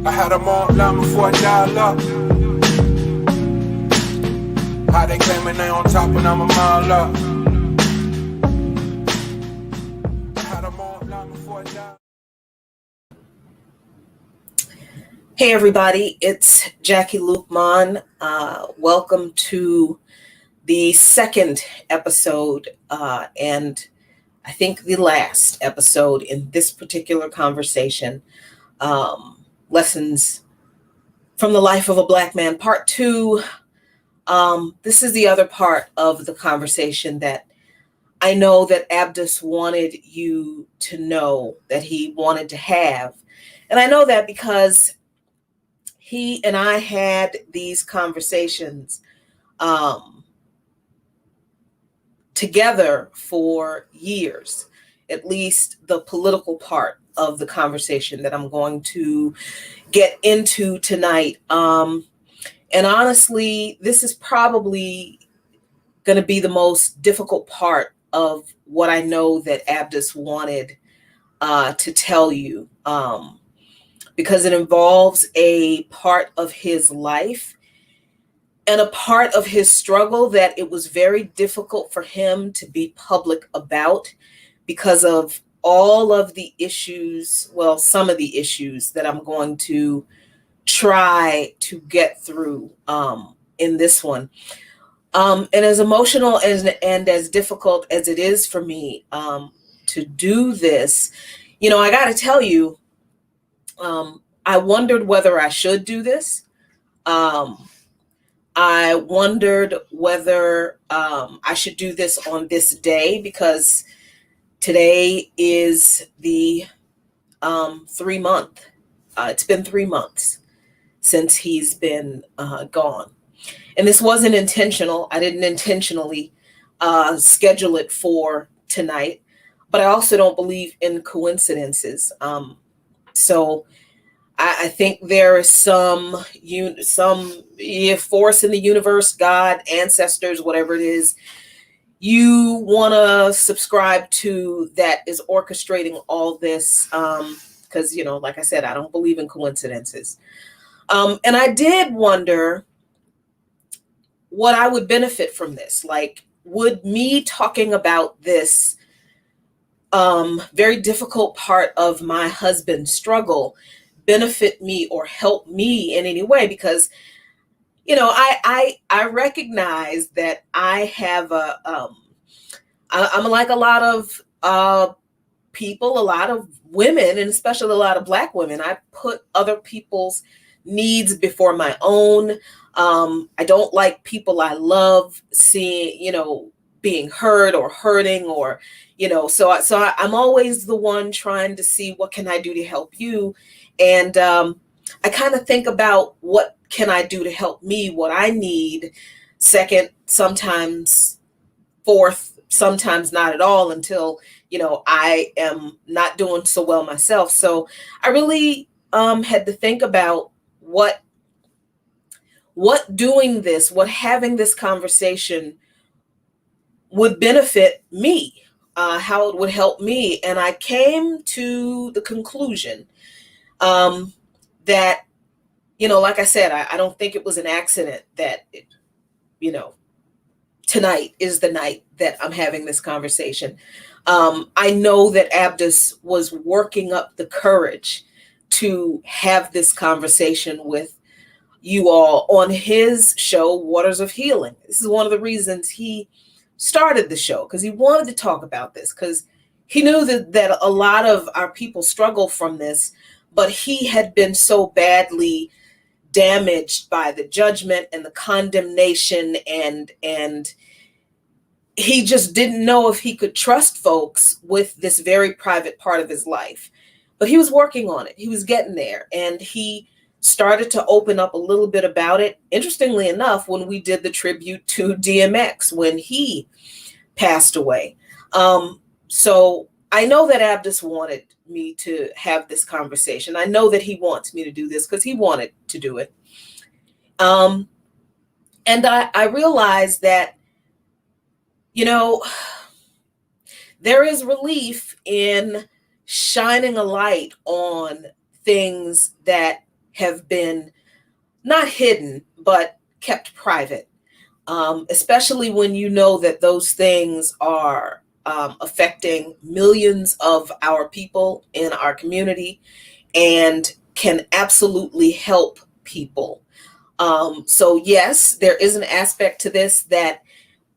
I had them on line before I dial up. How they came and they on top and I'm a mile up. I had them on line before I dial up. Hey everybody, it's Jackie Lukman. Welcome to the second episode and I think the last episode in this particular conversation, Lessons from the Life of a Black Man, Part 2. This is the other part of the conversation that I know that Abdus wanted you to know, that he wanted to have. And I know that because he and I had these conversations together for years, at least the political part of the conversation that I'm going to get into tonight. And honestly, this is probably going to be the most difficult part of what I know that Abdus wanted to tell you, because it involves a part of his life and a part of his struggle that it was very difficult for him to be public about because of all of the issues, well, some of the issues that I'm going to try to get through in this one. And as emotional and as difficult as it is for me to do this, you know, I got to tell you, I wondered whether I should do this. I wondered whether I should do this on this day, because today is the 3-month. It's been 3 months since he's been gone. And this wasn't intentional. I didn't intentionally schedule it for tonight, but I also don't believe in coincidences. So I think there is some force in the universe, God, ancestors, whatever it is, you want to subscribe to, that is orchestrating all this. Because, you know, like I said, I don't believe in coincidences. And I did wonder what I would benefit from this. Like, would me talking about this very difficult part of my husband's struggle benefit me or help me in any way? Because, you know, I recognize that I have I'm like a lot of people, a lot of women, and especially a lot of Black women. I put other people's needs before my own. I don't like people I love seeing, you know, being hurt or hurting, or, you know, so I'm always the one trying to see what can I do to help you. And I kind of think about what can I do to help me, what I need, second, sometimes fourth, sometimes not at all, until, you know, I am not doing so well myself. So I really had to think about what doing this, what having this conversation would benefit me, how it would help me. And I came to the conclusion that, you know, like I said, I don't think it was an accident that, you know, tonight is the night that I'm having this conversation. I know that Abdus was working up the courage to have this conversation with you all on his show, Waters of Healing. This is one of the reasons he started the show, because he wanted to talk about this, because he knew that a lot of our people struggle from this, but he had been so badly damaged by the judgment and the condemnation, and he just didn't know if he could trust folks with this very private part of his life. But he was working on it. He was getting there, and he started to open up a little bit about it. Interestingly enough, when we did the tribute to DMX when he passed away. So I know that Abdus wanted me to have this conversation. I know that he wants me to do this because he wanted to do it. And I realized that, you know, there is relief in shining a light on things that have been not hidden, but kept private, especially when you know that those things are affecting millions of our people in our community and can absolutely help people. So yes, there is an aspect to this that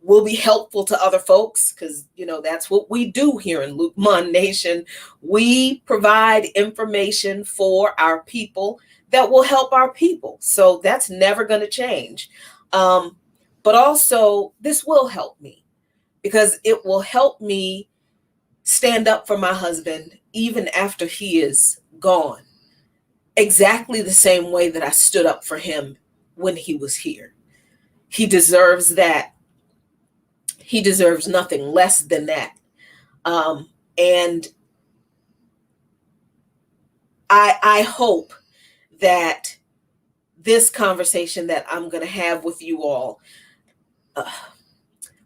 will be helpful to other folks, because that's what we do here in Luke Mon Nation. We provide information for our people that will help our people. So that's never going to change. But also, this will help me, because it will help me stand up for my husband even after he is gone, exactly the same way that I stood up for him when he was here. He deserves that. He deserves nothing less than that. And I hope that this conversation that I'm going to have with you all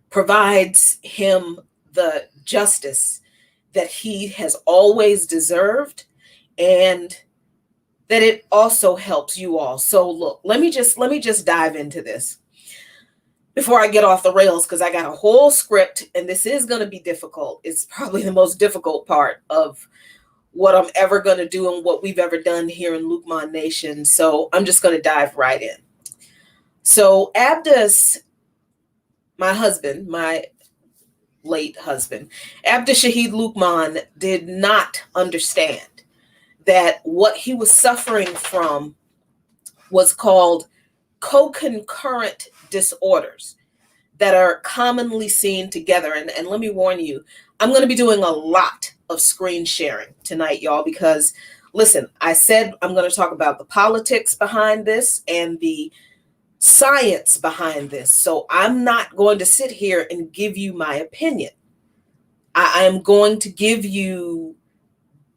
provides him the justice that he has always deserved, and that it also helps you all. So look, let me just dive into this before I get off the rails, because I got a whole script, and this is going to be difficult. It's probably the most difficult part of what I'm ever going to do and what we've ever done here in Luke Mon Nation. So I'm just going to dive right in. So Abdus, my husband, my late husband, Abdus Shaheed Lukman, did not understand that what he was suffering from was called co-concurrent disorders that are commonly seen together. And let me warn you, I'm going to be doing a lot of screen sharing tonight, y'all, because listen, I said I'm going to talk about the politics behind this and the science behind this. So I'm not going to sit here and give you my opinion. I am going to give you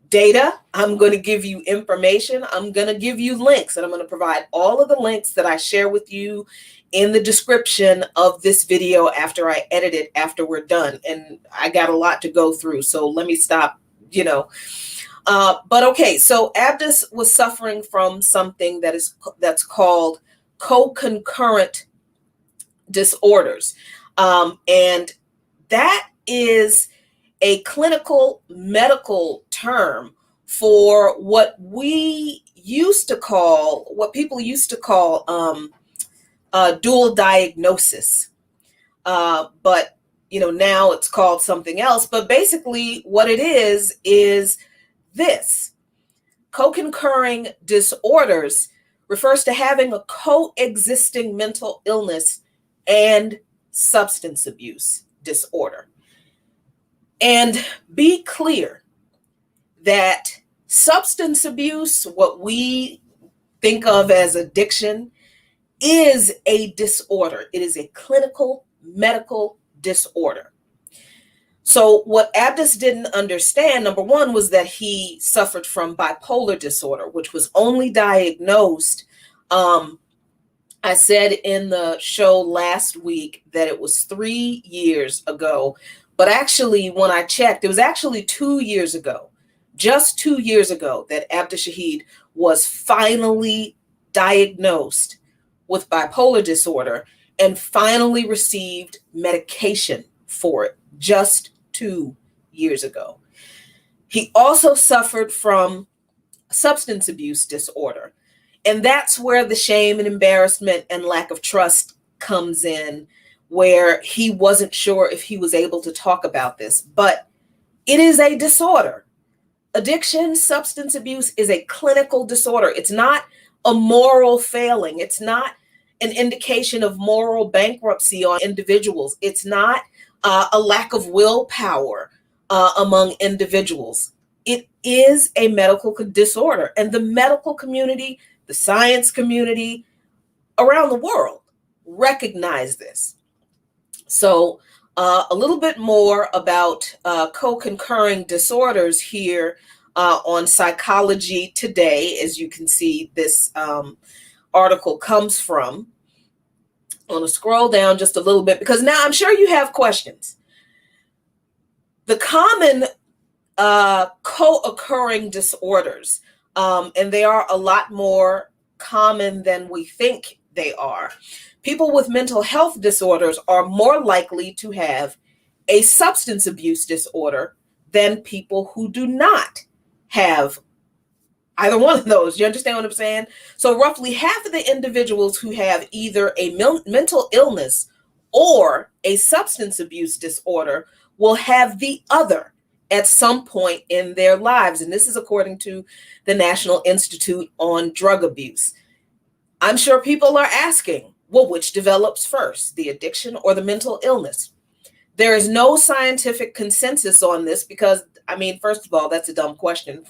data. I'm going to give you information. I'm going to give you links, and I'm going to provide all of the links that I share with you in the description of this video after I edit it, after we're done. And I got a lot to go through, so let me stop, But okay, so Abdus was suffering from something that's called co-concurrent disorders. And that is a clinical medical term for what people used to call dual diagnosis. But now it's called something else. But basically what it is this. Co-concurring disorders refers to having a coexisting mental illness and substance abuse disorder. And be clear that substance abuse, what we think of as addiction, is a disorder. It is a clinical medical disorder. So what Abdus didn't understand, number one, was that he suffered from bipolar disorder, which was only diagnosed, I said in the show last week that it was 3 years ago. But actually, when I checked, it was actually 2 years ago, just 2 years ago, that Abdus Shaheed was finally diagnosed with bipolar disorder and finally received medication for it, just 2 years ago. He also suffered from substance abuse disorder. And that's where the shame and embarrassment and lack of trust comes in, where he wasn't sure if he was able to talk about this. But it is a disorder. Addiction, substance abuse is a clinical disorder. It's not a moral failing. It's not an indication of moral bankruptcy on individuals. It's not a lack of willpower among individuals. It is a medical disorder. And the medical community, the science community around the world recognize this. So a little bit more about co-concurring disorders here on Psychology Today. As you can see, this article comes from. I'm going to scroll down just a little bit, because now I'm sure you have questions. The common co-occurring disorders And they are a lot more common than we think they are. People with mental health disorders are more likely to have a substance abuse disorder than people who do not have either one of those. You understand what I'm saying? So roughly half of the individuals who have either a mental illness or a substance abuse disorder will have the other at some point in their lives. And this is according to the National Institute on Drug Abuse. I'm sure people are asking, well, which develops first, the addiction or the mental illness? There is no scientific consensus on this because, I mean, first of all, that's a dumb question.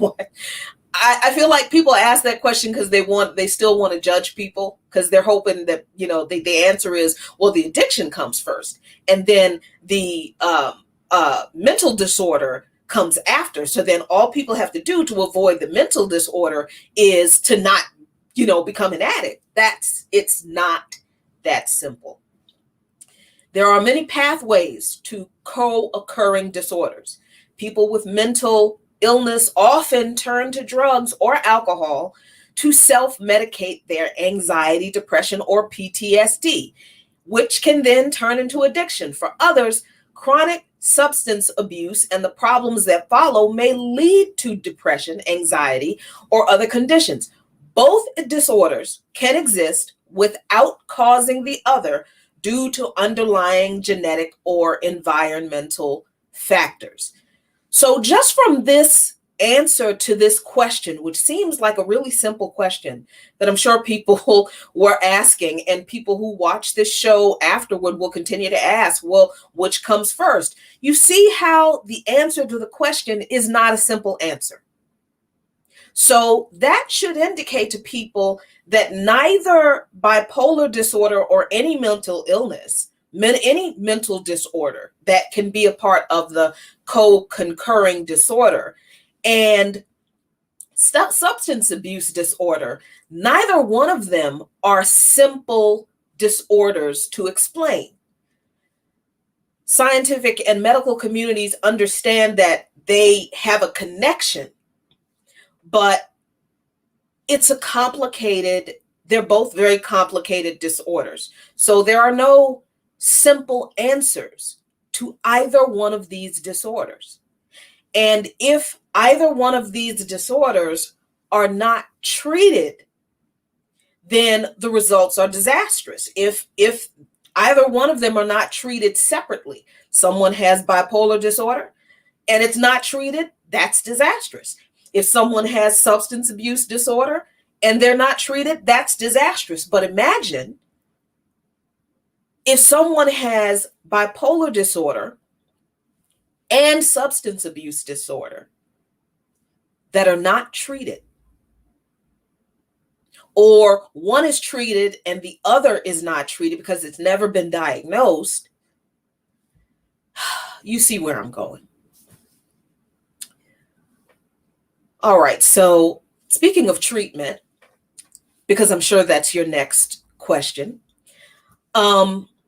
I feel like people ask that question because they still want to judge people because they're hoping that, the answer is, well, the addiction comes first. And then the mental disorder comes after. So then all people have to do to avoid the mental disorder is to not, become an addict. It's not that simple. There are many pathways to co-occurring disorders. People with mental illness often turn to drugs or alcohol to self-medicate their anxiety, depression, or PTSD, which can then turn into addiction. For others, chronic substance abuse and the problems that follow may lead to depression, anxiety, or other conditions. Both disorders can exist without causing the other due to underlying genetic or environmental factors. So just from this answer to this question, which seems like a really simple question that I'm sure people were asking, and people who watch this show afterward will continue to ask, well, which comes first? You see how the answer to the question is not a simple answer. So that should indicate to people that neither bipolar disorder or any mental illness, any mental disorder that can be a part of the co-concurring disorder, and substance abuse disorder, neither one of them are simple disorders to explain. Scientific and medical communities understand that they have a connection, but they're both very complicated disorders. So there are no simple answers to either one of these disorders. And if either one of these disorders are not treated, then the results are disastrous. If either one of them are not treated separately, someone has bipolar disorder and it's not treated, that's disastrous. If someone has substance abuse disorder and they're not treated, that's disastrous. But imagine if someone has bipolar disorder and substance abuse disorder that are not treated, or one is treated and the other is not treated because it's never been diagnosed. You see where I'm going. All right, so speaking of treatment, because I'm sure that's your next question,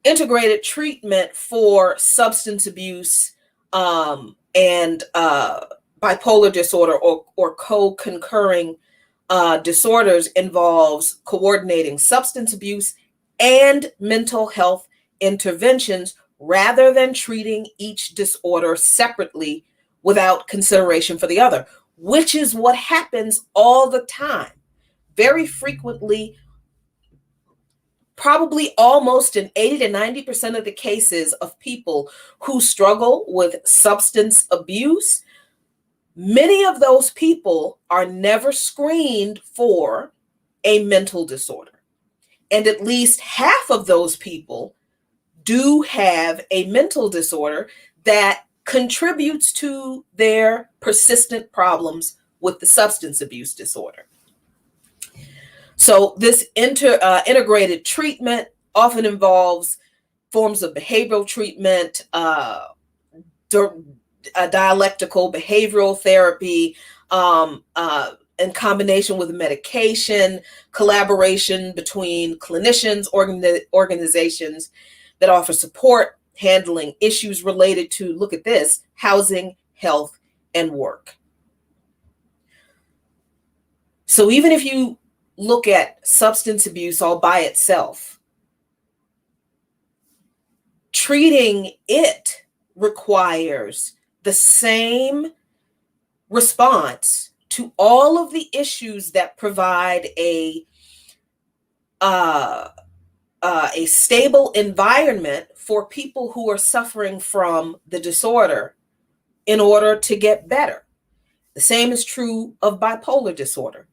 integrated treatment for substance abuse and bipolar disorder or co-concurring disorders involves coordinating substance abuse and mental health interventions rather than treating each disorder separately without consideration for the other, which is what happens all the time. Very frequently, probably almost in 80 to 90% of the cases of people who struggle with substance abuse, many of those people are never screened for a mental disorder. And at least half of those people do have a mental disorder that contributes to their persistent problems with the substance abuse disorder. So this integrated treatment often involves forms of behavioral treatment, dialectical behavioral therapy, in combination with medication, collaboration between clinicians, organizations that offer support, handling issues related to, look at this, housing, health, and work. So even if you look at substance abuse all by itself, treating it requires the same response to all of the issues that provide a stable environment for people who are suffering from the disorder in order to get better. The same is true of bipolar disorder.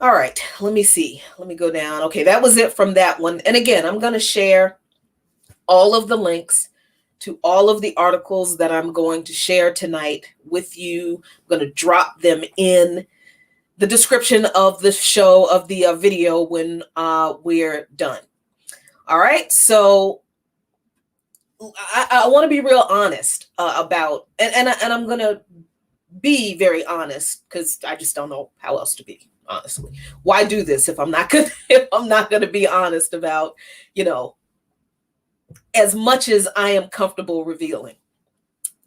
All right, let me see. Let me go down. Okay, that was it from that one. And again, I'm going to share all of the links to all of the articles that I'm going to share tonight with you. I'm going to drop them in the description of the show, of the video when we're done. All right, so I want to be real honest about, and I'm going to be very honest because I just don't know how else to be, honestly. Why do this if I'm not going to be honest about, as much as I am comfortable revealing.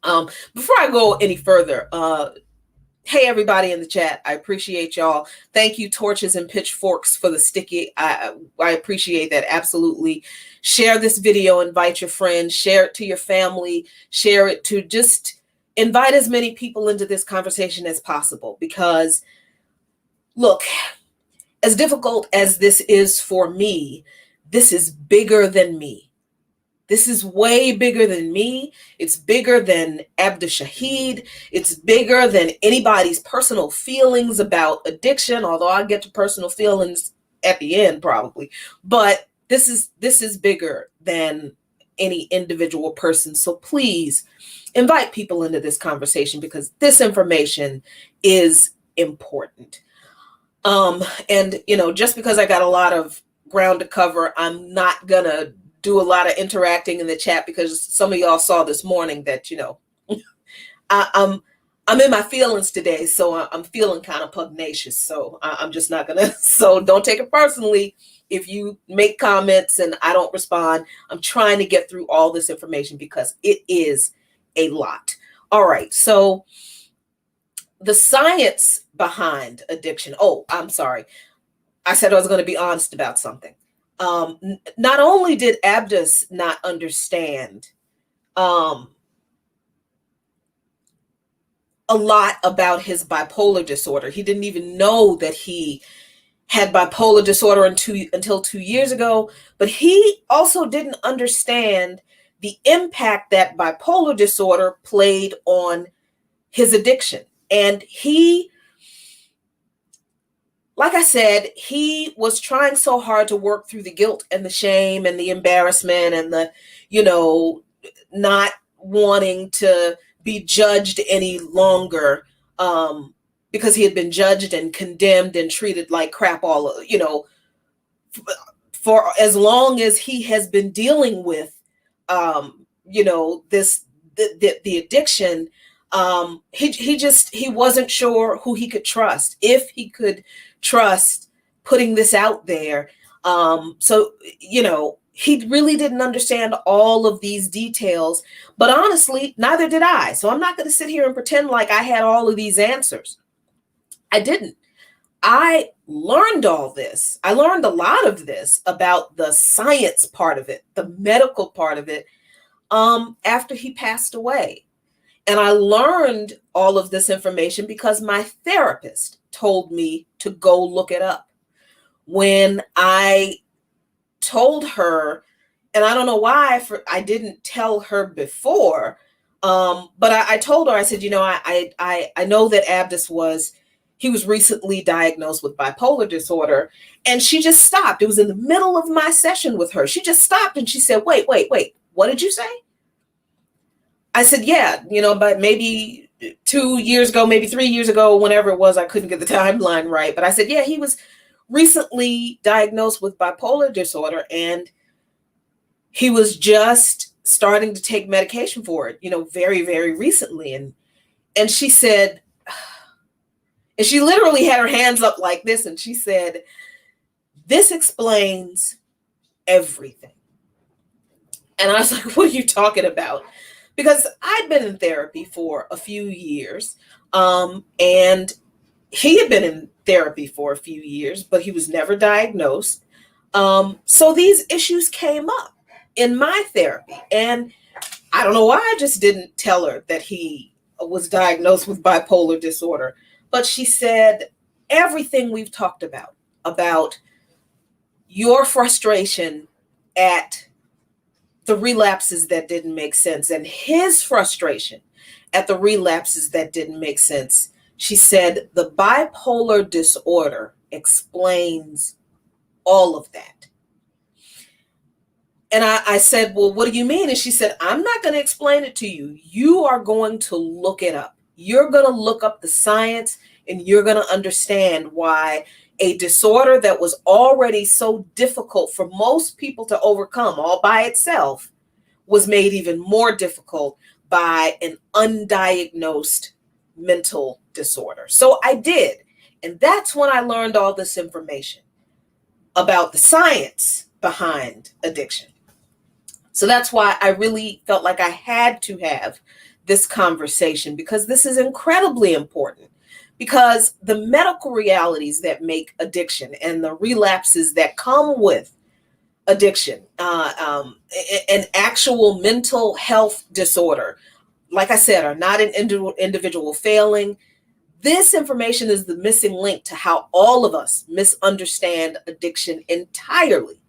Before I go any further, hey, everybody in the chat, I appreciate y'all. Thank you, Torches and Pitchforks, for the sticky. I appreciate that, absolutely. Share this video, invite your friends, share it to your family, share it to just invite as many people into this conversation as possible. Because, look, as difficult as this is for me, this is bigger than me. This is way bigger than me. It's bigger than Abdus. It's bigger than anybody's personal feelings about addiction, although I get to personal feelings at the end probably. But this is bigger than any individual person. So please invite people into this conversation because this information is important. And just because I got a lot of ground to cover, I'm not gonna do a lot of interacting in the chat because some of y'all saw this morning that I'm in my feelings today, so I'm feeling kind of pugnacious. So I'm just not gonna. So don't take it personally if you make comments and I don't respond. I'm trying to get through all this information because it is a lot. All right, so the science behind addiction. Oh, I'm sorry. I said I was going to be honest about something. Not only did Abdus not understand a lot about his bipolar disorder, he didn't even know that he had bipolar disorder until 2 years ago, but he also didn't understand the impact that bipolar disorder played on his addiction. And he, like I said, he was trying so hard to work through the guilt and the shame and the embarrassment and the, not wanting to be judged any longer because he had been judged and condemned and treated like crap for as long as he has been dealing with, the addiction. He wasn't sure who he could trust, if he could trust putting this out there. So he really didn't understand all of these details, but honestly, neither did I. So I'm not going to sit here and pretend like I had all of these answers. I didn't. I learned all this. I learned a lot of this about the science part of it, the medical part of it, after he passed away. And I learned all of this information because my therapist told me to go look it up. When I told her, and I don't know why I didn't tell her before, but I told her, I said, I know that Abdus was recently diagnosed with bipolar disorder. And she just stopped. It was in the middle of my session with her. She just stopped and she said, wait, what did you say? I said, yeah, but maybe 2 years ago, maybe 3 years ago, whenever it was, I couldn't get the timeline right. But I said, yeah, he was recently diagnosed with bipolar disorder and he was just starting to take medication for it, very, very recently. And she said, and she literally had her hands up like this. And she said, this explains everything. And I was like, what are you talking about? Because I'd been in therapy for a few years, and He had been in therapy for a few years, but he was never diagnosed. So these issues came up in my therapy. And I don't know why I just didn't tell her that he was diagnosed with bipolar disorder. But she said, everything we've talked about your frustration at the relapses that didn't make sense and his frustration at the relapses that didn't make sense. She said, the bipolar disorder explains all of that. And I said, well, what do you mean? And she said, I'm not going to explain it to you. You are going to look it up. You're going to look up the science and you're going to understand why a disorder that was already so difficult for most people to overcome all by itself was made even more difficult by an undiagnosed mental disorder. So I did. And that's when I learned all this information about the science behind addiction. So that's why I really felt like I had to have this conversation, because this is incredibly important, because the medical realities that make addiction and the relapses that come with addiction, an actual mental health disorder, like I said, are not an individual failing. This information is the missing link to how all of us misunderstand addiction entirely.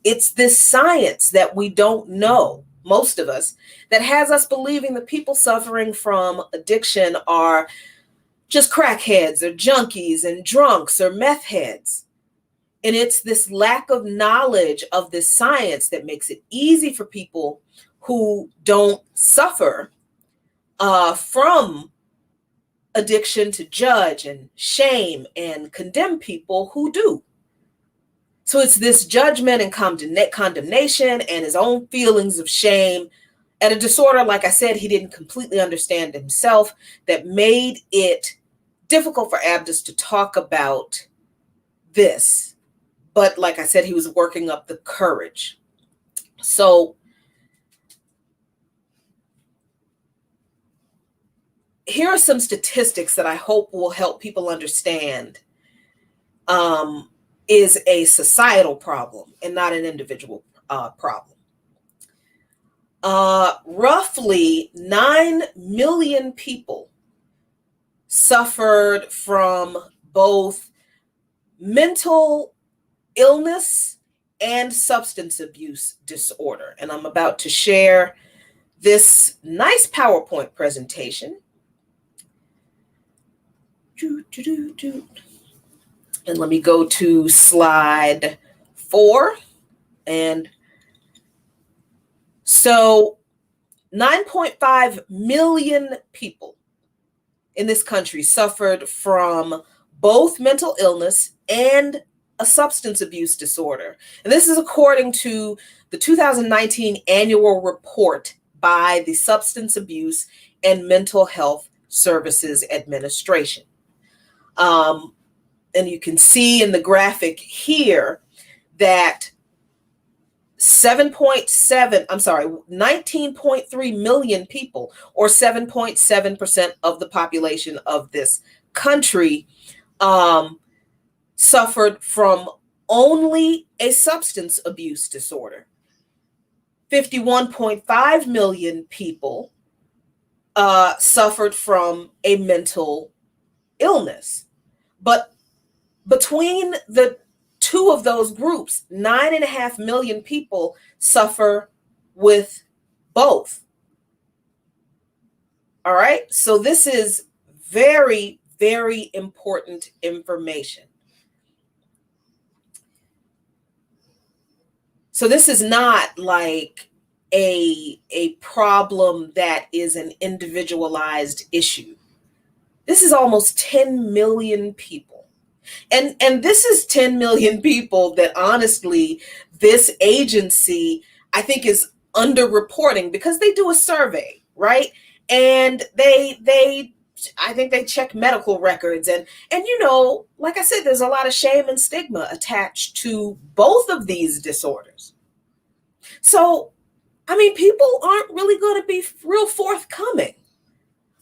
It's this science that we don't know, most of us, that has us believing that people suffering from addiction are just crackheads or junkies and drunks or meth heads. And it's this lack of knowledge of this science that makes it easy for people who don't suffer from addiction to judge and shame and condemn people who do. So it's this judgment and condemnation and his own feelings of shame at a disorder, like I said, he didn't completely understand himself, that made it difficult for Abdus to talk about this. But like I said, he was working up the courage. So here are some statistics that I hope will help people understand is a societal problem and not an individual problem. Roughly 9 million people suffered from both mental illness and substance abuse disorder. And I'm about to share this nice PowerPoint presentation. And let me go to slide 4. And so 9.5 million people in this country suffered from both mental illness and a substance abuse disorder. And this is according to the 2019 annual report by the Substance Abuse and Mental Health Services Administration. And you can see in the graphic here that 19.3 million people, or 7.7% of the population of this country, suffered from only a substance abuse disorder. 51.5 million people suffered from a mental illness. But between the two of those groups, 9.5 million people suffer with both. All right, so this is very, very important information. So this is not like a problem that is an individualized issue. This is almost 10 million people. And this is 10 million people that honestly, this agency, I think, is underreporting, because they do a survey, right? And I think they check medical records, and you know, like I said, there's a lot of shame and stigma attached to both of these disorders. So, I mean, people aren't really going to be real forthcoming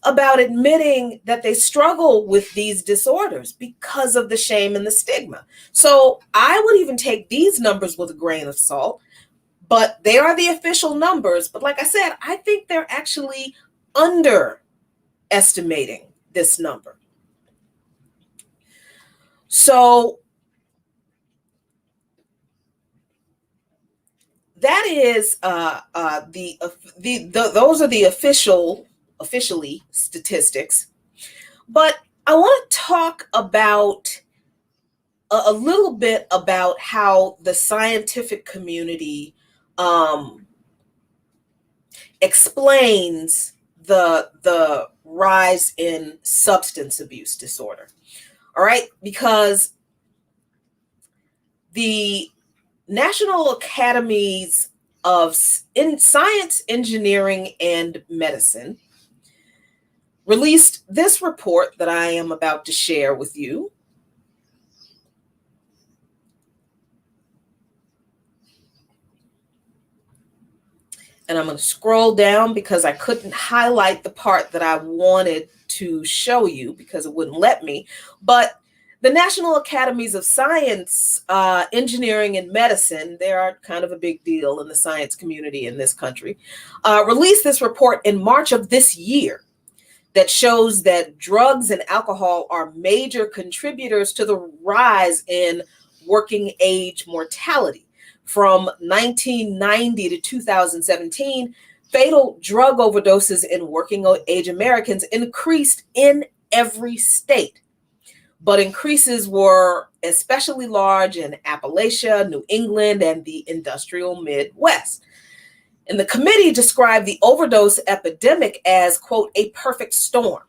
about admitting that they struggle with these disorders because of the shame and the stigma. So I would even take these numbers with a grain of salt, but they are the official numbers. But like I said, I think they're actually underestimating this number. So that is those are the officially statistics. But I want to talk about a little bit about how the scientific community explains the rise in substance abuse disorder. All right, because the National Academies of Science, Engineering, and Medicine released this report that I am about to share with you. And I'm going to scroll down because I couldn't highlight the part that I wanted to show you because it wouldn't let me. But the National Academies of Science, Engineering, and Medicine, they are kind of a big deal in the science community in this country, released this report in March of this year that shows that drugs and alcohol are major contributors to the rise in working age mortality. From 1990 to 2017, fatal drug overdoses in working age Americans increased in every state. But increases were especially large in Appalachia, New England, and the industrial Midwest. And the committee described the overdose epidemic as, quote, a perfect storm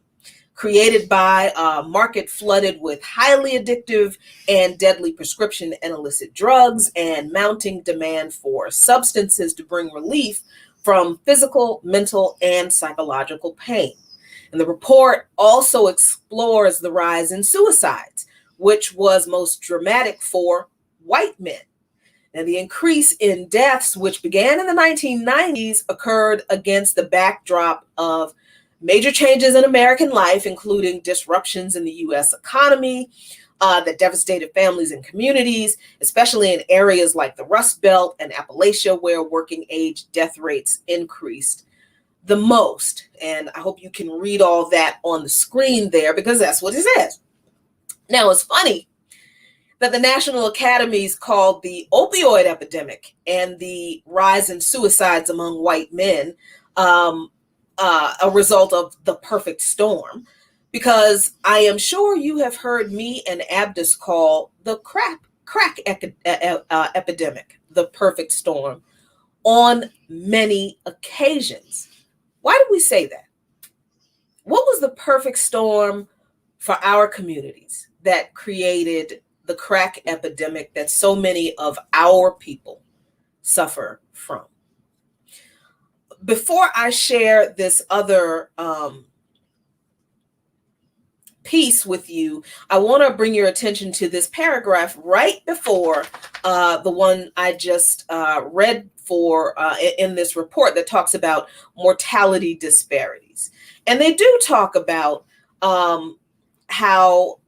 created by a market flooded with highly addictive and deadly prescription and illicit drugs and mounting demand for substances to bring relief from physical, mental, and psychological pain. And the report also explores the rise in suicides, which was most dramatic for white men. And the increase in deaths, which began in the 1990s, occurred against the backdrop of major changes in American life, including disruptions in the U.S. economy that devastated families and communities, especially in areas like the Rust Belt and Appalachia, where working age death rates increased the most. And I hope you can read all that on the screen there because that's what it says. Now, it's funny that the National Academies called the opioid epidemic and the rise in suicides among white men a result of the perfect storm, because I am sure you have heard me and Abdus call the crack epidemic the perfect storm on many occasions. Why did we say that? What was the perfect storm for our communities that created the crack epidemic that so many of our people suffer from? Before I share this other piece with you, I want to bring your attention to this paragraph right before the one I just read for in this report that talks about mortality disparities. And they do talk about how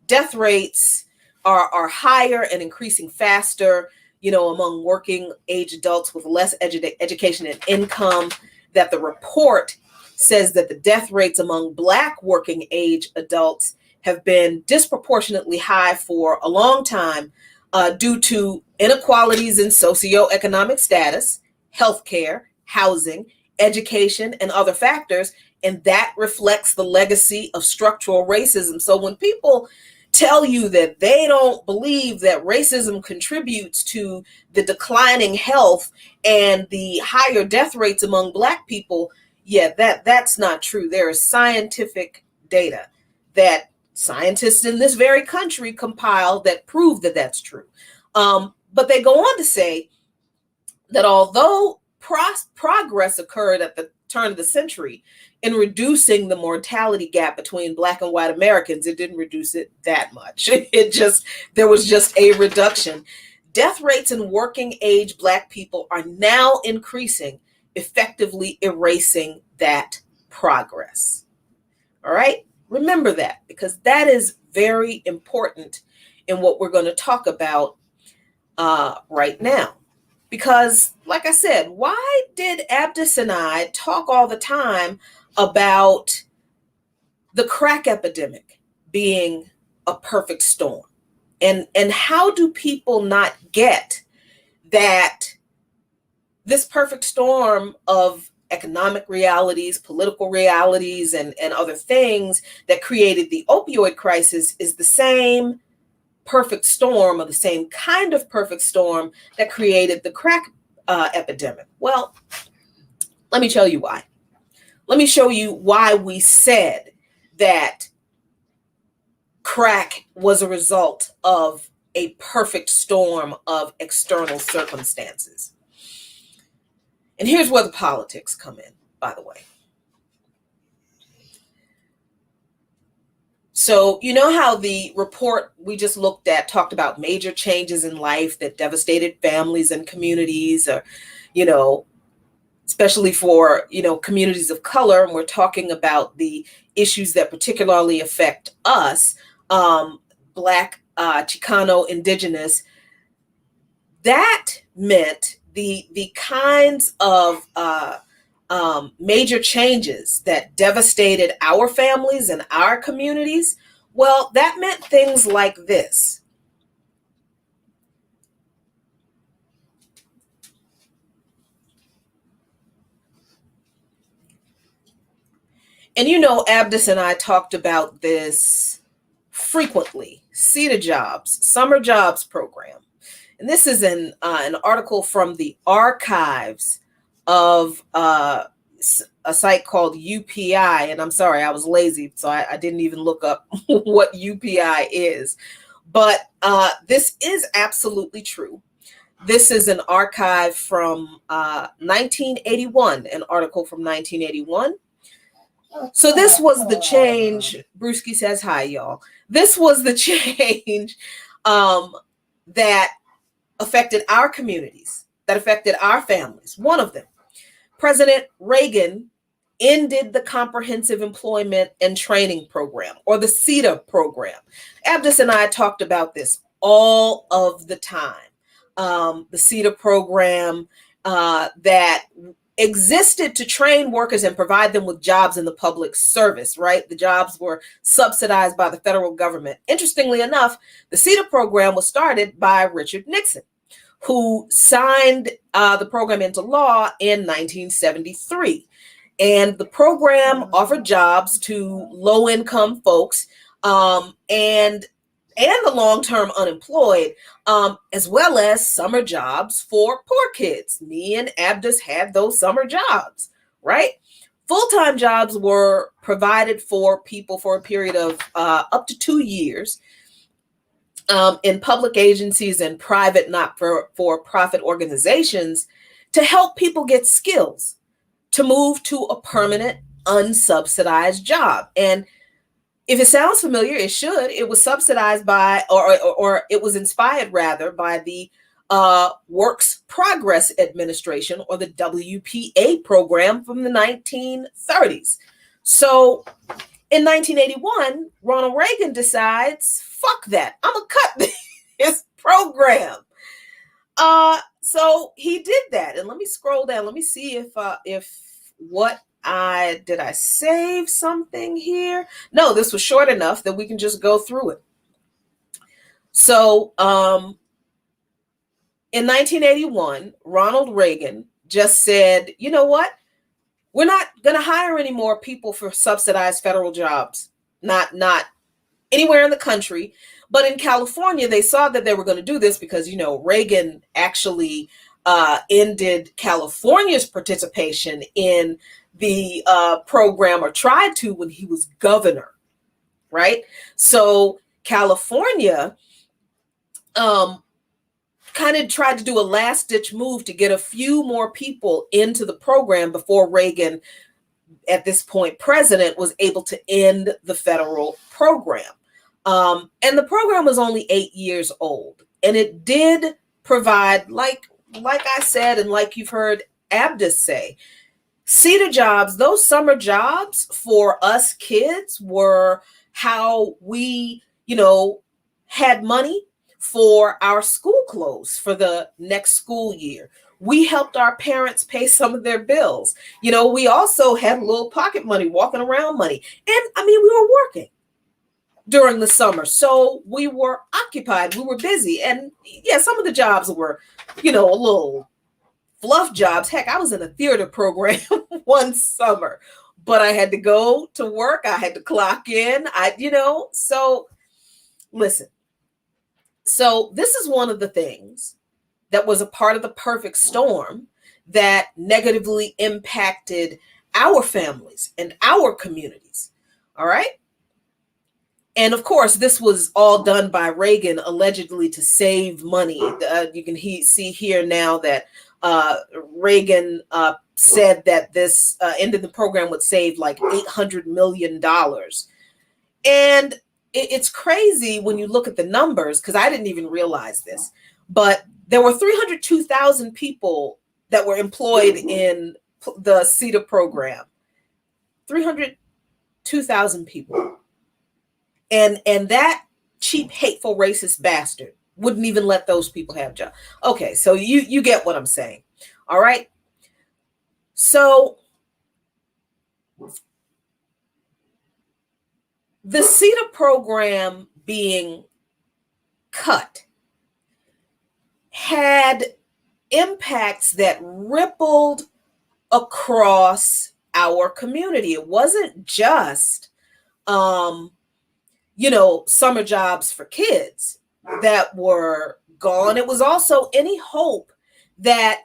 death rates are higher and increasing faster, among working age adults with less education and income, that the report says that the death rates among Black working age adults have been disproportionately high for a long time due to inequalities in socioeconomic status, healthcare, housing, education, and other factors. And that reflects the legacy of structural racism. So when people tell you that they don't believe that racism contributes to the declining health and the higher death rates among Black people, yeah, that's not true. There is scientific data that scientists in this very country compile that prove that that's true. But they go on to say that although progress occurred at the turn of the century in reducing the mortality gap between Black and white Americans, it didn't reduce it that much. There was just a reduction. Death rates in working age Black people are now increasing, effectively erasing that progress. All right? Remember that, because that is very important in what we're going to talk about right now. Because, like I said, why did Abdus and I talk all the time about the crack epidemic being a perfect storm? And how do people not get that this perfect storm of economic realities, political realities, and other things that created the opioid crisis is the same perfect storm, or the same kind of perfect storm that created the crack epidemic? Well, let me tell you why. Let me show you why we said that crack was a result of a perfect storm of external circumstances. And here's where the politics come in, by the way. So, you know how the report we just looked at talked about major changes in life that devastated families and communities, or, especially for, communities of color. And we're talking about the issues that particularly affect us, Black, Chicano, Indigenous. That meant the kinds of major changes that devastated our families and our communities. Well, that meant things like this. And Abdus and I talked about this frequently. CETA jobs, summer jobs program. And this is an article from the archives of a site called UPI. And I'm sorry, I was lazy, so I didn't even look up what UPI is. But this is absolutely true. This is an archive from 1981, an article from 1981. So this was the change. Brewski says hi, y'all. This was the change that affected our communities, that affected our families. One of them, President Reagan ended the Comprehensive Employment and Training Program, or the CETA program. Abdus and I talked about this all of the time. The CETA program that existed to train workers and provide them with jobs in the public service, right? The jobs were subsidized by the federal government. Interestingly enough, the CETA program was started by Richard Nixon, who signed the program into law in 1973. And the program offered jobs to low-income folks and the long-term unemployed, as well as summer jobs for poor kids. Me and Abdus had those summer jobs, right? Full-time jobs were provided for people for a period of up to 2 years in public agencies and private not-for-profit organizations to help people get skills to move to a permanent, unsubsidized job. And if it sounds familiar, it should. It was subsidized by, or it was inspired rather by the Works Progress Administration, or the WPA program from the 1930s. So in 1981, Ronald Reagan decides, fuck that, I'm gonna cut this program. So he did that. And let me scroll down. Let me see if did I save something here? No, this was short enough that we can just go through it. So in 1981, Ronald Reagan just said, you know what? We're not going to hire any more people for subsidized federal jobs, not anywhere in the country. But in California, they saw that they were going to do this because, Reagan actually ended California's participation in the program, or tried to, when he was governor, right? So California kind of tried to do a last-ditch move to get a few more people into the program before Reagan, at this point president, was able to end the federal program. And the program was only 8 years old. And it did provide, like I said, and like you've heard Abdus say, CETA jobs, those summer jobs for us kids were how we, had money for our school clothes for the next school year. We helped our parents pay some of their bills. We also had a little pocket money, walking around money. And we were working during the summer. So we were occupied, we were busy. And yeah, some of the jobs were, a little fluff jobs. Heck, I was in a theater program one summer, but I had to go to work. I had to clock in. So listen. So this is one of the things that was a part of the perfect storm that negatively impacted our families and our communities. All right. And of course, this was all done by Reagan, allegedly to save money. You can see here now that Reagan said that this ended the program would save like $800 million. And it's crazy when you look at the numbers, because I didn't even realize this, but there were 302,000 people that were employed in the CETA program. 302,000 people. And that cheap, hateful, racist bastard wouldn't even let those people have jobs. Okay, so you get what I'm saying. All right. So the CETA program being cut had impacts that rippled across our community. It wasn't just summer jobs for kids that were gone. It was also any hope that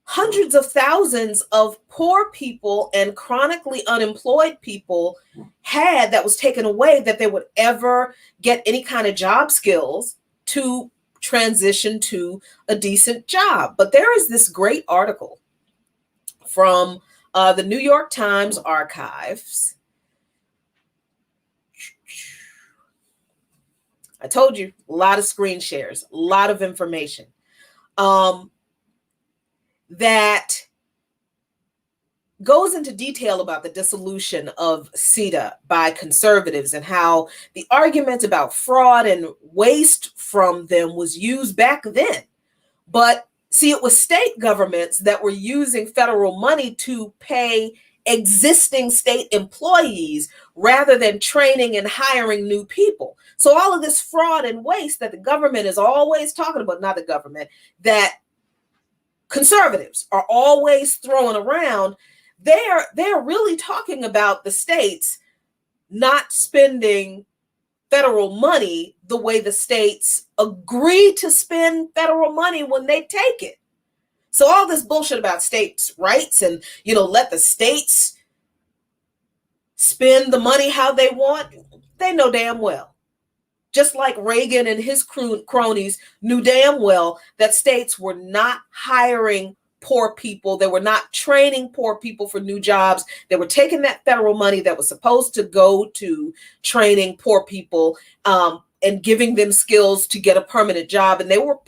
hundreds of thousands of poor people and chronically unemployed people had, that was taken away, that they would ever get any kind of job skills to transition to a decent job. But there is this great article from the New York Times archives. I told you, a lot of screen shares, a lot of information that goes into detail about the dissolution of CETA by conservatives and how the argument about fraud and waste from them was used back then. But see, it was state governments that were using federal money to pay existing state employees rather than training and hiring new people. So all of this fraud and waste that the government is always talking about, not the government, that conservatives are always throwing around, they're really talking about the states not spending federal money the way the states agree to spend federal money when they take it. So all this bullshit about states' rights and, let the states spend the money how they want, they know damn well. Just like Reagan and his cronies knew damn well that states were not hiring poor people. They were not training poor people for new jobs. They were taking that federal money that was supposed to go to training poor people and giving them skills to get a permanent job. And they were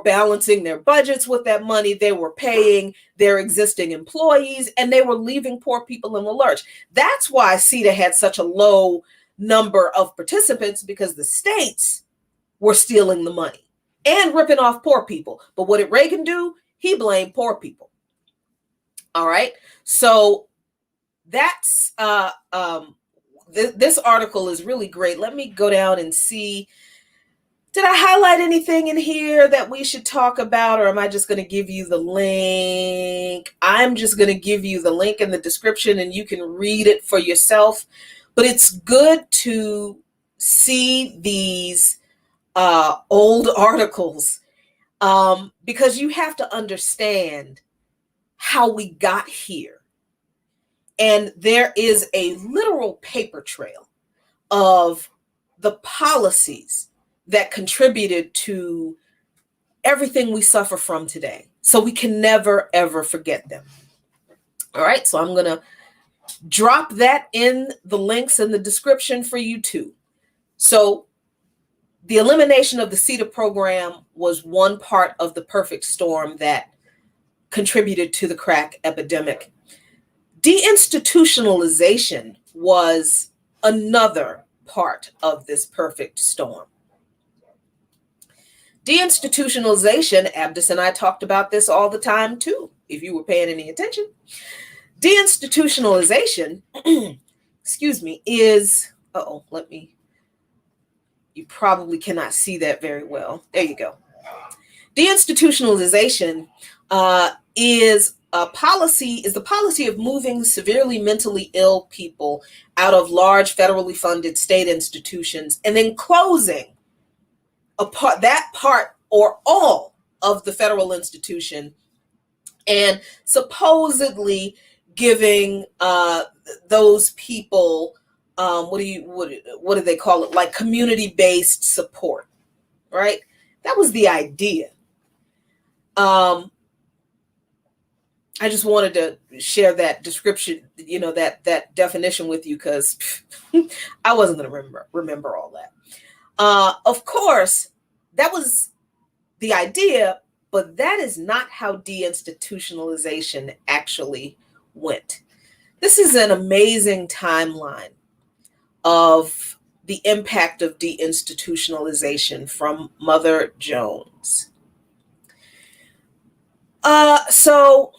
balancing their budgets with that money. They were paying their existing employees, and they were leaving poor people in the lurch. That's why CETA had such a low number of participants, because the states were stealing the money and ripping off poor people. But what did Reagan do? He blamed poor people. All right. So that's this article is really great. Let me go down and see. Did I highlight anything in here that we should talk about, or am I just going to give you the link? I'm just going to give you the link in the description and you can read it for yourself. But it's good to see these old articles because you have to understand how we got here. And there is a literal paper trail of the policies that contributed to everything we suffer from today. So we can never, ever forget them. All right, so I'm going to drop that in the links in the description for you too. So the elimination of the CETA program was one part of the perfect storm that contributed to the crack epidemic. De-institutionalization was another part of this perfect storm. De-institutionalization, Abdus and I talked about this all the time too, if you were paying any attention. De-institutionalization, excuse me, is, you probably cannot see that very well. There you go. De-institutionalization is the policy of moving severely mentally ill people out of large federally funded state institutions and then closing that part or all of the federal institution and supposedly giving those people what do they call it, like community-based support, right? That was the idea. I just wanted to share that description, that definition with you, because I wasn't going to remember all that. Of course, that was the idea, but that is not how deinstitutionalization actually went. This is an amazing timeline of the impact of deinstitutionalization from Mother Jones. So,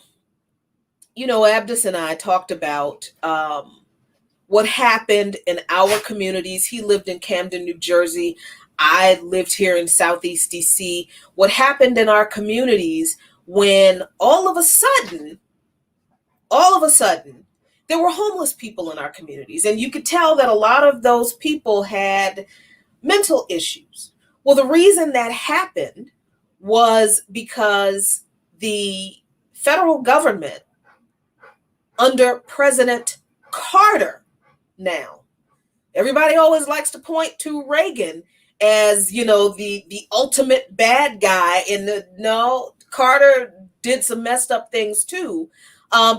Abdus and I talked about what happened in our communities. He lived in Camden, New Jersey. I lived here in Southeast DC. What happened in our communities when all of a sudden, there were homeless people in our communities. And you could tell that a lot of those people had mental issues. Well, the reason that happened was because the federal government under President Carter, now, everybody always likes to point to Reagan as, the ultimate bad guy. No, Carter did some messed up things too,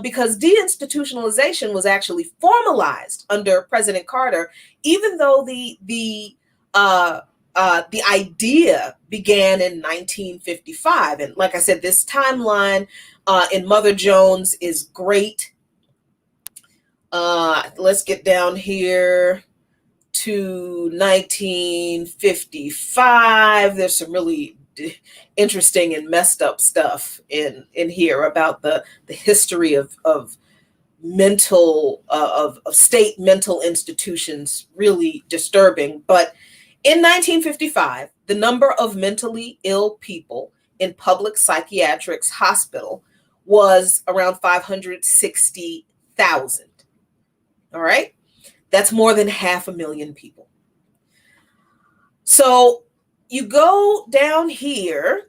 because deinstitutionalization was actually formalized under President Carter, even though the idea began in 1955. And like I said, this timeline in Mother Jones is great. Let's get down here to 1955. There's some really interesting and messed up stuff in here about the history of state mental institutions. Really disturbing. But in 1955, the number of mentally ill people in public psychiatric hospital was around 560,000. All right. That's more than 500,000 people. So you go down here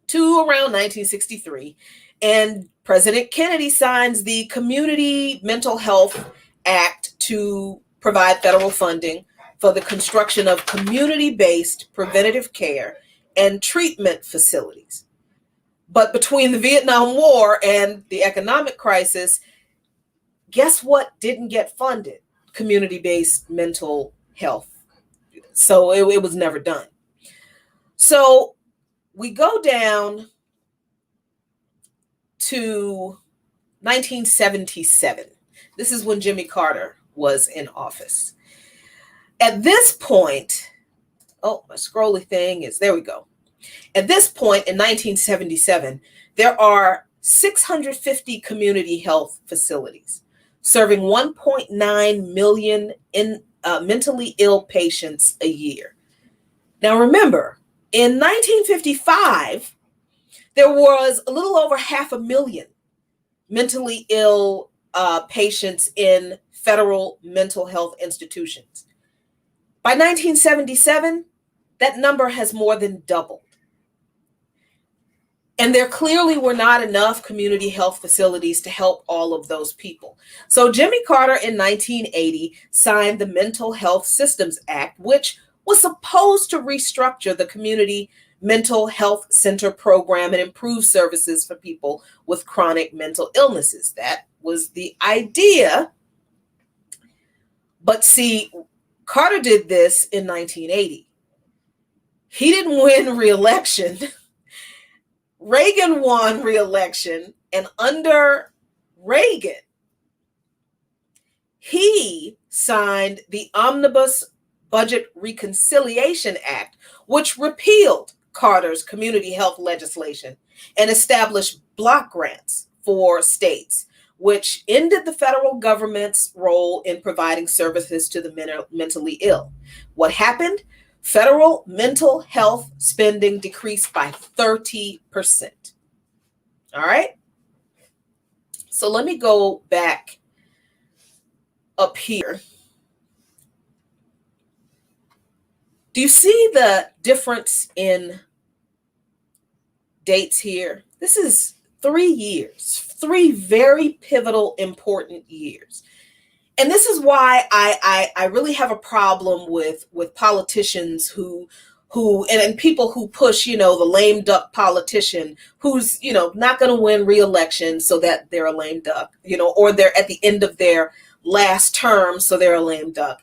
to around 1963, and President Kennedy signs the Community Mental Health Act to provide federal funding for the construction of community-based preventative care and treatment facilities. But between the Vietnam War and the economic crisis, guess what didn't get funded? Community-based mental health. So it was never done. So we go down to 1977. This is when Jimmy Carter was in office. At this point, my scrolly thing is, there we go. At this point in 1977, there are 650 community health facilities serving 1.9 million mentally ill patients a year. Now remember, in 1955, there was a little over 500,000 mentally ill patients in federal mental health institutions. By 1977, that number has more than doubled. And there clearly were not enough community health facilities to help all of those people. So Jimmy Carter in 1980 signed the Mental Health Systems Act, which was supposed to restructure the community mental health center program and improve services for people with chronic mental illnesses. That was the idea. But see, Carter did this in 1980. He didn't win re-election. Reagan won re-election, and under Reagan, he signed the Omnibus Budget Reconciliation Act, which repealed Carter's community health legislation and established block grants for states, which ended the federal government's role in providing services to the mentally ill. What happened? Federal mental health spending decreased by 30%. All right? So let me go back up here. Do you see the difference in dates here? This is 3 years, 3 very pivotal, important years. And this is why I really have a problem with politicians who and people who push, the lame duck politician who's, not going to win re-election so that they're a lame duck, or they're at the end of their last term, so they're a lame duck.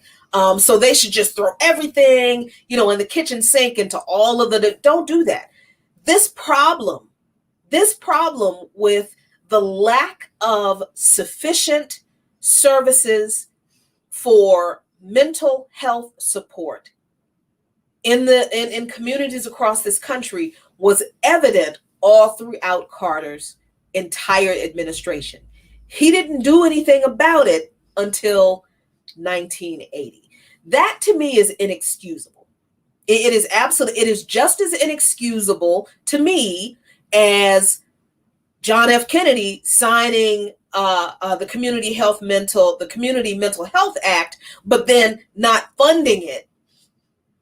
So they should just throw everything, in the kitchen sink into all of don't do that. This problem with the lack of sufficient services for mental health support in communities across this country was evident all throughout Carter's entire administration. He didn't do anything about it until 1980. That to me is inexcusable. It is just as inexcusable to me as John F. Kennedy signing the Community Mental Health Act, but then not funding it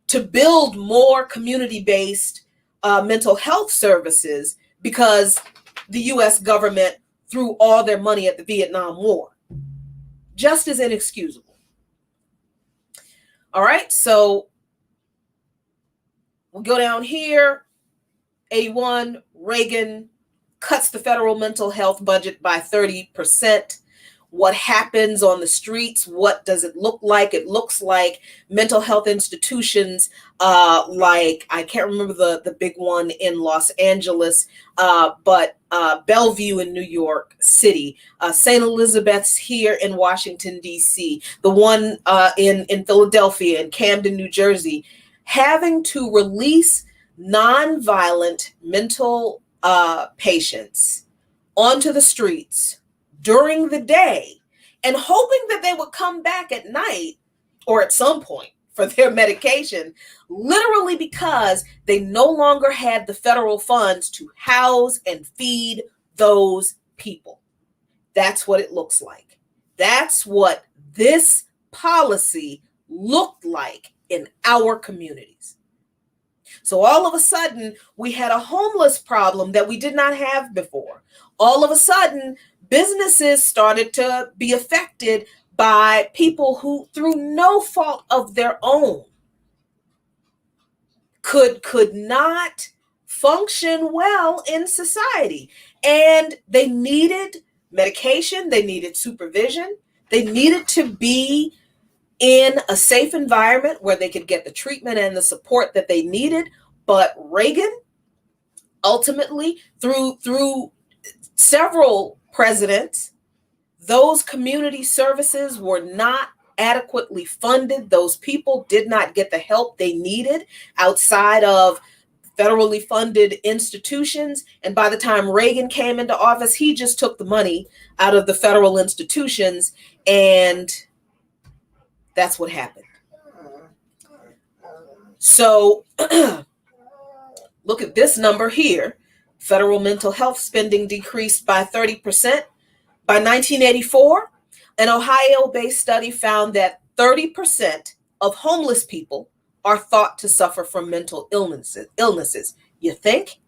to build more community-based mental health services because the U.S. government threw all their money at the Vietnam War. Just as inexcusable. All right, so we'll go down here. 81, Reagan cuts the federal mental health budget by 30%. What happens on the streets? What does it look like? It looks like mental health institutions, like, I can't remember the big one in Los Angeles, but Bellevue in New York City, St. Elizabeth's here in Washington, D.C., the one in Philadelphia and Camden, New Jersey, having to release nonviolent mental patients onto the streets during the day and hoping that they would come back at night or at some point for their medication, literally because they no longer had the federal funds to house and feed those people. That's what it looks like. That's what this policy looked like in our communities. So all of a sudden, we had a homeless problem that we did not have before. All of a sudden, businesses started to be affected by people who, through no fault of their own, could not function well in society. And they needed medication, they needed supervision, they needed to be in a safe environment where they could get the treatment and the support that they needed. But Reagan, ultimately, through several presidents, those community services were not adequately funded. Those people did not get the help they needed outside of federally funded institutions. And by the time Reagan came into office, he just took the money out of the federal institutions, and that's what happened. So look at this number here. Federal mental health spending decreased by 30%. By 1984, an Ohio-based study found that 30% of homeless people are thought to suffer from mental illnesses. You think?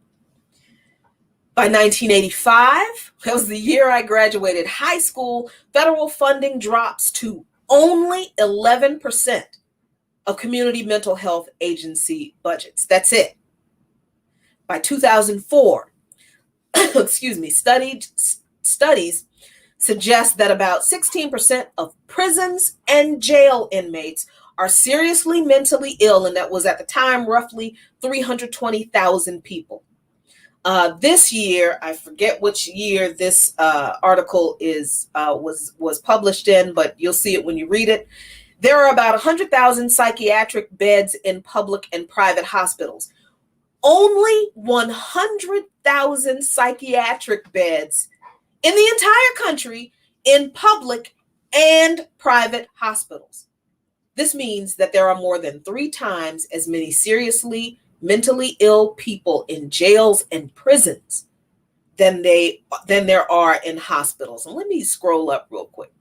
By 1985, that was the year I graduated high school, federal funding drops to only 11% of community mental health agency budgets. That's it. By 2004, studies suggest that about 16% of prisons and jail inmates are seriously mentally ill, and that was at the time roughly 320,000 people. This year, I forget which year this article was published in, but you'll see it when you read it. There are about 100,000 psychiatric beds in public and private hospitals. Only 100,000 psychiatric beds in the entire country in public and private hospitals. This means that there are more than 3 times as many seriously mentally ill people in jails and prisons than there are in hospitals. And let me scroll up real quick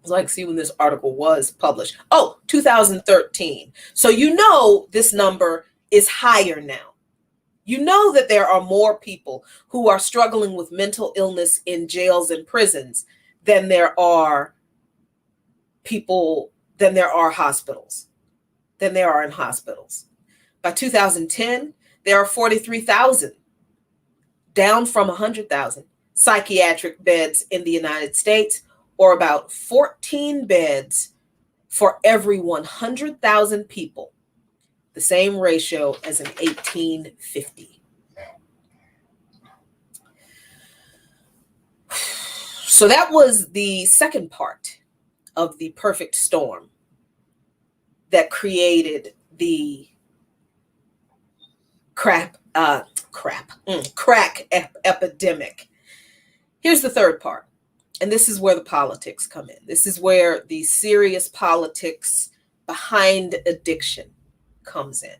so I can see when this article was published. Oh, 2013. So you know this number is higher now. You know that there are more people who are struggling with mental illness in jails and prisons than there are hospitals, than there are in hospitals. By 2010, there are 43,000, down from 100,000 psychiatric beds in the United States, or about 14 beds for every 100,000 people, the same ratio as in 1850. So that was the second part of the perfect storm that created the crack epidemic. Here's the third part, and this is where the politics come in. This is where the serious politics behind addiction comes in.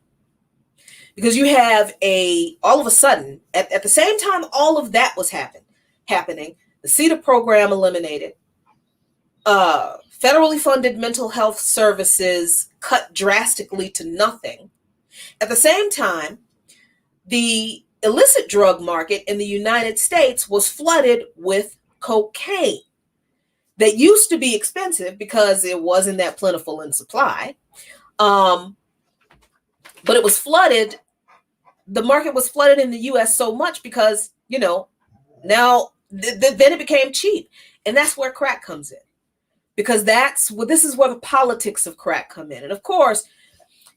Because you have all of a sudden, at the same time all of that was happening, the CETA program eliminated, federally funded mental health services cut drastically to nothing. At the same time, the illicit drug market in the United States was flooded with cocaine that used to be expensive because it wasn't that plentiful in supply. But it was flooded. The market was flooded in the US so much because, now then it became cheap. And that's where crack comes in. Because this is where the politics of crack come in. And of course,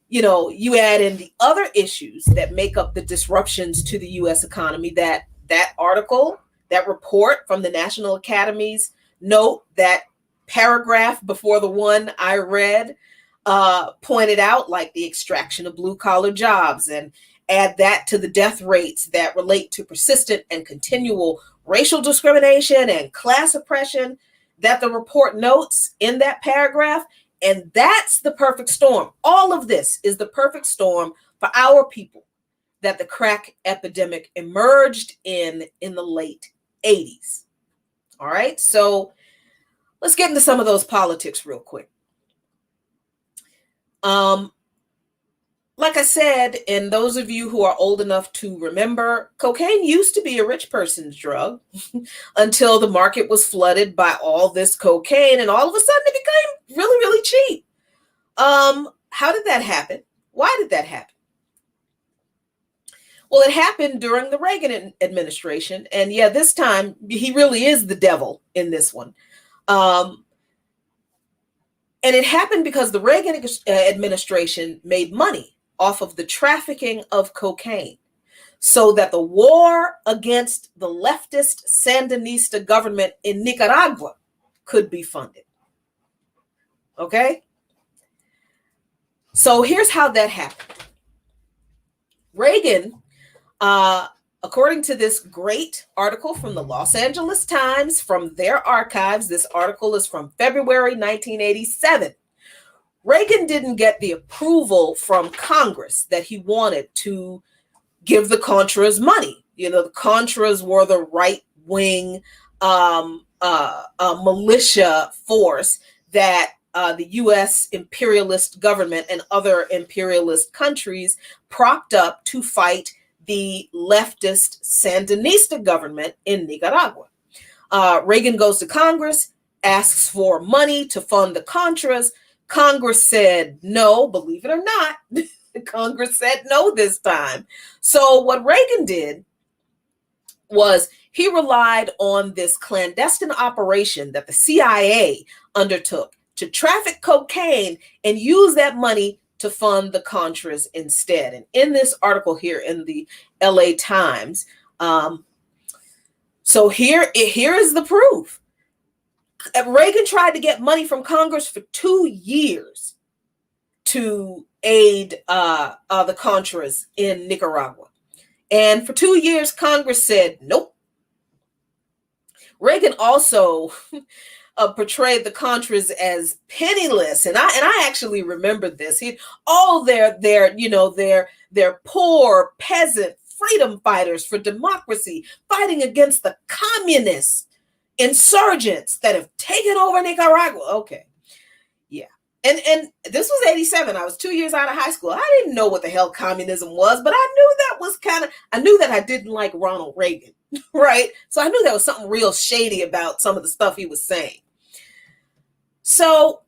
you add in the other issues that make up the disruptions to the U.S. economy. That article, that report from the National Academies, note that paragraph before the one I read pointed out, like the extraction of blue-collar jobs, and add that to the death rates that relate to persistent and continual racial discrimination and class oppression that the report notes in that paragraph. And that's the perfect storm. All of this is the perfect storm for our people that the crack epidemic emerged in the late 80s. All right, so let's get into some of those politics real quick. Like I said, and those of you who are old enough to remember, cocaine used to be a rich person's drug until the market was flooded by all this cocaine, and all of a sudden it became really, really cheap. How did that happen? Why did that happen? Well, it happened during the Reagan administration, and yeah, this time he really is the devil in this one. And it happened because the Reagan administration made money off of the trafficking of cocaine, so that the war against the leftist Sandinista government in Nicaragua could be funded. Okay? So here's how that happened. Reagan, according to this great article from the Los Angeles Times, from their archives, this article is from February 1987. Reagan didn't get the approval from Congress that he wanted to give the Contras money. The Contras were the right-wing militia force that the U.S. imperialist government and other imperialist countries propped up to fight the leftist Sandinista government in Nicaragua. Reagan goes to Congress, asks for money to fund the Contras. Congress said no, believe it or not. Congress said no this time. So what Reagan did was he relied on this clandestine operation that the CIA undertook to traffic cocaine and use that money to fund the Contras instead. And in this article here in the LA Times, so here is the proof. Reagan tried to get money from Congress for 2 years to aid the Contras in Nicaragua. And for 2 years, Congress said, nope. Reagan also portrayed the Contras as penniless, and I actually remember this. They're poor peasant freedom fighters for democracy, fighting against the communist insurgents that have taken over Nicaragua. Okay, yeah, and this was 87. I was 2 years out of high school. I didn't know what the hell communism was, but I knew that I didn't like Ronald Reagan, right? So I knew there was something real shady about some of the stuff he was saying. So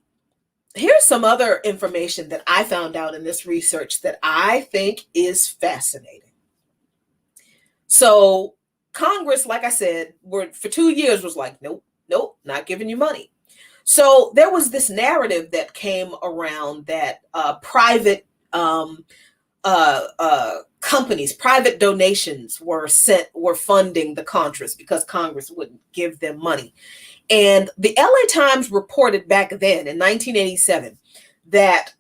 here's some other information that I found out in this research that I think is fascinating. So Congress, like I said, for 2 years was like, nope, not giving you money. So there was this narrative that came around that private companies, private donations were funding the Contras because Congress wouldn't give them money. And the LA Times reported back then in 1987 that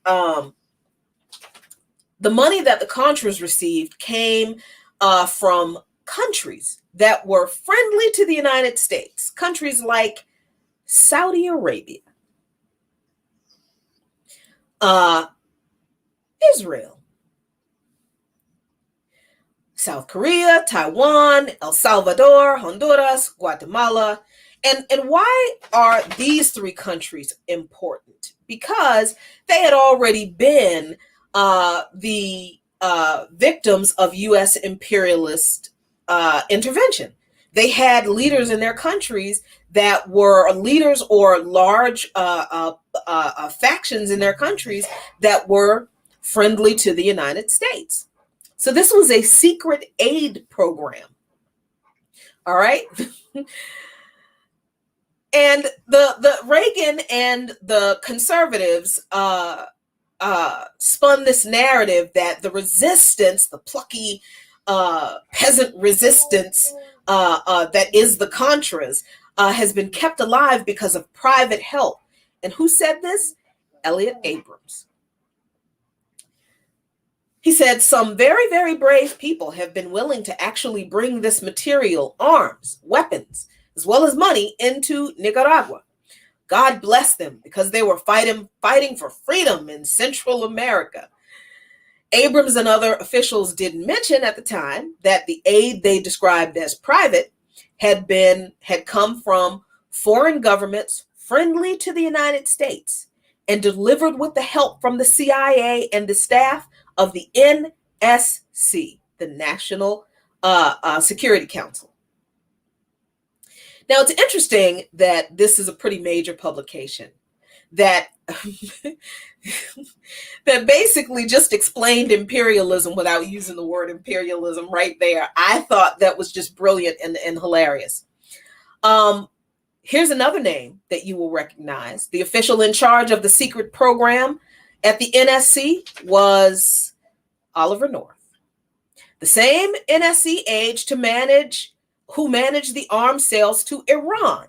the money that the Contras received came from countries that were friendly to the United States, countries like Saudi Arabia, Israel, South Korea, Taiwan, El Salvador, Honduras, Guatemala. And why are these three countries important? Because they had already been the victims of U.S. imperialist intervention. They had leaders in their countries that were leaders or large factions in their countries that were friendly to the United States. So this was a secret aid program. All right. And the Reagan and the conservatives spun this narrative that the resistance, the plucky peasant resistance that is the Contras, has been kept alive because of private help. And who said this? Elliot Abrams. He said, some very, very brave people have been willing to actually bring this material, arms, weapons, as well as money into Nicaragua. God bless them because they were fighting for freedom in Central America. Abrams and other officials did mention at the time that the aid they described as private had come from foreign governments friendly to the United States and delivered with the help from the CIA and the staff of the NSC, the National Security Council. Now, it's interesting that this is a pretty major publication that that basically just explained imperialism without using the word imperialism right there. I thought that was just brilliant and hilarious. Here's another name that you will recognize. The official in charge of the secret program at the NSC was Oliver North, the same NSC aide who managed the arms sales to Iran.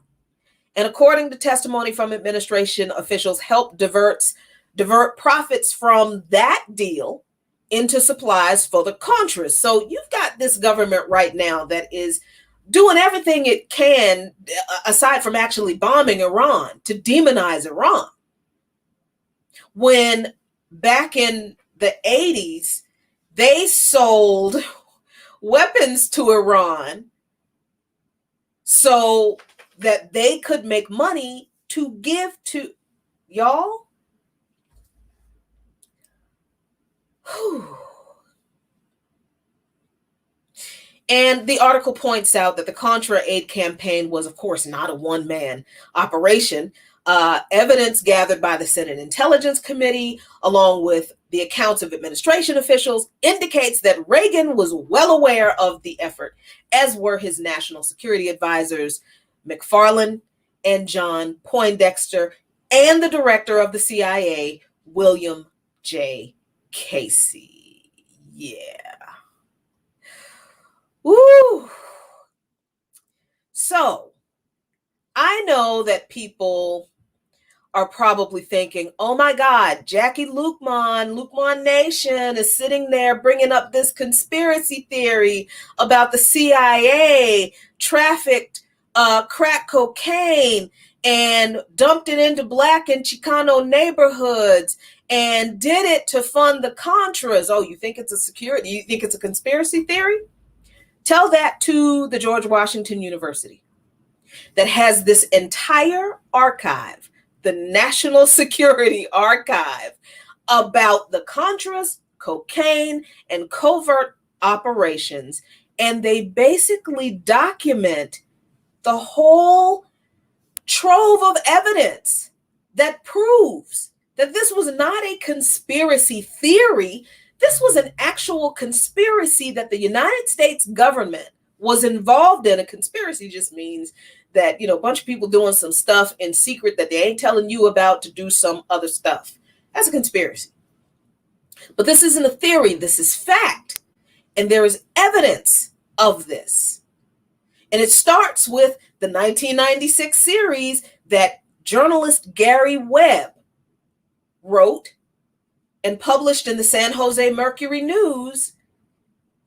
And according to testimony from administration officials, helped divert profits from that deal into supplies for the Contras. So you've got this government right now that is doing everything it can, aside from actually bombing Iran, to demonize Iran. When back in the 80s, they sold weapons to Iran so that they could make money to give to y'all. Whew. And the article points out that the Contra aid campaign was, of course, not a one-man operation. Evidence gathered by the Senate Intelligence Committee, along with the accounts of administration officials, indicates that Reagan was well aware of the effort, as were his national security advisors, McFarlane and John Poindexter, and the director of the CIA, William J. Casey. Yeah. Woo. So I know that people are probably thinking, oh my God, Jackie Lukman Nation is sitting there bringing up this conspiracy theory about the CIA trafficked crack cocaine and dumped it into Black and Chicano neighborhoods and did it to fund the Contras. Oh, you think it's a security? You think it's a conspiracy theory? Tell that to the George Washington University that has this entire archive, the National Security Archive, about the Contras, cocaine, and covert operations. And they basically document the whole trove of evidence that proves that this was not a conspiracy theory. This was an actual conspiracy that the United States government was involved in. A conspiracy just means that, a bunch of people doing some stuff in secret that they ain't telling you about to do some other stuff. That's a conspiracy. But this isn't a theory. This is fact. And there is evidence of this. And it starts with the 1996 series that journalist Gary Webb wrote and published in the San Jose Mercury News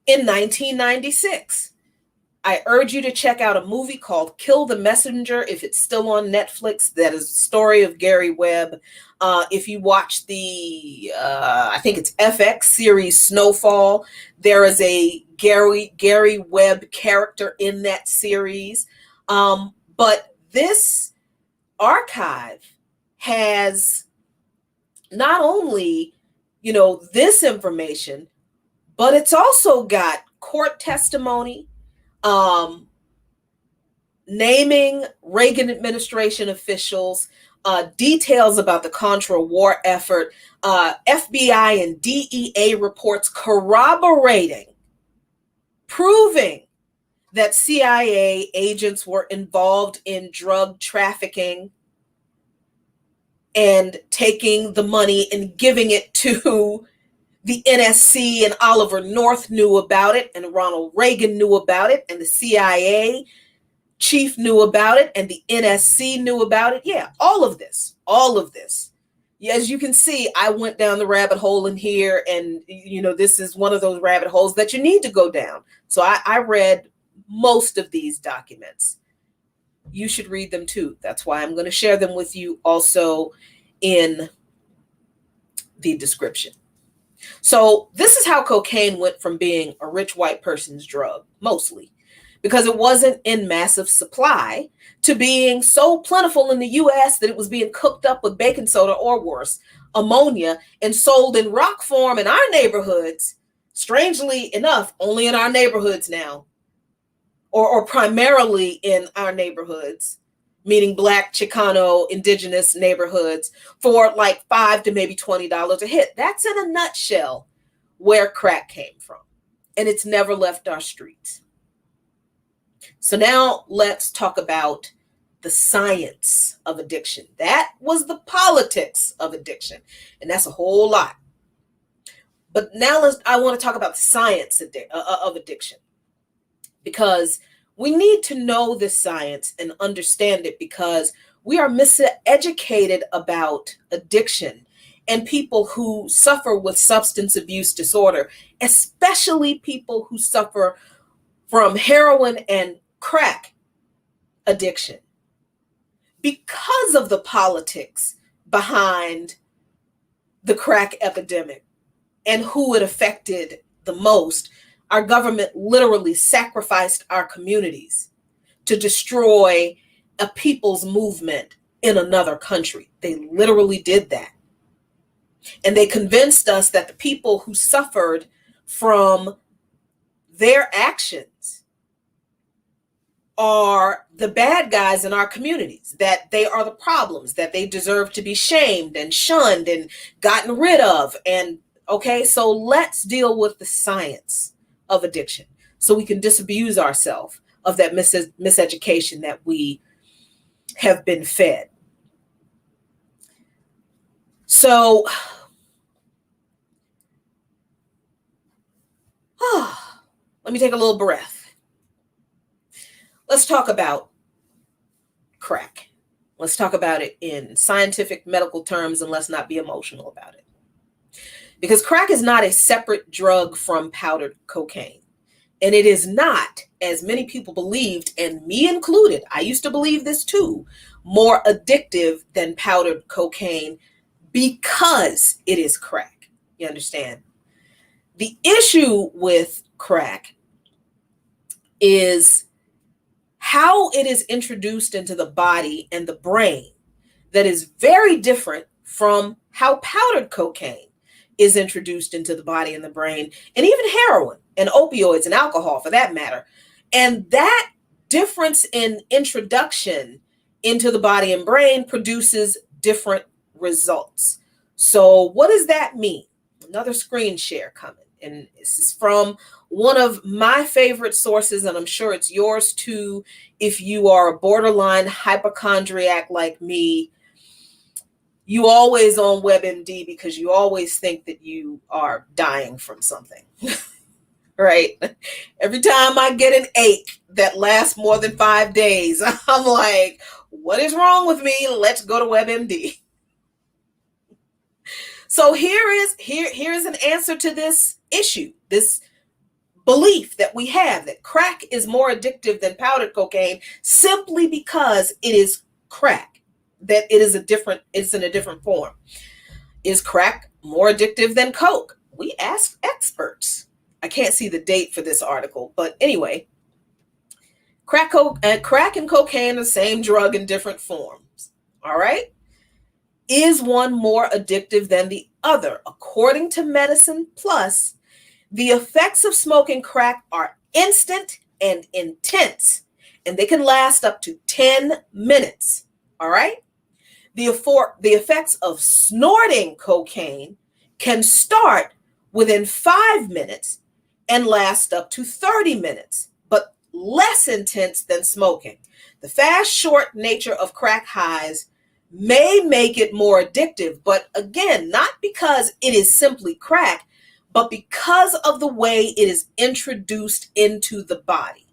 in 1996. I urge you to check out a movie called Kill the Messenger if it's still on Netflix. That is the story of Gary Webb. If you watch the, I think it's FX series Snowfall, there is a Gary Webb character in that series. But this archive has not only, this information, but it's also got court testimony, naming Reagan administration officials, details about the Contra war effort, FBI and DEA reports corroborating, proving that CIA agents were involved in drug trafficking and taking the money and giving it to the NSC, and Oliver North knew about it, and Ronald Reagan knew about it, and the CIA chief knew about it, and the NSC knew about it. Yeah, all of this. As you can see, I went down the rabbit hole in here, and this is one of those rabbit holes that you need to go down. So I read most of these documents. You should read them too. That's why I'm going to share them with you also in the description. So this is how cocaine went from being a rich white person's drug, mostly, because it wasn't in massive supply, to being so plentiful in the US that it was being cooked up with baking soda or worse, ammonia, and sold in rock form in our neighborhoods, strangely enough, only in our neighborhoods now, or primarily in our neighborhoods, meaning Black, Chicano, indigenous neighborhoods, for like $5 to maybe $20 a hit. That's in a nutshell where crack came from. And it's never left our streets. So now let's talk about the science of addiction. That was the politics of addiction. And that's a whole lot. But now I want to talk about the science of addiction. Because we need to know this science and understand it, because we are miseducated about addiction and people who suffer with substance abuse disorder, especially people who suffer from heroin and crack addiction, because of the politics behind the crack epidemic and who it affected the most. Our government literally sacrificed our communities to destroy a people's movement in another country. They literally did that. And they convinced us that the people who suffered from their actions are the bad guys in our communities, that they are the problems, that they deserve to be shamed and shunned and gotten rid of. And okay, so let's deal with the science of addiction so we can disabuse ourselves of that miseducation that we have been fed. So me take a little breath. Let's talk about crack. Let's talk about it in scientific medical terms, and let's not be emotional about it. Because crack is not a separate drug from powdered cocaine. And it is not, as many people believed, and me included, I used to believe this too, more addictive than powdered cocaine because it is crack. You understand? The issue with crack is how it is introduced into the body and the brain that is very different from how powdered cocaine is introduced into the body and the brain, and even heroin and opioids and alcohol for that matter. And that difference in introduction into the body and brain produces different results. So what does that mean? Another screen share coming. And this is from one of my favorite sources, and I'm sure it's yours too. If you are a borderline hypochondriac like me, you always on WebMD because you always think that you are dying from something, right? Every time I get an ache that lasts more than 5 days, I'm like, what is wrong with me? Let's go to WebMD. So here is an answer to this issue, this belief that we have that crack is more addictive than powdered cocaine simply because it is crack, that it's in a different form. Is crack more addictive than coke? We asked experts. I can't see the date for this article, but anyway, crack and cocaine are the same drug in different forms. All right. Is one more addictive than the other? According to Medicine Plus, the effects of smoking crack are instant and intense, and they can last up to 10 minutes. All right? The effects of snorting cocaine can start within 5 minutes and last up to 30 minutes, but less intense than smoking. The fast, short nature of crack highs may make it more addictive, but again, not because it is simply crack, but because of the way it is introduced into the body.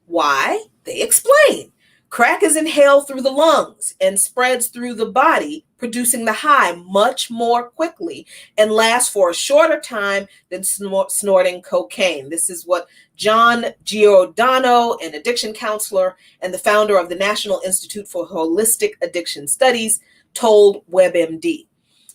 Why? They explain. Crack is inhaled through the lungs and spreads through the body, producing the high much more quickly and lasts for a shorter time than snorting cocaine. This is what John Giordano, an addiction counselor and the founder of the National Institute for Holistic Addiction Studies, told WebMD.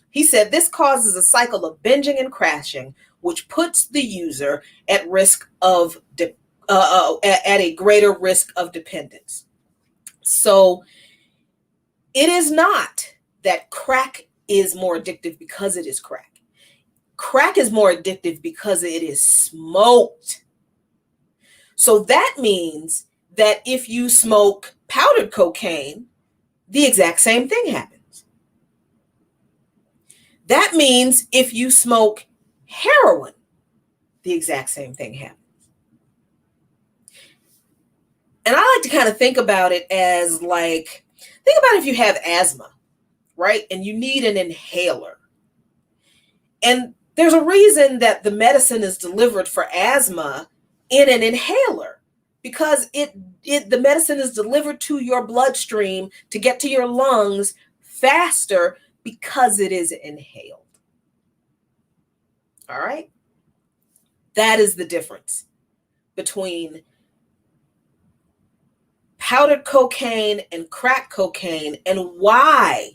He said this causes a cycle of binging and crashing, which puts the user at risk of at a greater risk of dependence. So it is not that crack is more addictive because it is crack. Crack is more addictive because it is smoked. So that means that if you smoke powdered cocaine, the exact same thing happens. That means if you smoke heroin, the exact same thing happens. And I like to kind of think about it as think about if you have asthma, right? And you need an inhaler. And there's a reason that the medicine is delivered for asthma in an inhaler, because the medicine is delivered to your bloodstream to get to your lungs faster because it is inhaled. All right? That is the difference between powdered cocaine and crack cocaine, and why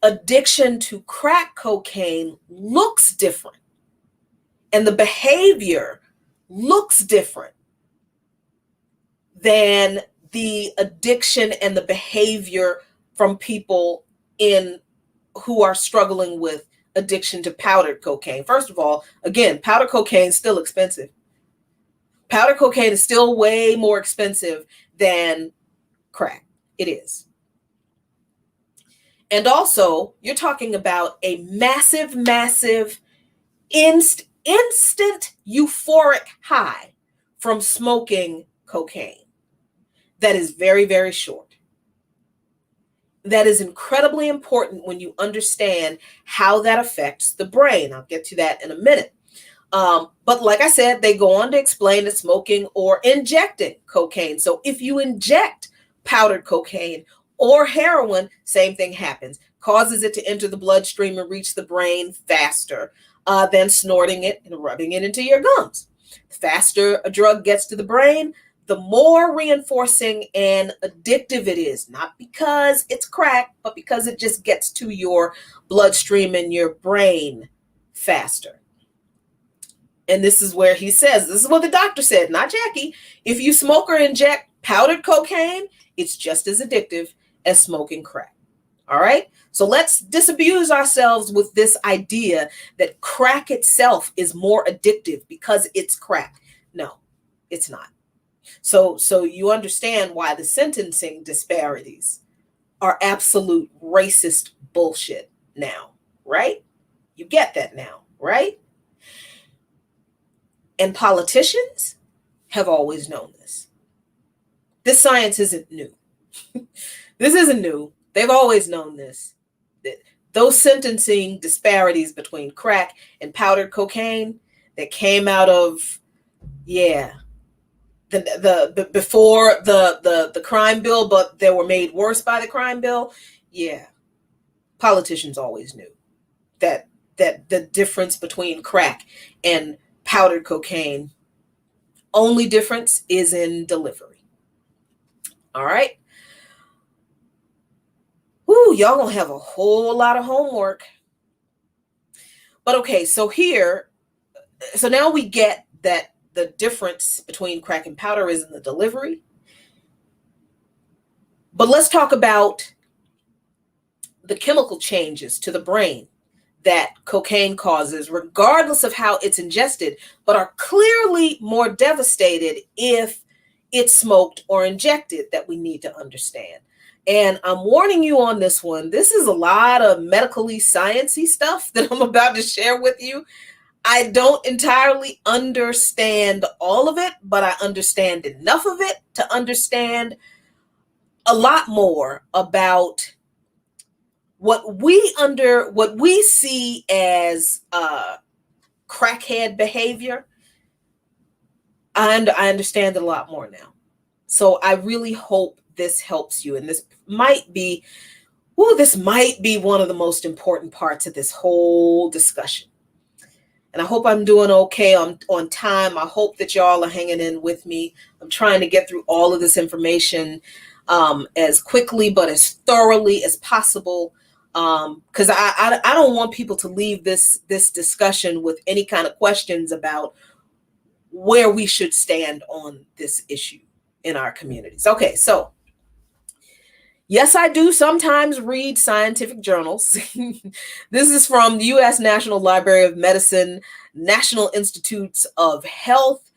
addiction to crack cocaine looks different and the behavior looks different than the addiction and the behavior from people who are struggling with addiction to powdered cocaine. First of all, again, powdered cocaine is still expensive. Powdered cocaine is still way more expensive than crack. It is. And also, you're talking about a massive, instant euphoric high from smoking cocaine that is very, very short. That is incredibly important when you understand how that affects the brain. I'll get to that in a minute. But like I said, they go on to explain that smoking or injecting cocaine. So if you inject powdered cocaine or heroin, same thing happens. Causes it to enter the bloodstream and reach the brain faster than snorting it and rubbing it into your gums. The faster a drug gets to the brain, the more reinforcing and addictive it is, not because it's crack, but because it just gets to your bloodstream and your brain faster. And this is where he says, this is what the doctor said, not Jackie. If you smoke or inject powdered cocaine, it's just as addictive as smoking crack. All right. So let's disabuse ourselves with this idea that crack itself is more addictive because it's crack. No, it's not. So you understand why the sentencing disparities are absolute racist bullshit now, right? You get that now, right? And politicians have always known this. This science isn't new. This isn't new. They've always known this. Those sentencing disparities between crack and powdered cocaine that came out of, the before the crime bill, but they were made worse by the crime bill. Yeah, politicians always knew that the difference between crack and powdered cocaine, only difference is in delivery. All right. Ooh, y'all gonna have a whole lot of homework. But okay, so now we get that the difference between crack and powder is in the delivery. But let's talk about the chemical changes to the brain that cocaine causes, regardless of how it's ingested, but are clearly more devastated if it's smoked or injected, that we need to understand. And I'm warning you on this one. This is a lot of medically sciencey stuff that I'm about to share with you. I don't entirely understand all of it, but I understand enough of it to understand a lot more about what we see as crackhead behavior. I understand it a lot more now. So I really hope this helps you. And this might be one of the most important parts of this whole discussion. And I hope I'm doing okay on time. I hope that y'all are hanging in with me. I'm trying to get through all of this information as quickly but as thoroughly as possible, because I don't want people to leave this discussion with any kind of questions about where we should stand on this issue in our communities. Okay, so yes, I do sometimes read scientific journals. This is from the U.S. National Library of Medicine, National Institutes of Health.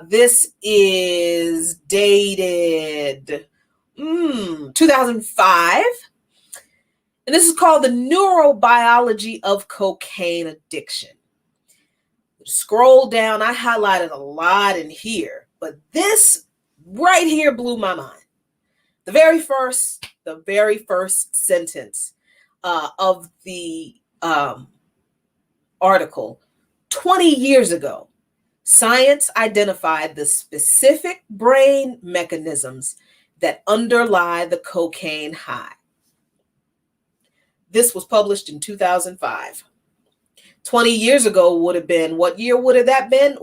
This is dated 2005. And this is called The Neurobiology of Cocaine Addiction. Scroll down. I highlighted a lot in here, but this right here blew my mind. The very first sentence of the article: 20 years ago, science identified the specific brain mechanisms that underlie the cocaine high. This was published in 2005. 20 years ago would have been, what year would that have been?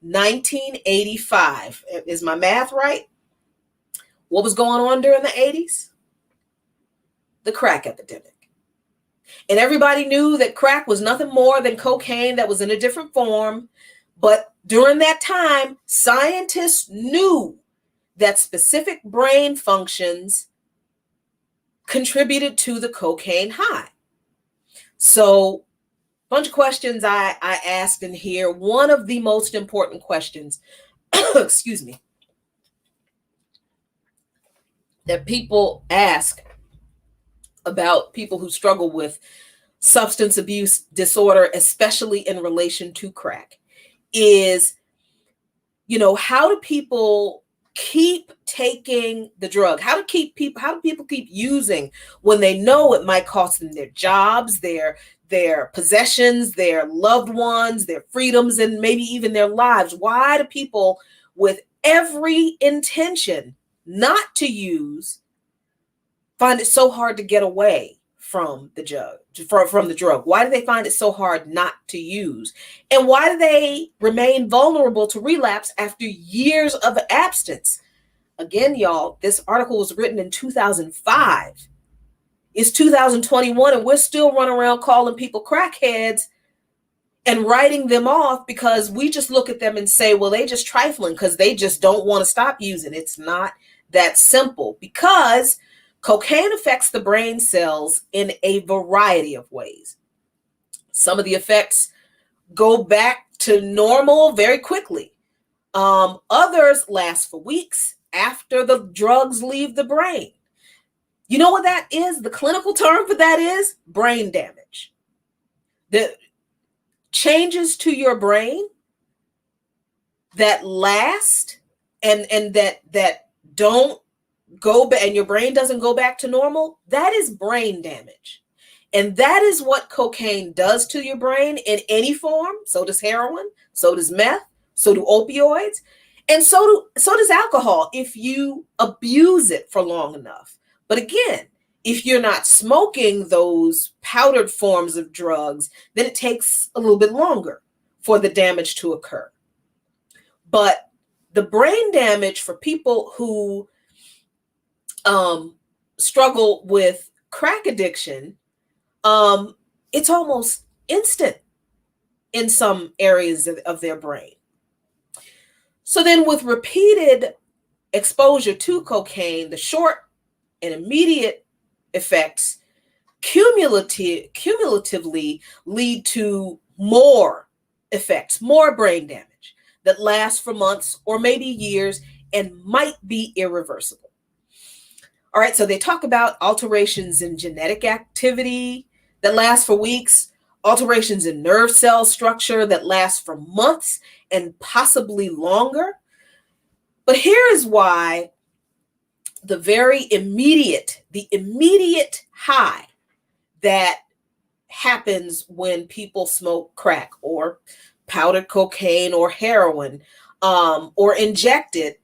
1985. Is my math right? What was going on during the 80s? The crack epidemic. And everybody knew that crack was nothing more than cocaine that was in a different form. But during that time, scientists knew that specific brain functions contributed to the cocaine high. So, a bunch of questions I asked in here. One of the most important questions, excuse me, that people ask about people who struggle with substance abuse disorder, especially in relation to crack, is, how do people keep taking the drug? How do people keep using when they know it might cost them their jobs, their their possessions, their loved ones, their freedoms, and maybe even their lives? Why do people with every intention not to use find it so hard to get away from the drug? Why do they find it so hard not to use? And why do they remain vulnerable to relapse after years of abstinence? Again, y'all, this article was written in 2005. It's 2021, and we're still running around calling people crackheads and writing them off because we just look at them and say, well, they just trifling because they just don't want to stop using. It's not that simple, because cocaine affects the brain cells in a variety of ways. Some of the effects go back to normal very quickly. Others last for weeks after the drugs leave the brain. You know what that is? The clinical term for that is brain damage. The changes to your brain that last and that don't go back, and your brain doesn't go back to normal, that is brain damage. And that is what cocaine does to your brain in any form. So does heroin, so does meth, so do opioids, and so does alcohol if you abuse it for long enough. But again, if you're not smoking those powdered forms of drugs, then it takes a little bit longer for the damage to occur. But the brain damage for people who struggle with crack addiction, it's almost instant in some areas of their brain. So then with repeated exposure to cocaine, the short and immediate effects cumulatively lead to more effects, more brain damage that last for months or maybe years and might be irreversible. All right, so they talk about alterations in genetic activity that last for weeks, alterations in nerve cell structure that last for months and possibly longer. But here is why the immediate high that happens when people smoke crack or powdered cocaine or heroin or inject it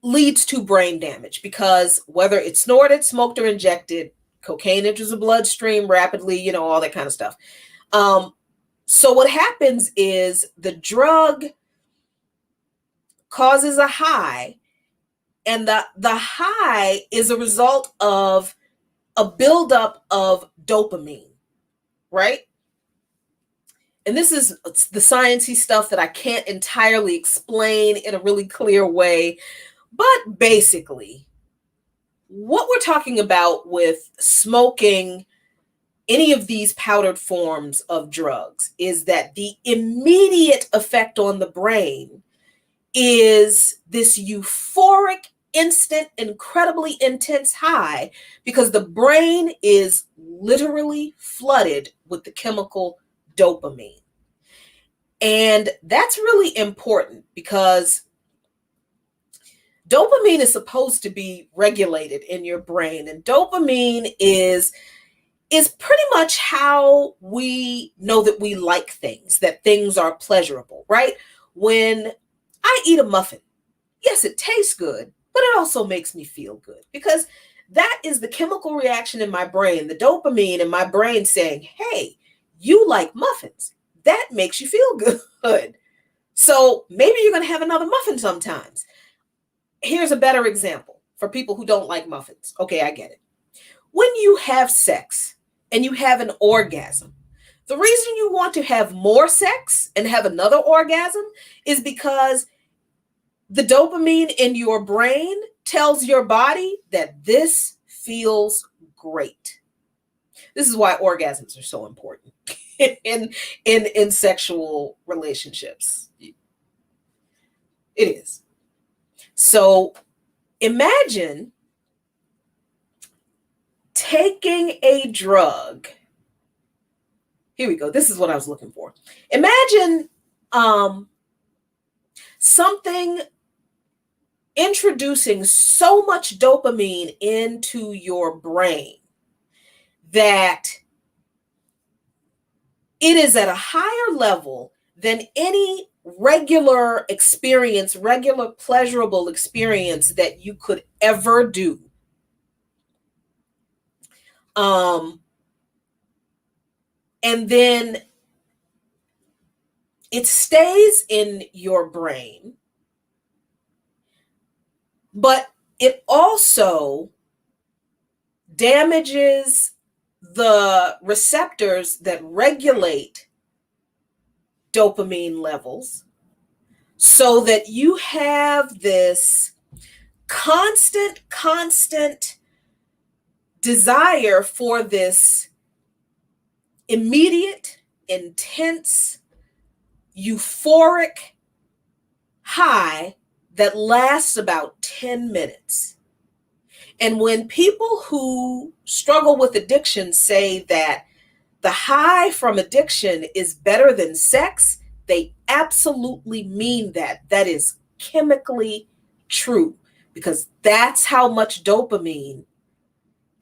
leads to brain damage, because whether it's snorted, smoked, or injected, cocaine enters the bloodstream rapidly, all that kind of stuff. So what happens is the drug causes a high, and the high is a result of a buildup of dopamine, right? And this is the sciencey stuff that I can't entirely explain in a really clear way. But basically, what we're talking about with smoking any of these powdered forms of drugs is that the immediate effect on the brain is this euphoric, instant, incredibly intense high, because the brain is literally flooded with the chemical dopamine. And that's really important because dopamine is supposed to be regulated in your brain, and dopamine is pretty much how we know that we like things, that things are pleasurable, right? When I eat a muffin, yes, it tastes good, but it also makes me feel good, because that is the chemical reaction in my brain, the dopamine in my brain saying, hey, you like muffins. That makes you feel good. So maybe you're going to have another muffin sometimes. Here's a better example for people who don't like muffins. Okay, I get it. When you have sex and you have an orgasm, the reason you want to have more sex and have another orgasm is because the dopamine in your brain tells your body that this feels great. This is why orgasms are so important in sexual relationships. It is. So imagine taking a drug. Here we go. This is what I was looking for. Imagine something introducing so much dopamine into your brain that it is at a higher level than any regular experience, regular pleasurable experience that you could ever do. And then it stays in your brain, but it also damages the receptors that regulate dopamine levels, so that you have this constant desire for this immediate, intense, euphoric high that lasts about 10 minutes. And when people who struggle with addiction say that the high from addiction is better than sex, they absolutely mean that. That is chemically true, because that's how much dopamine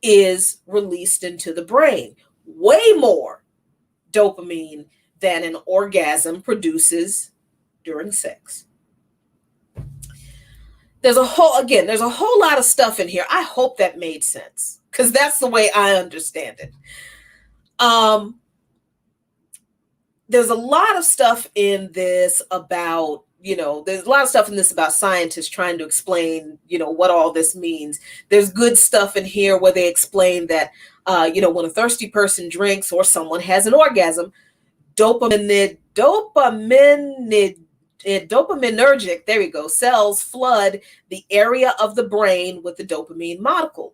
is released into the brain. Way more dopamine than an orgasm produces during sex. There's a whole lot of stuff in here. I hope that made sense, because that's the way I understand it. There's a lot of stuff in this about, there's a lot of stuff in this about scientists trying to explain, what all this means. There's good stuff in here where they explain that, when a thirsty person drinks or someone has an orgasm, dopaminergic, there we go, cells flood the area of the brain with the dopamine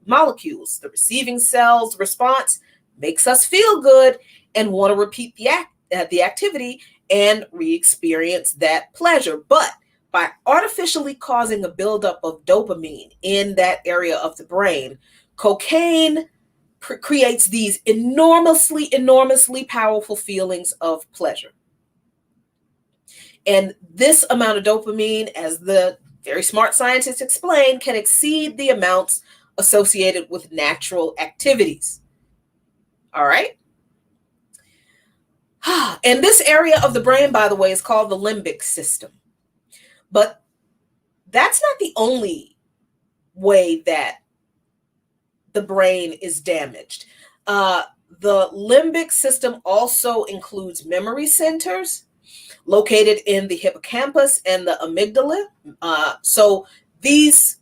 molecules. The receiving cell's response makes us feel good and want to repeat the activity and re-experience that pleasure. But by artificially causing a buildup of dopamine in that area of the brain, cocaine creates these enormously powerful feelings of pleasure. And this amount of dopamine, as the very smart scientists explain, can exceed the amounts associated with natural activities. All right? And this area of the brain, by the way, is called the limbic system. But that's not the only way that the brain is damaged. The limbic system also includes memory centers located in the hippocampus and the amygdala. So these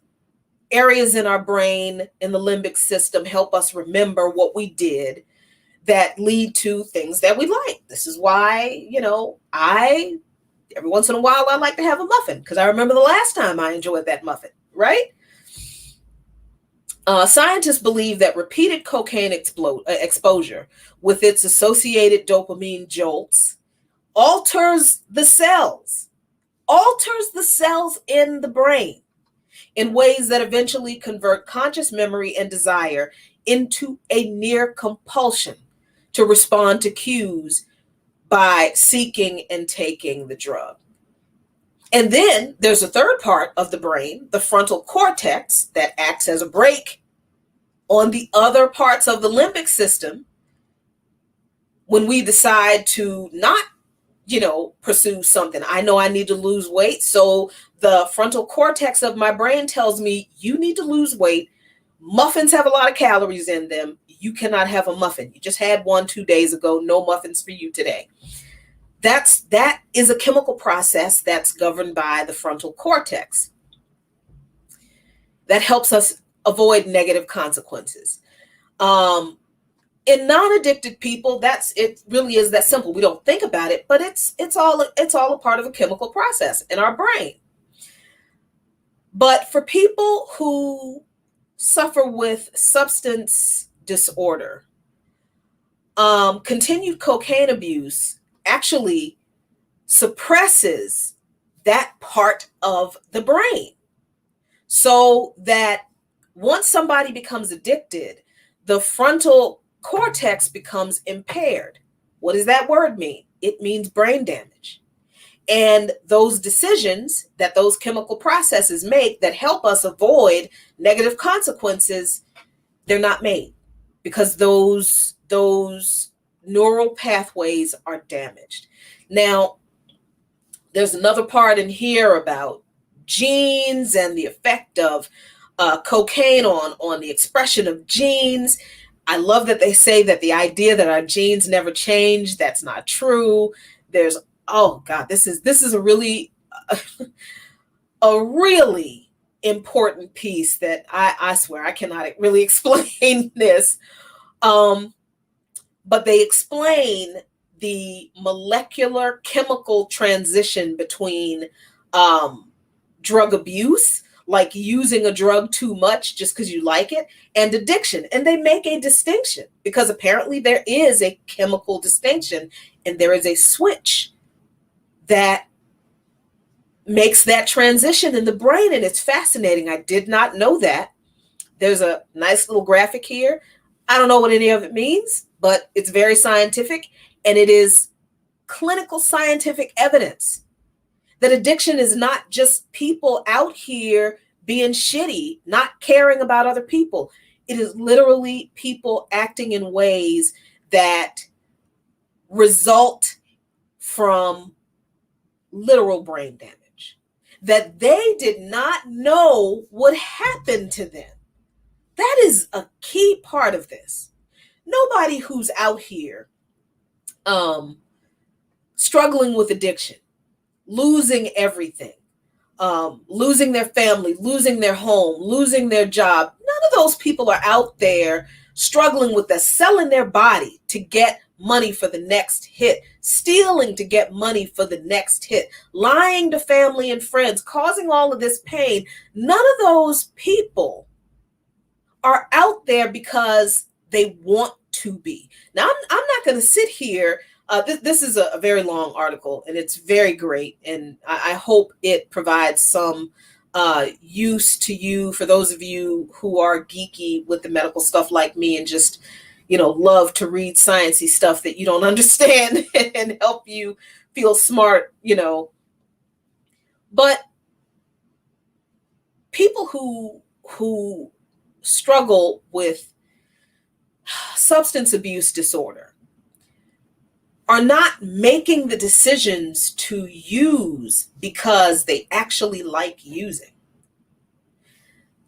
areas in our brain in the limbic system help us remember what we did that lead to things that we like. This is why, every once in a while, I like to have a muffin, because I remember the last time I enjoyed that muffin, right? Scientists believe that repeated cocaine exposure with its associated dopamine jolts alters the cells in the brain in ways that eventually convert conscious memory and desire into a near compulsion to respond to cues by seeking and taking the drug. And then there's a third part of the brain, the frontal cortex, that acts as a brake on the other parts of the limbic system when we decide to not, pursue something. I know I need to lose weight, so the frontal cortex of my brain tells me, you need to lose weight. Muffins have a lot of calories in them. You cannot have a muffin. You just had one 2 days ago. No muffins for you today. That is a chemical process that's governed by the frontal cortex that helps us avoid negative consequences. In non-addicted people, it really is that simple. We don't think about it, but it's all a part of a chemical process in our brain. But for people who suffer with substance disorder, continued cocaine abuse actually suppresses that part of the brain, so that once somebody becomes addicted, the frontal cortex becomes impaired. What does that word mean? It means brain damage. And those decisions that those chemical processes make that help us avoid negative consequences, they're not made, because those neural pathways are damaged. Now, there's another part in here about genes and the effect of cocaine on the expression of genes. I love that they say that the idea that our genes never change, that's not true. There's, oh God, this is a really a really important piece that I swear I cannot really explain this. But they explain the molecular chemical transition between drug abuse, like using a drug too much just because you like it, and addiction. And they make a distinction because apparently there is a chemical distinction and there is a switch that makes that transition in the brain. And it's fascinating. I did not know that. There's a nice little graphic here. I don't know what any of it means, but it's very scientific, and it is clinical scientific evidence that addiction is not just people out here being shitty, not caring about other people. It is literally people acting in ways that result from literal brain damage that they did not know would happen to them. That is a key part of this. Nobody who's out here struggling with addiction, losing everything, losing their family, losing their home, losing their job, none of those people are out there struggling with this, selling their body to get money for the next hit, stealing to get money for the next hit, lying to family and friends, causing all of this pain. None of those people are out there because they want to be. Now, I'm not going to sit here. This is a very long article, and it's very great, and I hope it provides some use to you, for those of you who are geeky with the medical stuff like me and just, love to read sciencey stuff that you don't understand and help you feel smart, But people who struggle with substance abuse disorder are not making the decisions to use because they actually like using.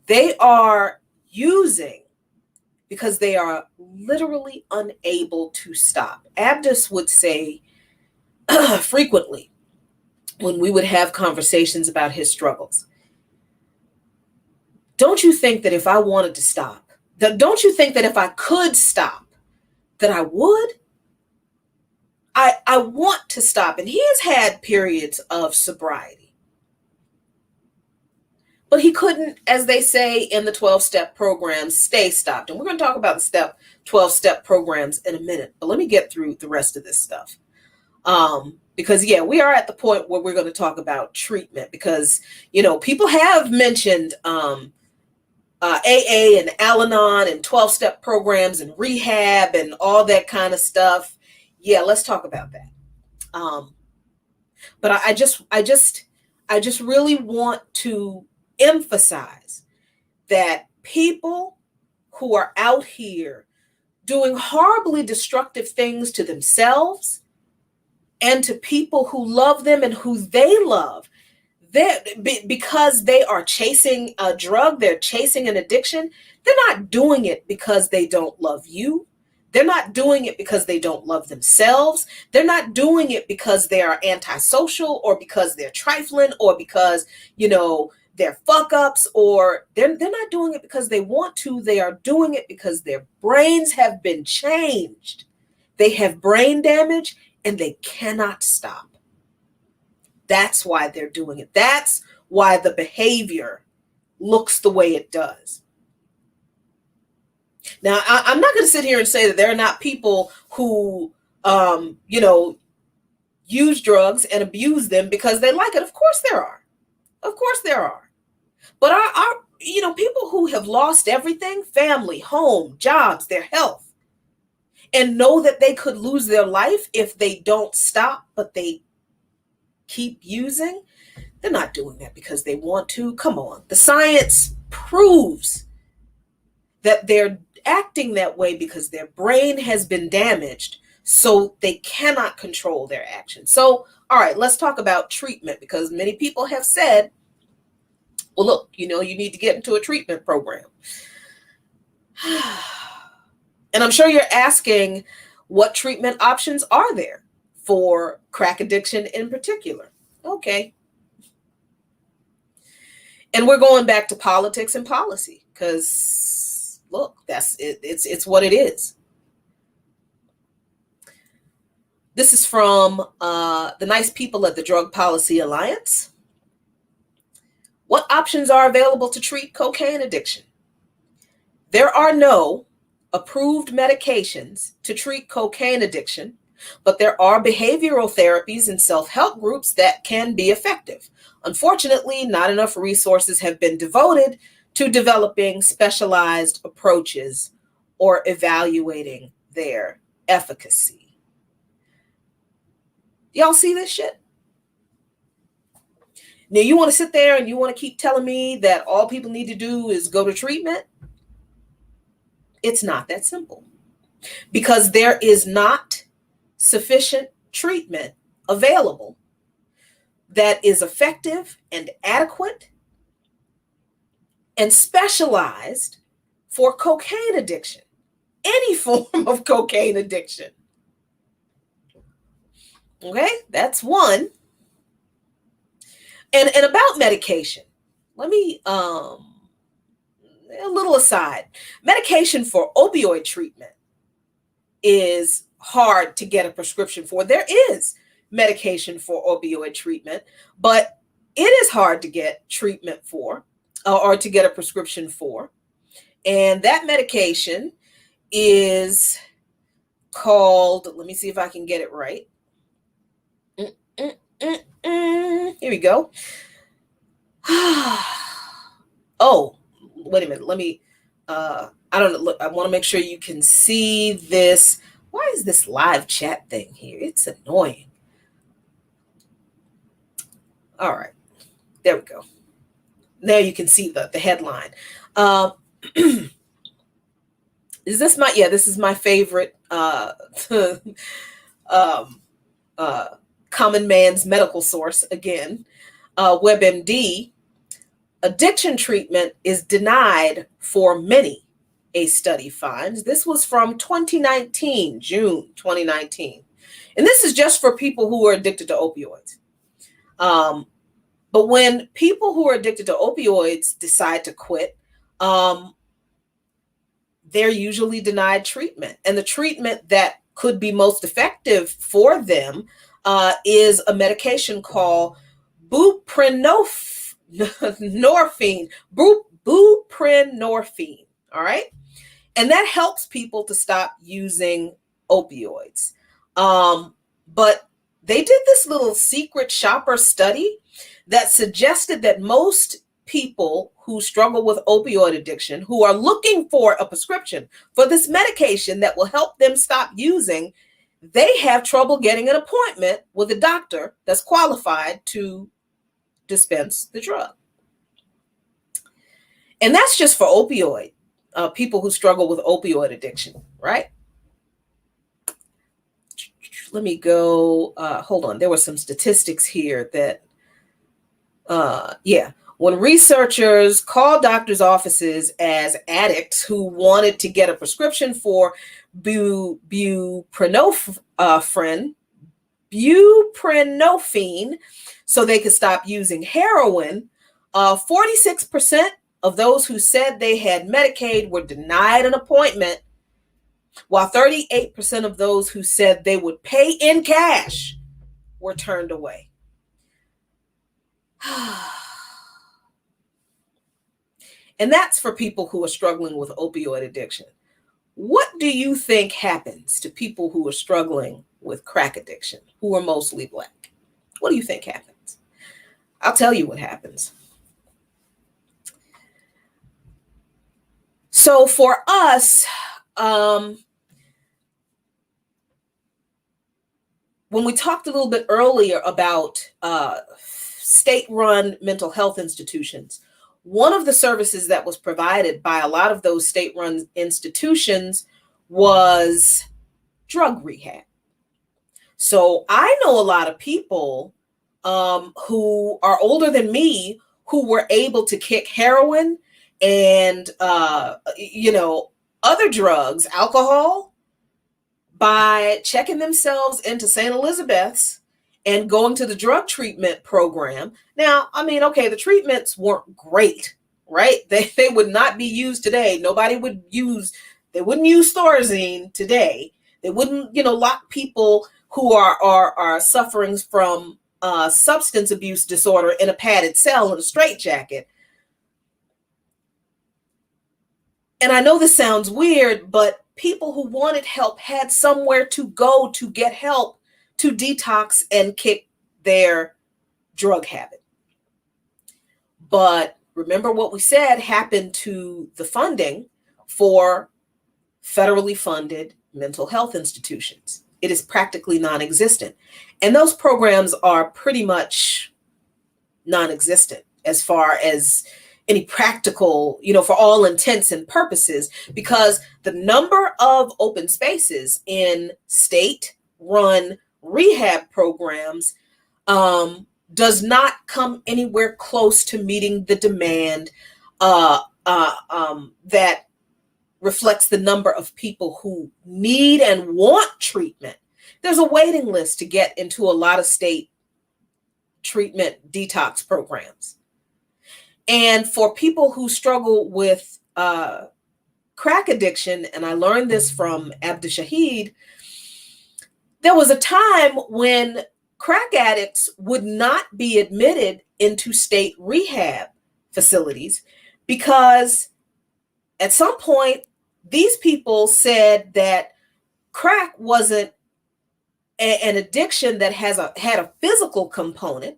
They are using because they are literally unable to stop. Abdus would say frequently when we would have conversations about his struggles, don't you think that if I wanted to stop, don't you think that if I could stop, that I would? I want to stop. And he has had periods of sobriety. But he couldn't, as they say in the 12-step programs, stay stopped. And we're going to talk about the 12-step programs in a minute. But let me get through the rest of this stuff. Because, we are at the point where we're going to talk about treatment. Because, people have mentioned AA and Al-Anon and 12-step programs and rehab and all that kind of stuff. Yeah, let's talk about that. But I just really want to emphasize that people who are out here doing horribly destructive things to themselves and to people who love them and who they love, because they are chasing a drug, they're chasing an addiction, they're not doing it because they don't love you. They're not doing it because they don't love themselves. They're not doing it because they are antisocial or because they're trifling or because, they're fuck ups, or they're not doing it because they want to. They are doing it because their brains have been changed. They have brain damage and they cannot stop. That's why they're doing it. That's why the behavior looks the way it does. Now, I'm not going to sit here and say that there are not people who, use drugs and abuse them because they like it. Of course there are. Of course there are. But our people who have lost everything, family, home, jobs, their health, and know that they could lose their life if they don't stop, but they keep using, they're not doing that because they want to. Come on. The science proves that they're acting that way because their brain has been damaged so they cannot control their actions. So, all right, let's talk about treatment, because many people have said, well, look, you need to get into a treatment program. And I'm sure you're asking, what treatment options are there for crack addiction in particular? Okay. And we're going back to politics and policy, because look, that's it. It's what it is. This is from the nice people at the Drug Policy Alliance. What options are available to treat cocaine addiction? There are no approved medications to treat cocaine addiction, but there are behavioral therapies and self-help groups that can be effective. Unfortunately, not enough resources have been devoted to developing specialized approaches or evaluating their efficacy. Y'all see this shit? Now, you want to sit there and you want to keep telling me that all people need to do is go to treatment? It's not that simple, because there is not sufficient treatment available that is effective and adequate and specialized for cocaine addiction, any form of cocaine addiction. Okay, that's one. And about medication, let me a little aside. Medication for opioid treatment is hard to get a prescription for. There is medication for opioid treatment, but it is hard to get treatment for, or to get a prescription for. And that medication is called, let me see if I can get it right. Here we go. Oh, wait a minute. Let me, I don't know. Look, I want to make sure you can see this. Why is this live chat thing here? It's annoying. All right. There we go. Now you can see the headline. Is this my, yeah, this is my favorite common man's medical source again, WebMD. Addiction treatment is denied for many, a study finds. This was from 2019, June 2019. And this is just for people who are addicted to opioids. But when people who are addicted to opioids decide to quit, they're usually denied treatment. And the treatment that could be most effective for them is a medication called buprenorphine. Buprenorphine, all right? And that helps people to stop using opioids. But they did this little secret shopper study that suggested that most people who struggle with opioid addiction, who are looking for a prescription for this medication that will help them stop using, they have trouble getting an appointment with a doctor that's qualified to dispense the drug. And that's just for opioid, people who struggle with opioid addiction, right? Let me go, hold on. There were some statistics here that, when researchers called doctors' offices as addicts who wanted to get a prescription for buprenorphine so they could stop using heroin, 46% of those who said they had Medicaid were denied an appointment, while 38% of those who said they would pay in cash were turned away. And that's for people who are struggling with opioid addiction. What do you think happens to people who are struggling with crack addiction, who are mostly Black? What do you think happens? I'll tell you what happens. So for us, when we talked a little bit earlier about state-run mental health institutions, one of the services that was provided by a lot of those state-run institutions was drug rehab. So I know a lot of people who are older than me who were able to kick heroin and, other drugs, alcohol, by checking themselves into St. Elizabeth's and going to the drug treatment program. Now, I mean, okay, the treatments weren't great, right? They would not be used today. They wouldn't use Thorazine today. They wouldn't, lock people who are suffering from substance abuse disorder in a padded cell in a straitjacket. And I know this sounds weird, but people who wanted help had somewhere to go to get help to detox and kick their drug habit. But remember what we said happened to the funding for federally funded mental health institutions. It is practically non-existent. And those programs are pretty much non-existent as far as any practical, for all intents and purposes, because the number of open spaces in state-run rehab programs does not come anywhere close to meeting the demand that reflects the number of people who need and want treatment. There's a waiting list to get into a lot of state treatment detox programs. And for people who struggle with crack addiction, and I learned this from Abdus, there was a time when crack addicts would not be admitted into state rehab facilities because at some point, these people said that crack wasn't an addiction that had a physical component.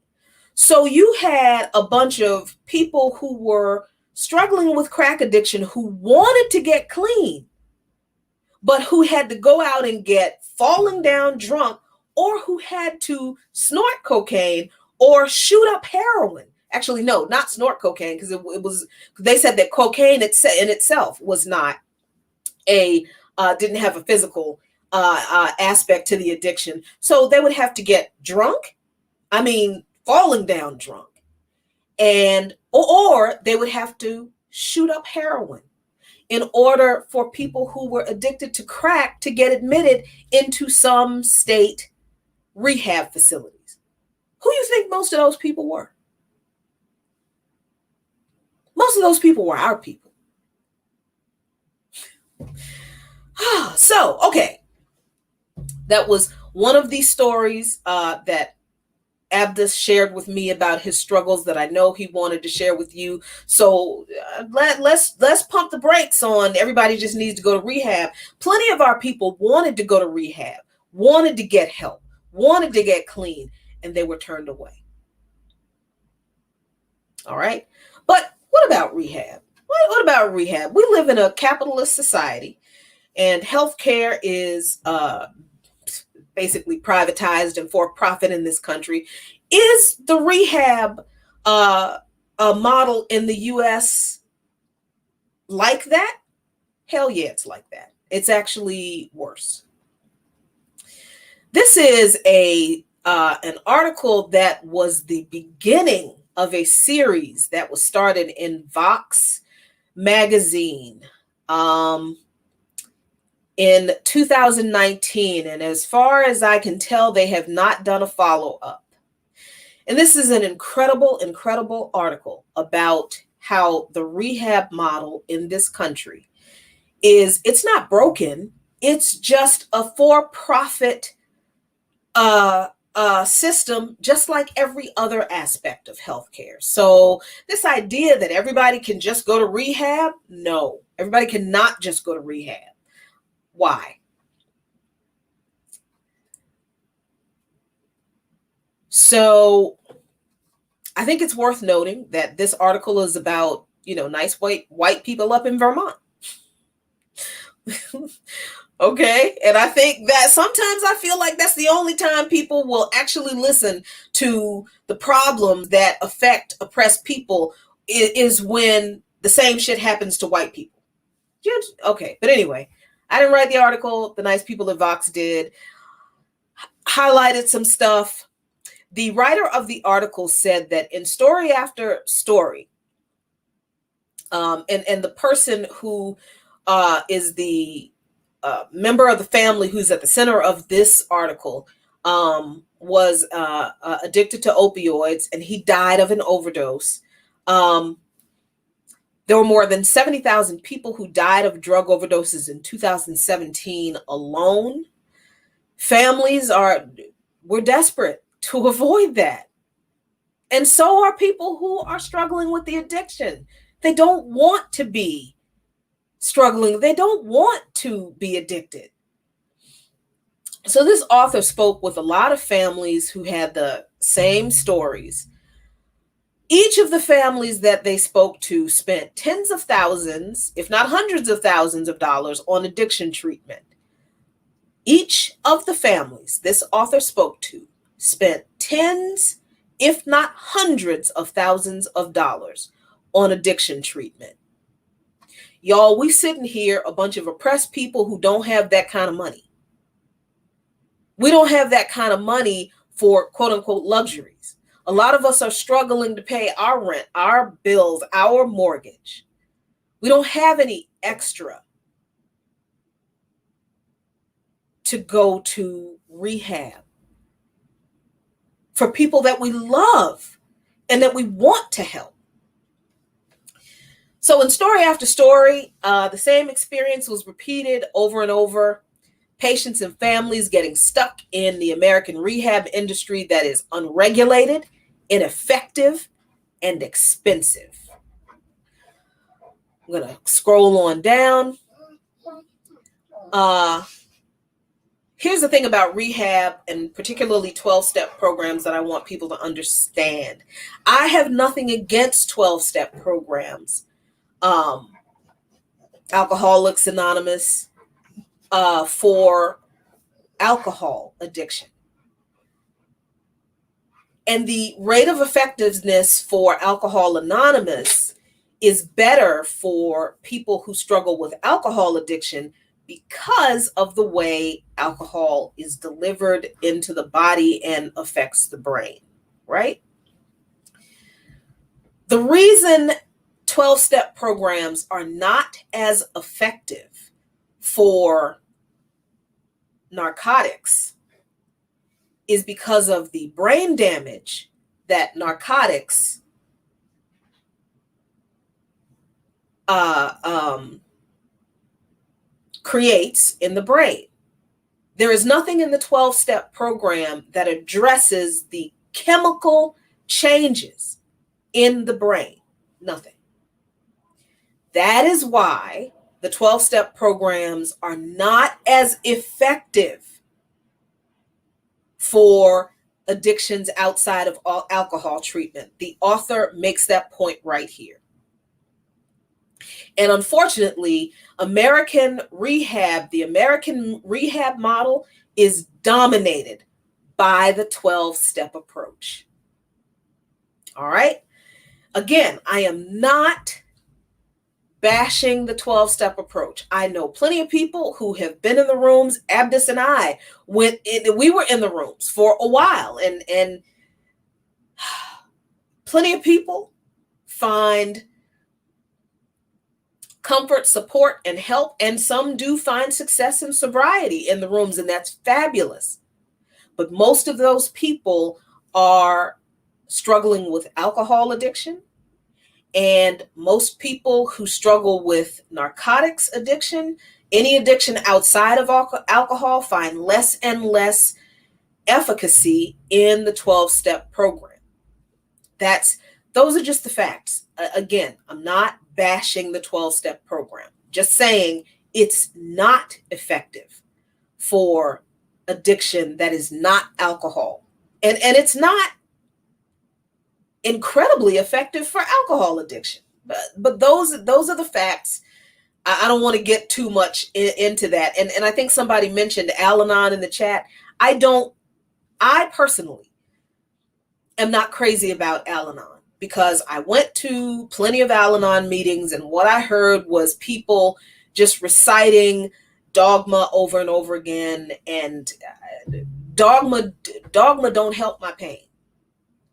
So you had a bunch of people who were struggling with crack addiction who wanted to get clean, but who had to go out and get falling down drunk, or who had to snort cocaine or shoot up heroin. Actually, no, not snort cocaine, because they said that cocaine in itself was not didn't have a physical aspect to the addiction. So they would have to get drunk. I mean, falling down drunk, or they would have to shoot up heroin in order for people who were addicted to crack to get admitted into some state rehab facilities. Who do you think most of those people were? Most of those people were our people. So, okay. That was one of these stories that Abdus shared with me about his struggles that I know he wanted to share with you. So let's pump the brakes on everybody just needs to go to rehab. Plenty of our people wanted to go to rehab, wanted to get help, wanted to get clean, and they were turned away. All right. But what about rehab? What about rehab? We live in a capitalist society, and healthcare is basically privatized and for profit in this country. Is the rehab model in the U.S. like that? Hell yeah, it's like that. It's actually worse. This is an article that was the beginning of a series that was started in Vox magazine in 2019. And as far as I can tell, they have not done a follow-up. And this is an incredible, incredible article about how the rehab model in this country it's not broken. It's just a for-profit system, just like every other aspect of healthcare. So this idea that everybody can just go to rehab, no, everybody cannot just go to rehab. Why? So I think it's worth noting that this article is about, nice white people up in Vermont. Okay. And I think that sometimes I feel like that's the only time people will actually listen to the problems that affect oppressed people is when the same shit happens to white people. Okay. But anyway, I didn't write the article. The nice people at Vox did. highlighted some stuff. The writer of the article said that in story after story, and the person who is the member of the family who's at the center of this article was addicted to opioids, and he died of an overdose. There were more than 70,000 people who died of drug overdoses in 2017 alone. Families were desperate to avoid that. And so are people who are struggling with the addiction. They don't want to be struggling. They don't want to be addicted. So this author spoke with a lot of families who had the same stories. Each of the families that they spoke to spent tens of thousands, if not hundreds of thousands of dollars on addiction treatment. Each of the families this author spoke to spent tens, if not hundreds of thousands of dollars on addiction treatment. Y'all, we sitting here, a bunch of oppressed people who don't have that kind of money. We don't have that kind of money for quote unquote luxuries. A lot of us are struggling to pay our rent, our bills, our mortgage. We don't have any extra to go to rehab for people that we love and that we want to help. So in story after story, the same experience was repeated over and over. Patients and families getting stuck in the American rehab industry that is unregulated, ineffective, and expensive. I'm going to scroll on down. Here's the thing about rehab, and particularly 12-step programs, that I want people to understand. I have nothing against 12-step programs. Alcoholics Anonymous, for alcohol addiction. And the rate of effectiveness for Alcohol Anonymous is better for people who struggle with alcohol addiction because of the way alcohol is delivered into the body and affects the brain, right? The reason 12-step programs are not as effective for narcotics is because of the brain damage that narcotics creates in the brain. There is nothing in the 12-step program that addresses the chemical changes in the brain. Nothing. That is why the 12-step programs are not as effective for addictions outside of alcohol treatment. The author makes that point right here. And unfortunately, the American rehab model is dominated by the 12-step approach. All right. Again, I am not bashing the 12-step approach. I know plenty of people who have been in the rooms. Abdus and I we were in the rooms for a while, and plenty of people find comfort, support, and help, and some do find success in sobriety in the rooms, and that's fabulous. But most of those people are struggling with alcohol addiction. And most people who struggle with narcotics addiction, any addiction outside of alcohol, find less and less efficacy in the 12-step program. Those are just the facts. Again, I'm not bashing the 12-step program, just saying it's not effective for addiction that is not alcohol. And it's not incredibly effective for alcohol addiction. But those are the facts. I don't want to get too much into that. And I think somebody mentioned Al-Anon in the chat. I personally am not crazy about Al-Anon because I went to plenty of Al-Anon meetings, and what I heard was people just reciting dogma over and over again and Dogma don't help my pain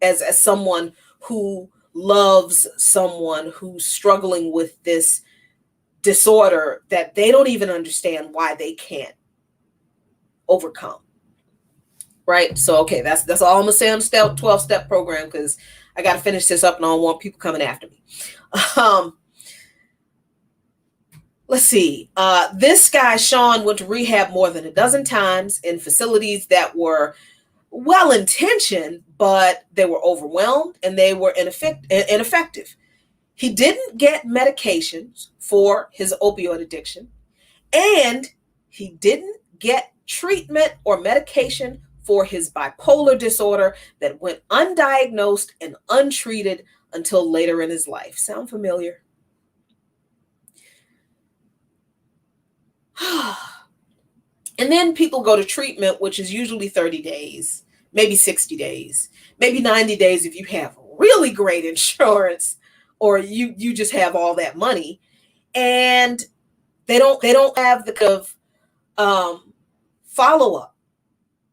as someone who loves someone who's struggling with this disorder that they don't even understand why they can't overcome. Right? So, okay, that's all I'm gonna say on the 12-step program, because I got to finish this up and I don't want people coming after me. Let's see. This guy, Sean, went to rehab more than a dozen times in facilities that were well-intentioned, but they were overwhelmed and they were ineffective. He didn't get medications for his opioid addiction, and he didn't get treatment or medication for his bipolar disorder that went undiagnosed and untreated until later in his life. Sound familiar? And then people go to treatment, which is usually 30 days, maybe 60 days, maybe 90 days if you have really great insurance or you just have all that money. And they don't have the kind of follow-up,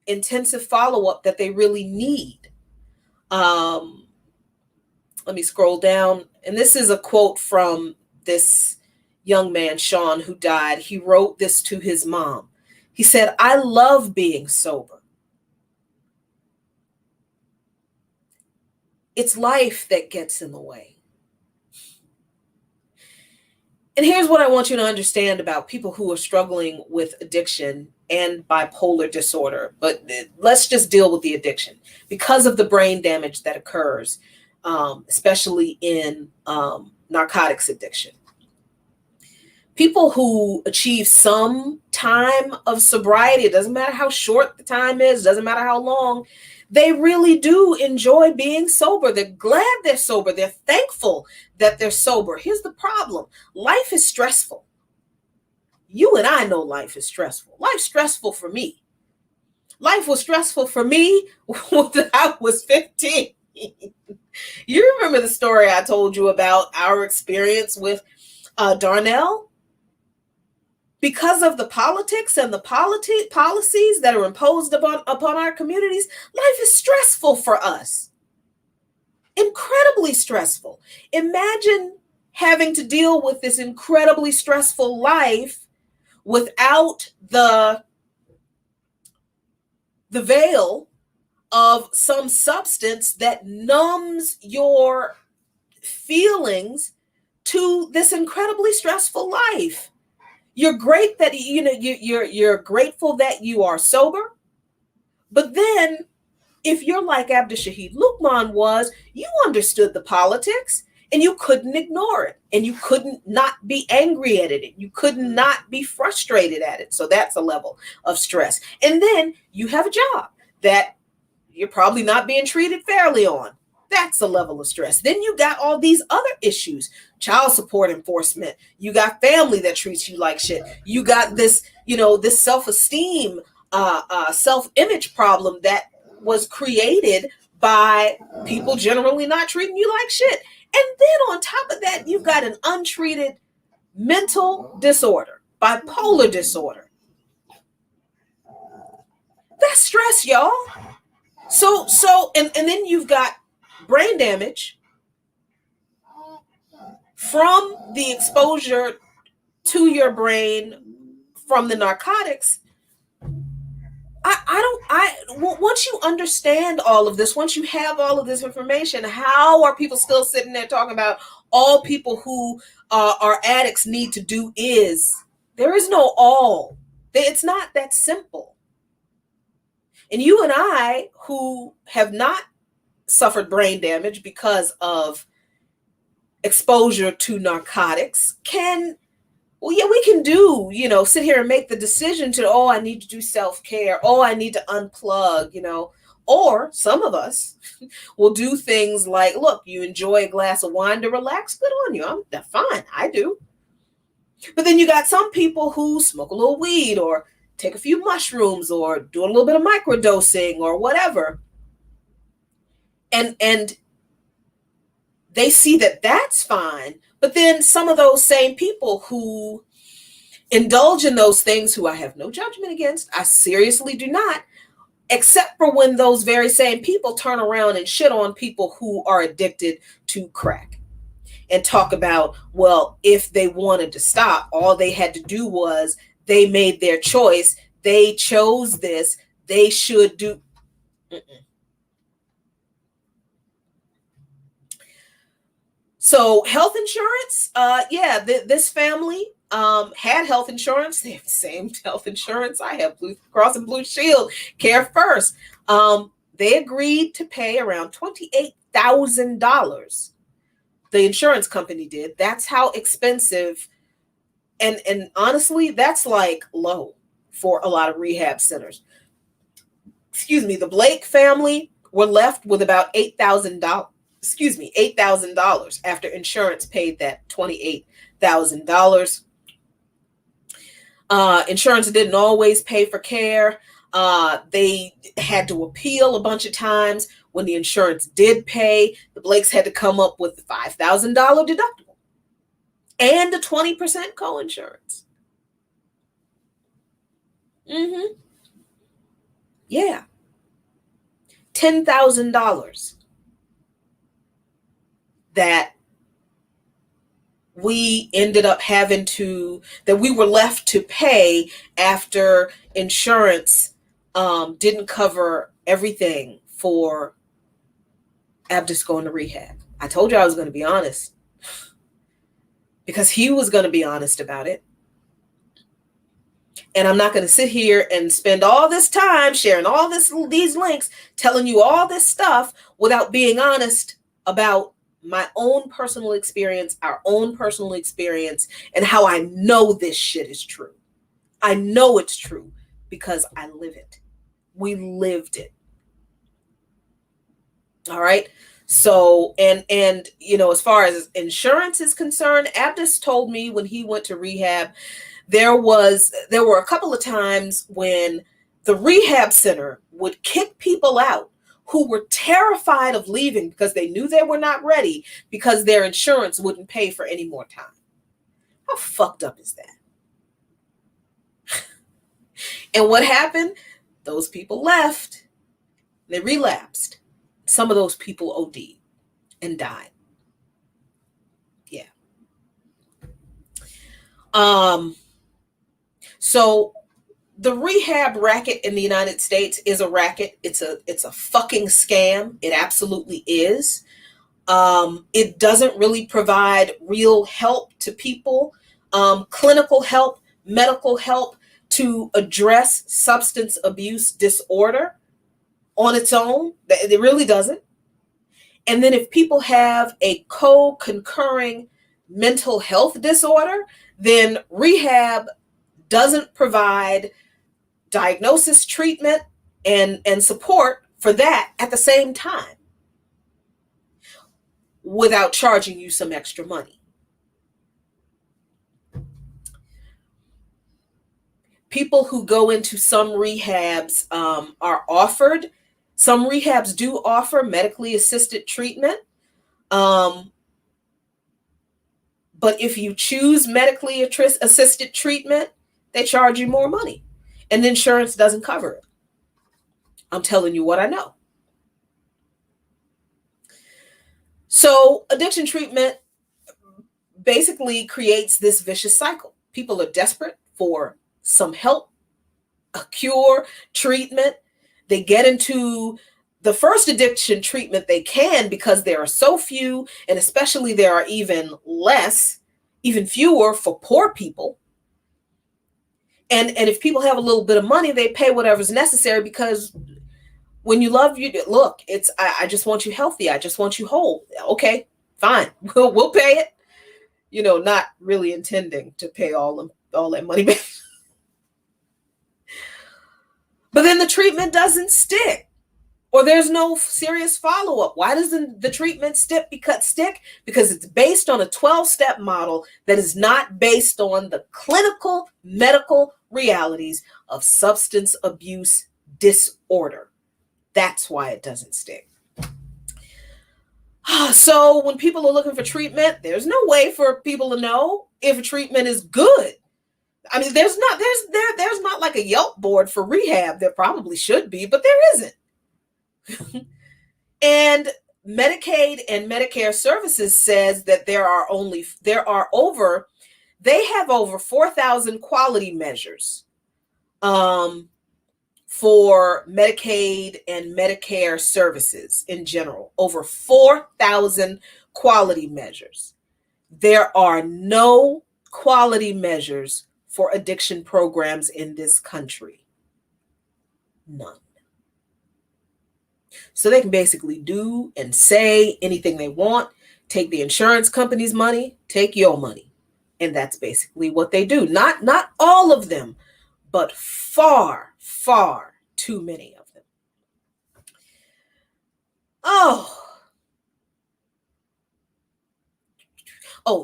intensive follow-up that they really need. Let me scroll down. And this is a quote from this young man, Sean, who died. He wrote this to his mom. He said, "I love being sober. It's life that gets in the way." And here's what I want you to understand about people who are struggling with addiction and bipolar disorder. But let's just deal with the addiction because of the brain damage that occurs, especially in narcotics addiction. People who achieve some time of sobriety, it doesn't matter how short the time is, doesn't matter how long, they really do enjoy being sober. They're glad they're sober. They're thankful that they're sober. Here's the problem. Life is stressful. You and I know life is stressful. Life's stressful for me. Life was stressful for me when I was 15. You remember the story I told you about our experience with Darnell? Because of the politics and the policies that are imposed upon our communities, life is stressful for us. Incredibly stressful. Imagine having to deal with this incredibly stressful life without the veil of some substance that numbs your feelings to this incredibly stressful life. You're great that you're grateful that you are sober, but then if you're like Abdus Lukman was, you understood the politics and you couldn't ignore it, and you couldn't not be angry at it, you could not be frustrated at it. So that's a level of stress. And then you have a job that you're probably not being treated fairly on. That's a level of stress. Then you got all these other issues, child support enforcement. You got family that treats you like shit. You got this, this self-esteem, self-image problem that was created by people generally not treating you like shit. And then on top of that, you've got an untreated mental disorder, bipolar disorder. That's stress, y'all. So, and then you've got brain damage from the exposure to your brain from the narcotics. Once you understand all of this, once you have all of this information, how are people still sitting there talking about all people who are addicts need to do is? There is no all. It's not that simple. And you and I, who have not suffered brain damage because of exposure to narcotics, we can do, sit here and make the decision to, I need to do self-care. I need to unplug, or some of us will do things like, look, you enjoy a glass of wine to relax. Good on you. That's fine. I do. But then you got some people who smoke a little weed or take a few mushrooms or do a little bit of microdosing or whatever. And they see that that's fine. But then some of those same people who indulge in those things, who I have no judgment against, I seriously do not, except for when those very same people turn around and shit on people who are addicted to crack and talk about, well, if they wanted to stop, all they had to do was they made their choice. They chose this. They should do. Mm-mm. So health insurance, this family had health insurance. They have the same health insurance I have, Blue Cross and Blue Shield, Care First. They agreed to pay around $28,000. The insurance company did. That's how expensive, and honestly, that's like low for a lot of rehab centers. Excuse me, the Blake family were left with about $8,000. $8,000 after insurance paid that $28,000. Insurance didn't always pay for care. They had to appeal a bunch of times. When the insurance did pay, the Blakes had to come up with the $5,000 deductible and a 20% co-insurance. Yeah. $10,000 that we ended up that we were left to pay after insurance didn't cover everything for Abdus going to rehab. I told you I was going to be honest because he was going to be honest about it. And I'm not going to sit here and spend all this time sharing all these links, telling you all this stuff without being honest about my own personal experience, our own personal experience, and how I know this shit is true. I know it's true because I live it. We lived it. All right. So, and as far as insurance is concerned, Abdus told me when he went to rehab, there were a couple of times when the rehab center would kick people out who were terrified of leaving because they knew they were not ready because their insurance wouldn't pay for any more time. How fucked up is that? And what happened? Those people left. They relapsed. Some of those people OD'd and died. Yeah. So the rehab racket in the United States is a racket. It's a fucking scam. It absolutely is. It doesn't really provide real help to people, clinical help, medical help to address substance abuse disorder on its own. It really doesn't. And then if people have a co-concurring mental health disorder, then rehab doesn't provide diagnosis, treatment, and support for that at the same time without charging you some extra money. People who go into some rehabs some rehabs do offer medically assisted treatment. But if you choose medically assisted treatment, they charge you more money and the insurance doesn't cover it. I'm telling you what I know. So addiction treatment basically creates this vicious cycle. People are desperate for some help, a cure, treatment. They get into the first addiction treatment they can because there are so few, and especially there are even fewer for poor people. And if people have a little bit of money, they pay whatever's necessary because when you love, I just want you healthy. I just want you whole. Okay, fine. We'll pay it. Not really intending to pay all that money back. But then the treatment doesn't stick or there's no serious follow-up. Why doesn't the treatment stick? Because it's based on a 12-step model that is not based on the clinical medical realities of substance abuse disorder. That's why it doesn't stick. So when people are looking for treatment, there's no way for people to know if a treatment is good. I mean, there's not like a Yelp board for rehab. There probably should be, but there isn't. And Medicaid and Medicare Services says that they have over 4,000 quality measures for Medicaid and Medicare services in general. Over 4,000 quality measures. There are no quality measures for addiction programs in this country. None. So they can basically do and say anything they want, take the insurance company's money, take your money. And that's basically what they do. Not all of them, but far, far too many of them.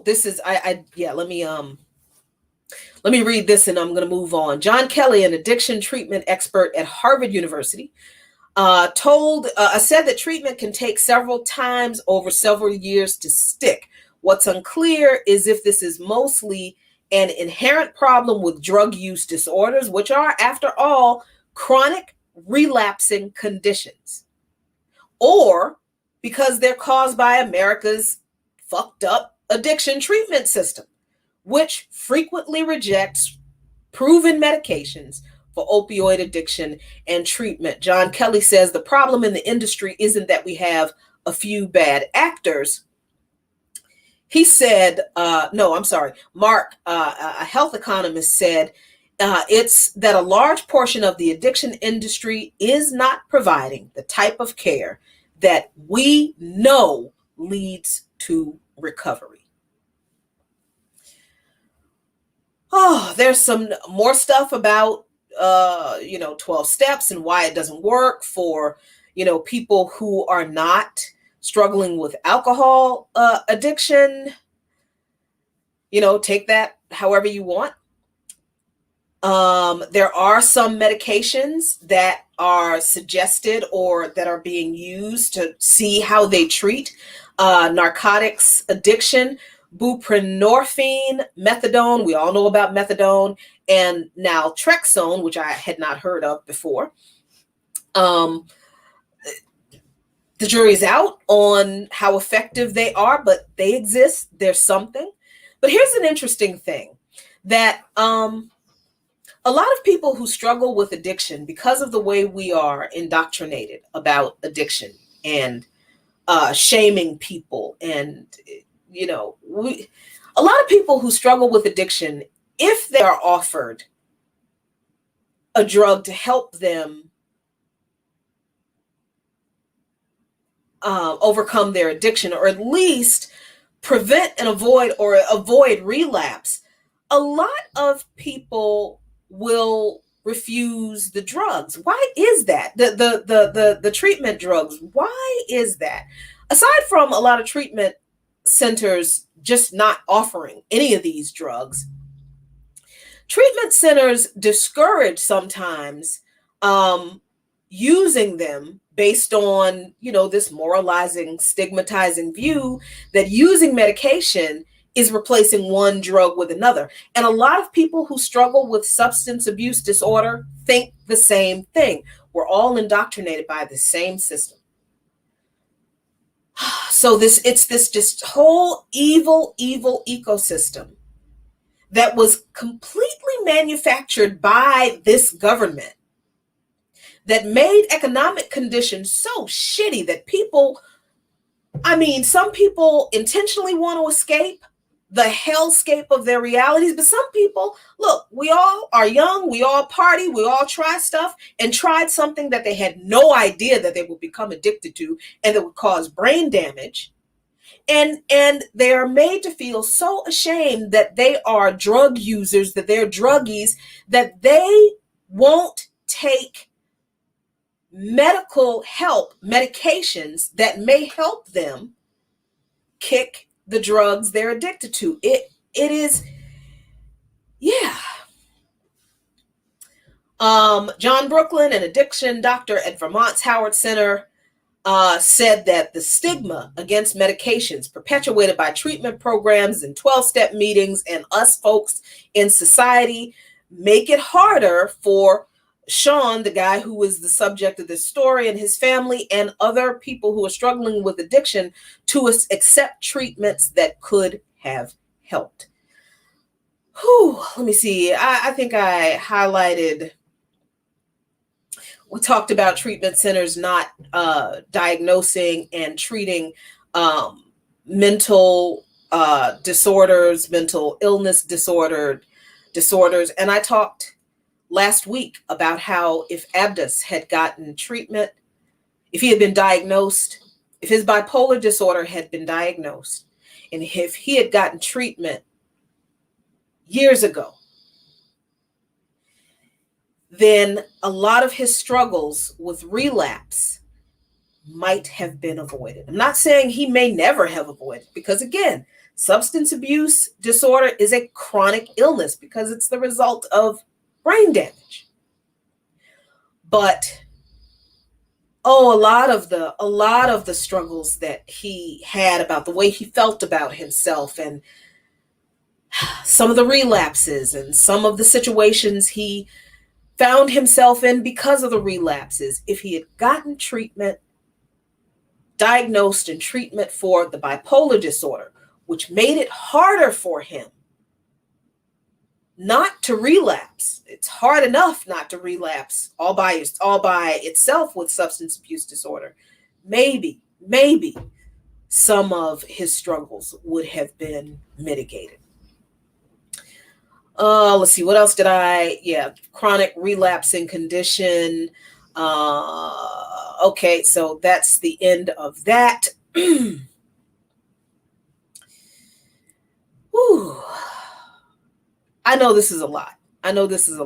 This is let me read this and I'm going to move on. John Kelly, an addiction treatment expert at Harvard University, said that treatment can take several times over several years to stick. What's unclear is if this is mostly an inherent problem with drug use disorders, which are, after all, chronic relapsing conditions, or because they're caused by America's fucked up addiction treatment system, which frequently rejects proven medications for opioid addiction and treatment. John Kelly says the problem in the industry isn't that we have a few bad actors. He said, Mark, a health economist, said, it's that a large portion of the addiction industry is not providing the type of care that we know leads to recovery. There's some more stuff about 12 steps and why it doesn't work for, people who are not struggling with alcohol addiction. Take that however you want. There are some medications that are suggested or that are being used to see how they treat narcotics addiction. Buprenorphine, methadone, we all know about methadone, and naltrexone, which I had not heard of before. The jury's out on how effective they are, but they exist. There's something. But here's an interesting thing, that a lot of people who struggle with addiction, because of the way we are indoctrinated about addiction and shaming people, and a lot of people who struggle with addiction, if they are offered a drug to help them overcome their addiction, or at least prevent and avoid relapse, a lot of people will refuse the drugs. Why is that? The treatment drugs. Why is that? Aside from a lot of treatment centers just not offering any of these drugs, treatment centers discourage sometimes using them based on, this moralizing, stigmatizing view that using medication is replacing one drug with another. And a lot of people who struggle with substance abuse disorder think the same thing. We're all indoctrinated by the same system. So it's this just whole evil ecosystem that was completely manufactured by this government that made economic conditions so shitty that some people intentionally want to escape the hellscape of their realities, but some people, look, we all are young, we all party, we all try stuff, and tried something that they had no idea that they would become addicted to and that would cause brain damage. And they are made to feel so ashamed that they are drug users, that they're druggies, that they won't take medical help, medications that may help them kick the drugs they're addicted to. It is, yeah. John Brooklyn, an addiction doctor at Vermont's Howard Center, said that the stigma against medications perpetuated by treatment programs and 12-step meetings and us folks in society make it harder for Sean, the guy who was the subject of this story, and his family and other people who are struggling with addiction to accept treatments that could have helped. Let me see. I think I highlighted, we talked about treatment centers not diagnosing and treating mental disorders, mental illness disorders. And I talked last week about how if Abdus had gotten treatment, if he had been diagnosed, if his bipolar disorder had been diagnosed, and if he had gotten treatment years ago, then a lot of his struggles with relapse might have been avoided. I'm not saying he may never have avoided, because again, substance abuse disorder is a chronic illness because it's the result of brain damage. But a lot of the struggles that he had about the way he felt about himself, and some of the relapses and some of the situations he found himself in because of the relapses, if he had gotten treatment, diagnosed and treatment for the bipolar disorder, which made it harder for him not to relapse. It's hard enough not to relapse all by itself with substance abuse disorder. Maybe some of his struggles would have been mitigated. Let's see, what else did chronic relapsing condition. Okay, so that's the end of that. Whew. I know this is a lot. This is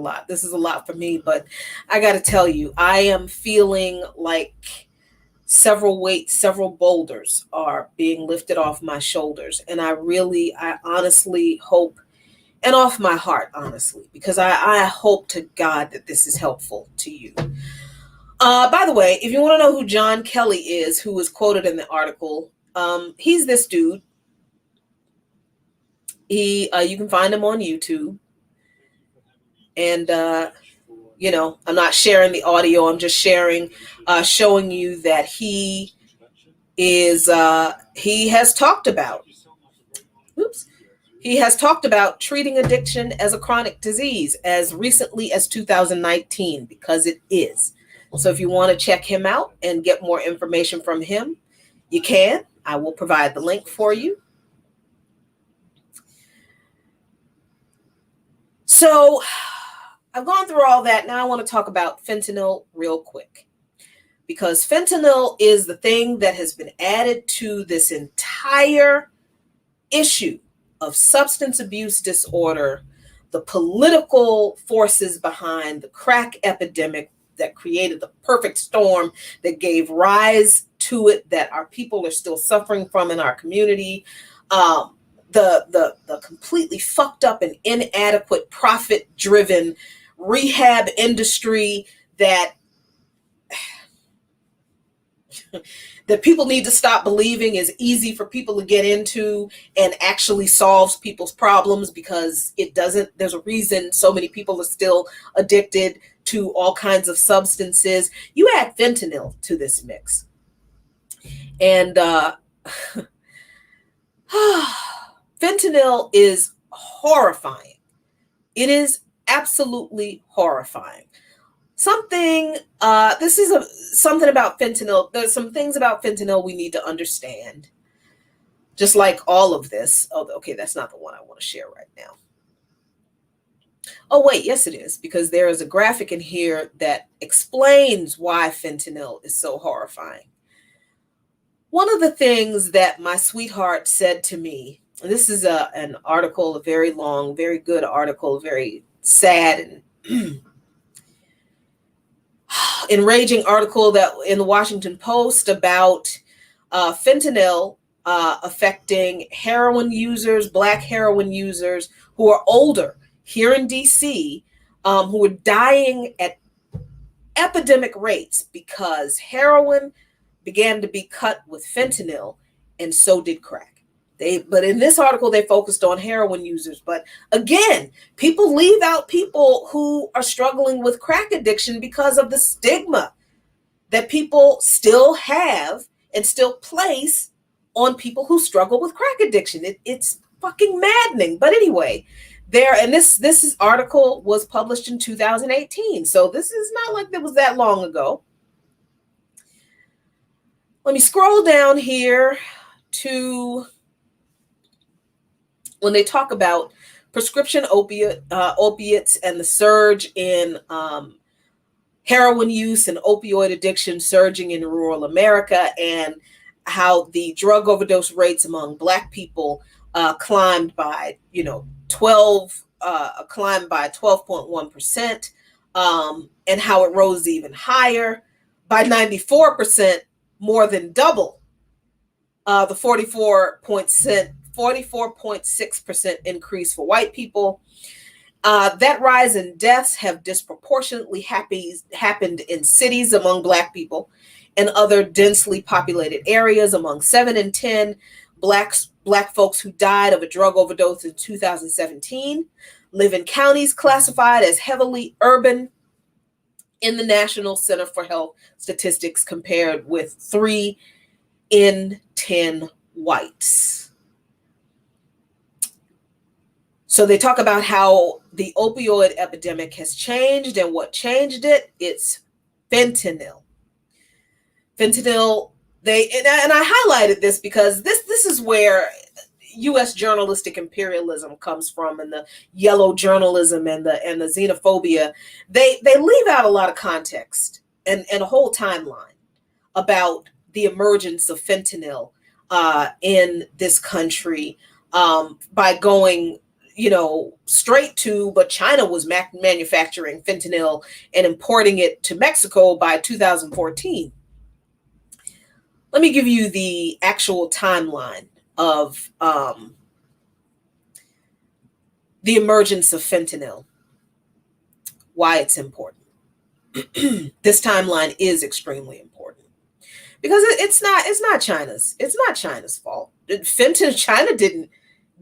a lot for me, but I got to tell you, I am feeling like several boulders are being lifted off my shoulders. And I honestly hope, and off my heart, honestly, because I hope to God that this is helpful to you. By the way, if you want to know who John Kelly is, who was quoted in the article, he's this dude. You can find him on YouTube. And, I'm not sharing the audio. I'm just showing you that he has talked about treating addiction as a chronic disease as recently as 2019, because it is. So if you want to check him out and get more information from him, you can. I will provide the link for you. So I've gone through all that. Now I want to talk about fentanyl real quick, because fentanyl is the thing that has been added to this entire issue of substance abuse disorder, the political forces behind the crack epidemic that created the perfect storm that gave rise to it, that our people are still suffering from in our community. The completely fucked up and inadequate profit-driven rehab industry that people need to stop believing is easy for people to get into and actually solves people's problems, because it doesn't. There's a reason so many people are still addicted to all kinds of substances. You add fentanyl to this mix, and fentanyl is horrifying. It is absolutely horrifying. Something about fentanyl. There's some things about fentanyl we need to understand. Just like all of this. Oh, okay, that's not the one I want to share right now. Oh, wait, yes, it is, because there is a graphic in here that explains why fentanyl is so horrifying. One of the things that my sweetheart said to me, and this is an article, a very long, very good article, very sad and enraging article that in the Washington Post about fentanyl affecting heroin users, Black heroin users who are older here in DC, who are dying at epidemic rates because heroin began to be cut with fentanyl, and so did crack. But in this article, they focused on heroin users. But again, people leave out people who are struggling with crack addiction because of the stigma that people still have and still place on people who struggle with crack addiction. It's fucking maddening. But anyway, this article was published in 2018. So this is not like it was that long ago. Let me scroll down here to when they talk about prescription opiates and the surge in heroin use and opioid addiction surging in rural America, and how the drug overdose rates among Black people climbed by 12.1%, and how it rose even higher by 94%, more than double the 44.6% increase for white people. That rise in deaths have disproportionately happened in cities among Black people and other densely populated areas. Among 7 in 10 Black folks who died of a drug overdose in 2017 live in counties classified as heavily urban in the National Center for Health Statistics, compared with 3 in 10 whites. So they talk about how the opioid epidemic has changed, and what changed it? It's fentanyl. Fentanyl, and I highlighted this because this is where U.S. journalistic imperialism comes from, and the yellow journalism and the xenophobia. They leave out a lot of context and a whole timeline about the emergence of fentanyl in this country by going straight to, but China was manufacturing fentanyl and importing it to Mexico by 2014. Let me give you the actual timeline of the emergence of fentanyl, why it's important. This timeline is extremely important because it's not China's fault. China didn't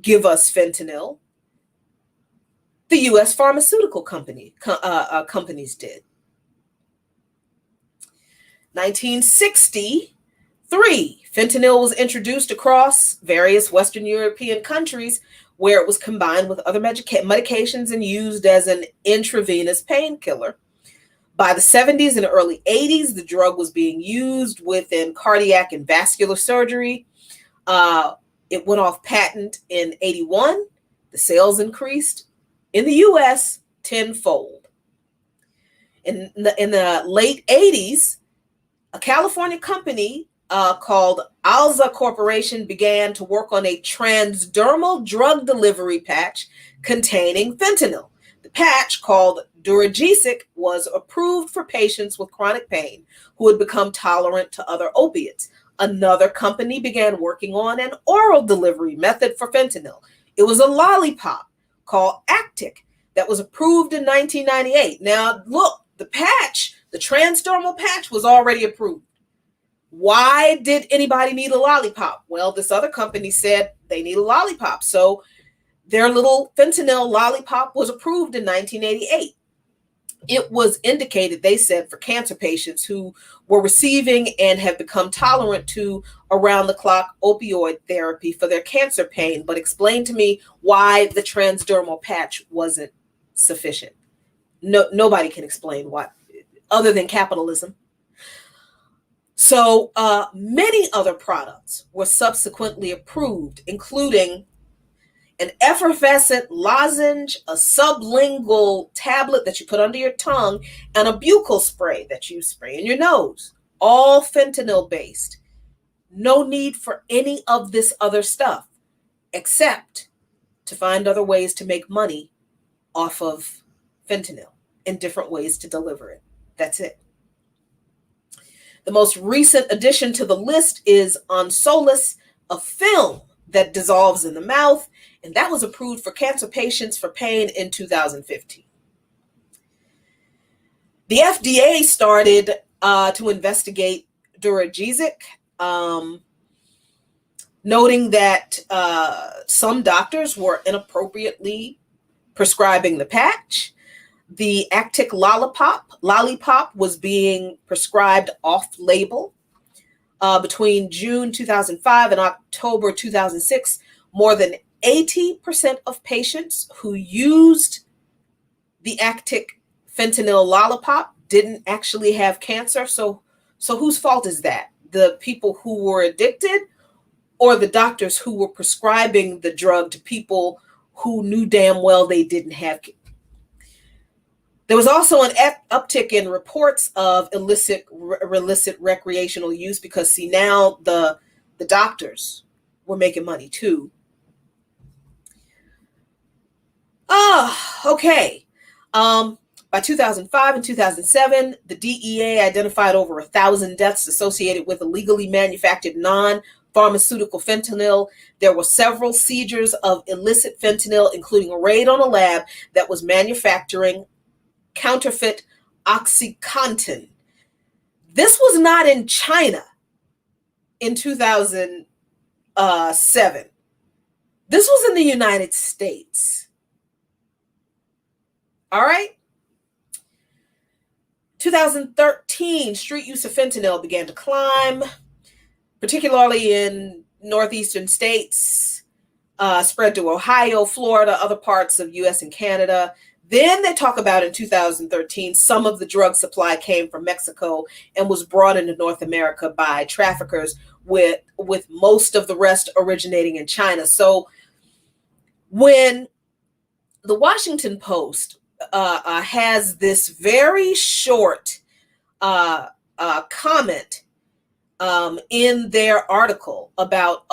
give us fentanyl. The U.S. pharmaceutical companies did. 1963, fentanyl was introduced across various Western European countries, where it was combined with other medications and used as an intravenous painkiller. By the 70s and early 80s, the drug was being used within cardiac and vascular surgery. It went off patent in 81. The sales increased in the U.S. tenfold. In the late 80s, a California company called Alza Corporation began to work on a transdermal drug delivery patch containing fentanyl. The patch, called Duragesic, was approved for patients with chronic pain who had become tolerant to other opiates. Another company began working on an oral delivery method for fentanyl. It was a lollipop called Actic that was approved in 1998. Now, look, the transdermal patch was already approved. Why did anybody need a lollipop? Well, this other company said they need a lollipop. So their little fentanyl lollipop was approved in 1988. It was indicated, they said, for cancer patients who were receiving and have become tolerant to around-the-clock opioid therapy for their cancer pain. But explain to me why the transdermal patch wasn't sufficient. No, nobody can explain why, other than capitalism. So many other products were subsequently approved, including an effervescent lozenge, a sublingual tablet that you put under your tongue, and a buccal spray that you spray in your nose, all fentanyl based. No need for any of this other stuff, except to find other ways to make money off of fentanyl and different ways to deliver it. That's it. The most recent addition to the list is On Solace, a film that dissolves in the mouth, and that was approved for cancer patients for pain in 2015. The FDA started to investigate Abdurajizic, noting that some doctors were inappropriately prescribing the patch. The Actic lollipop was being prescribed off-label. Between June 2005 and October 2006, more than 80% of patients who used the Actic fentanyl lollipop didn't actually have cancer. So whose fault is that? The people who were addicted, or the doctors who were prescribing the drug to people who knew damn well they didn't have cancer? There was also an uptick in reports of illicit recreational use because, see, now the doctors were making money too. Okay. By 2005 and 2007, the DEA identified over 1,000 deaths associated with illegally manufactured non-pharmaceutical fentanyl. There were several seizures of illicit fentanyl, including a raid on a lab that was manufacturing counterfeit OxyContin. This was not in China in 2007. This was in the United States. All right. 2013, street use of fentanyl began to climb, particularly in northeastern states, spread to Ohio, Florida, other parts of US and Canada. Then they talk about in 2013, some of the drug supply came from Mexico and was brought into North America by traffickers, with most of the rest originating in China. So when the Washington Post has this very short comment in their article about,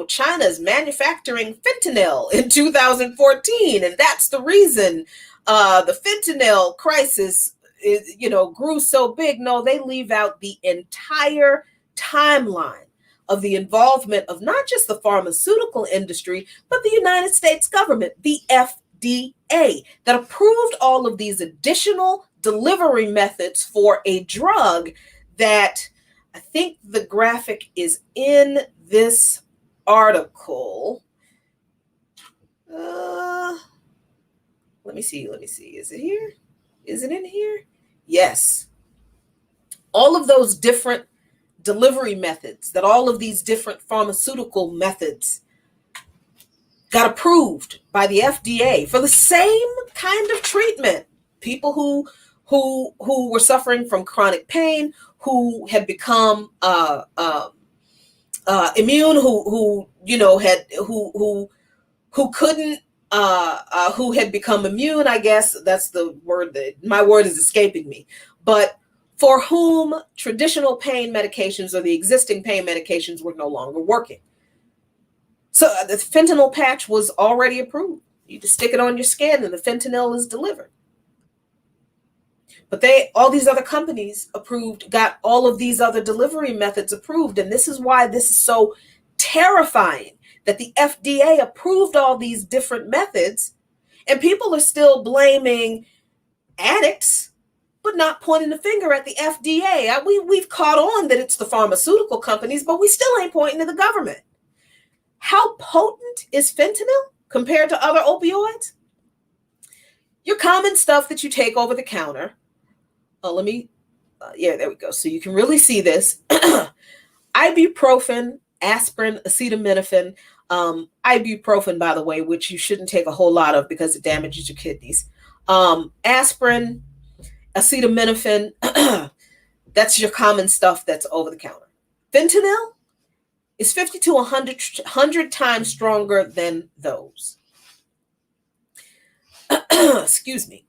China's manufacturing fentanyl in 2014, and that's the reason the fentanyl crisis grew so big. No, they leave out the entire timeline of the involvement of not just the pharmaceutical industry, but the United States government, the FDA, that approved all of these additional delivery methods for a drug that, I think the graphic is in this article. Let me see. Is it here? Is it in here? Yes. All of those different delivery methods, that all of these different pharmaceutical methods got approved by the FDA for the same kind of treatment. People who were suffering from chronic pain, who had become immune, who had become immune. I guess that's the word. My word is escaping me. But for whom traditional pain medications or the existing pain medications were no longer working. So the fentanyl patch was already approved. You just stick it on your skin and the fentanyl is delivered. But all these other companies got all of these other delivery methods approved. And this is why this is so terrifying, that the FDA approved all these different methods and people are still blaming addicts, but not pointing the finger at the FDA. We've caught on that it's the pharmaceutical companies, but we still ain't pointing to the government. How potent is fentanyl compared to other opioids? Your common stuff that you take over the counter. There we go. So you can really see this. Ibuprofen, aspirin, acetaminophen. Ibuprofen, by the way, which you shouldn't take a whole lot of because it damages your kidneys. Aspirin, acetaminophen, that's your common stuff that's over the counter. Fentanyl is 50 to 100 times stronger than those. Excuse me.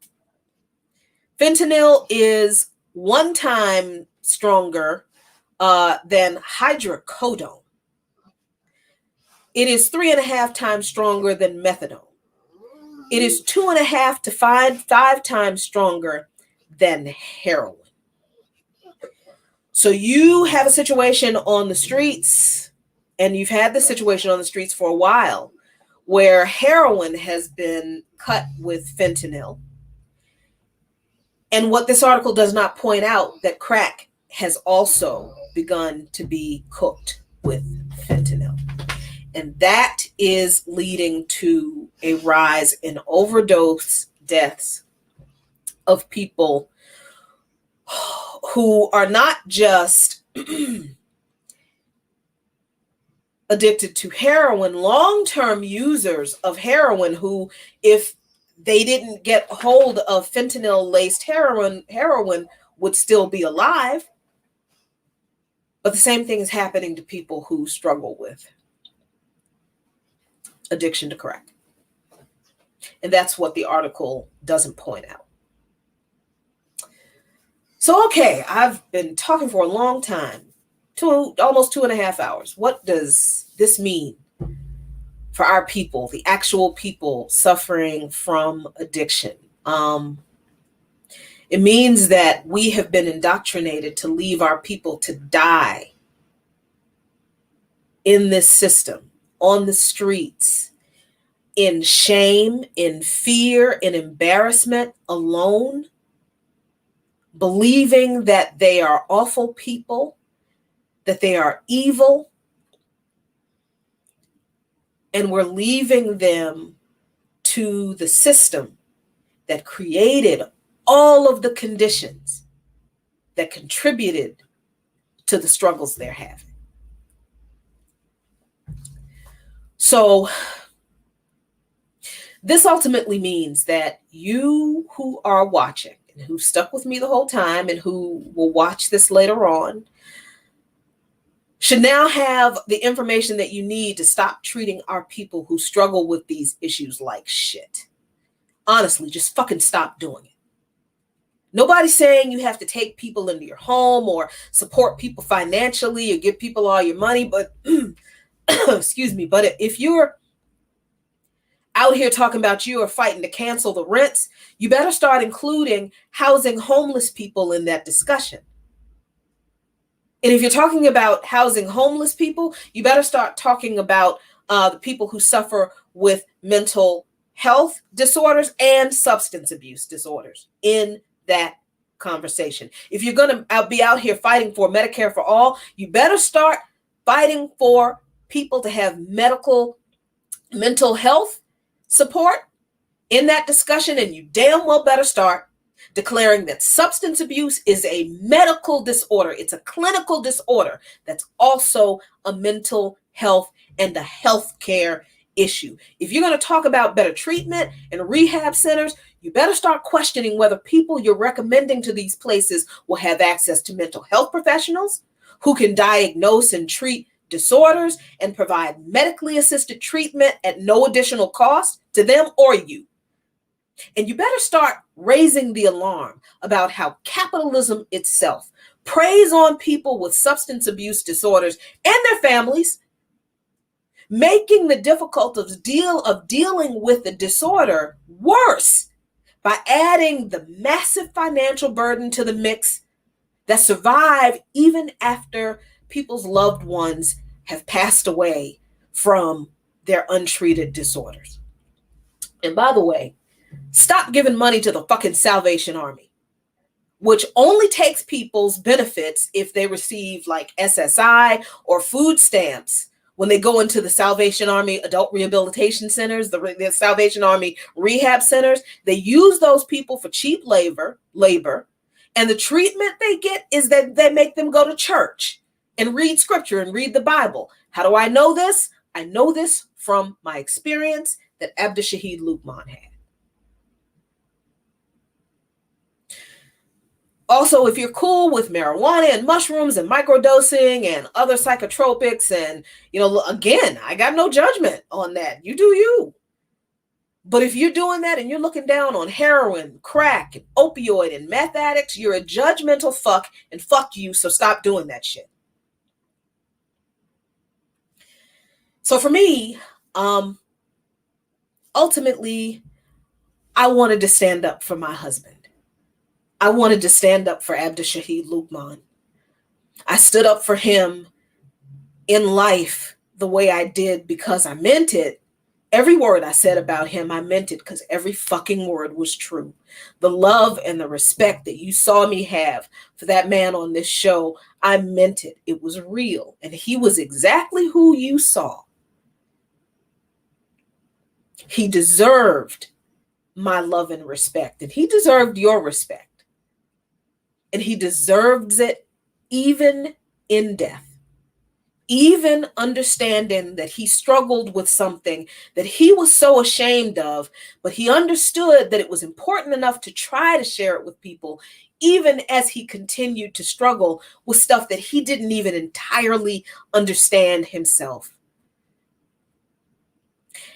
Fentanyl is 1 time stronger than hydrocodone. It is 3.5 times stronger than methadone. It is 2.5 to 5 times stronger than heroin. So you have a situation on the streets, and you've had this situation on the streets for a while, where heroin has been cut with fentanyl. And what this article does not point out, that crack has also begun to be cooked with fentanyl. And that is leading to a rise in overdose deaths of people who are not just addicted to heroin, long-term users of heroin who, if they didn't get hold of fentanyl-laced heroin would still be alive. But the same thing is happening to people who struggle with addiction to crack. And that's what the article doesn't point out. So, okay, I've been talking for a long time, almost 2.5 hours. What does this mean for our people, the actual people suffering from addiction? It means that we have been indoctrinated to leave our people to die in this system, on the streets, in shame, in fear, in embarrassment, alone, believing that they are awful people, that they are evil, and we're leaving them to the system that created all of the conditions that contributed to the struggles they're having. So this ultimately means that you who are watching and who stuck with me the whole time and who will watch this later on should now have the information that you need to stop treating our people who struggle with these issues like shit. Honestly, just fucking stop doing it. Nobody's saying you have to take people into your home or support people financially or give people all your money, but excuse me, but if you're out here talking about you are fighting to cancel the rents, you better start including housing homeless people in that discussion. And if you're talking about housing homeless people, you better start talking about the people who suffer with mental health disorders and substance abuse disorders in that conversation. If you're going to be out here fighting for Medicare for all, you better start fighting for people to have mental health support in that discussion. And you damn well better start declaring that substance abuse is a medical disorder. It's a clinical disorder that's also a mental health and a health care issue. If you're going to talk about better treatment and rehab centers, you better start questioning whether people you're recommending to these places will have access to mental health professionals who can diagnose and treat disorders and provide medically assisted treatment at no additional cost to them or you. And you better start raising the alarm about how capitalism itself preys on people with substance abuse disorders and their families, making the difficulties of dealing with the disorder worse by adding the massive financial burden to the mix that survive even after people's loved ones have passed away from their untreated disorders. And by the way, stop giving money to the fucking Salvation Army, which only takes people's benefits if they receive like SSI or food stamps when they go into the Salvation Army adult rehabilitation centers, the Salvation Army rehab centers. They use those people for cheap labor, and the treatment they get is that they make them go to church and read scripture and read the Bible. How do I know this? I know this from my experience that Abdus Lukman had. Also, if you're cool with marijuana and mushrooms and microdosing and other psychotropics, and, again, I got no judgment on that. You do you. But if you're doing that and you're looking down on heroin, crack, and opioid and meth addicts, you're a judgmental fuck, and fuck you, so stop doing that shit. So for me, ultimately, I wanted to stand up for my husband. I wanted to stand up for Abdus Lukman. I stood up for him in life the way I did because I meant it Every word I said about him, I meant it because every fucking word was true. The love and the respect that you saw me have for that man on this show, I meant it. It was real. And he was exactly who you saw. He deserved my love and respect, and he deserved your respect. And he deserves it even in death. Even understanding that he struggled with something that he was so ashamed of, but he understood that it was important enough to try to share it with people, even as he continued to struggle with stuff that he didn't even entirely understand himself.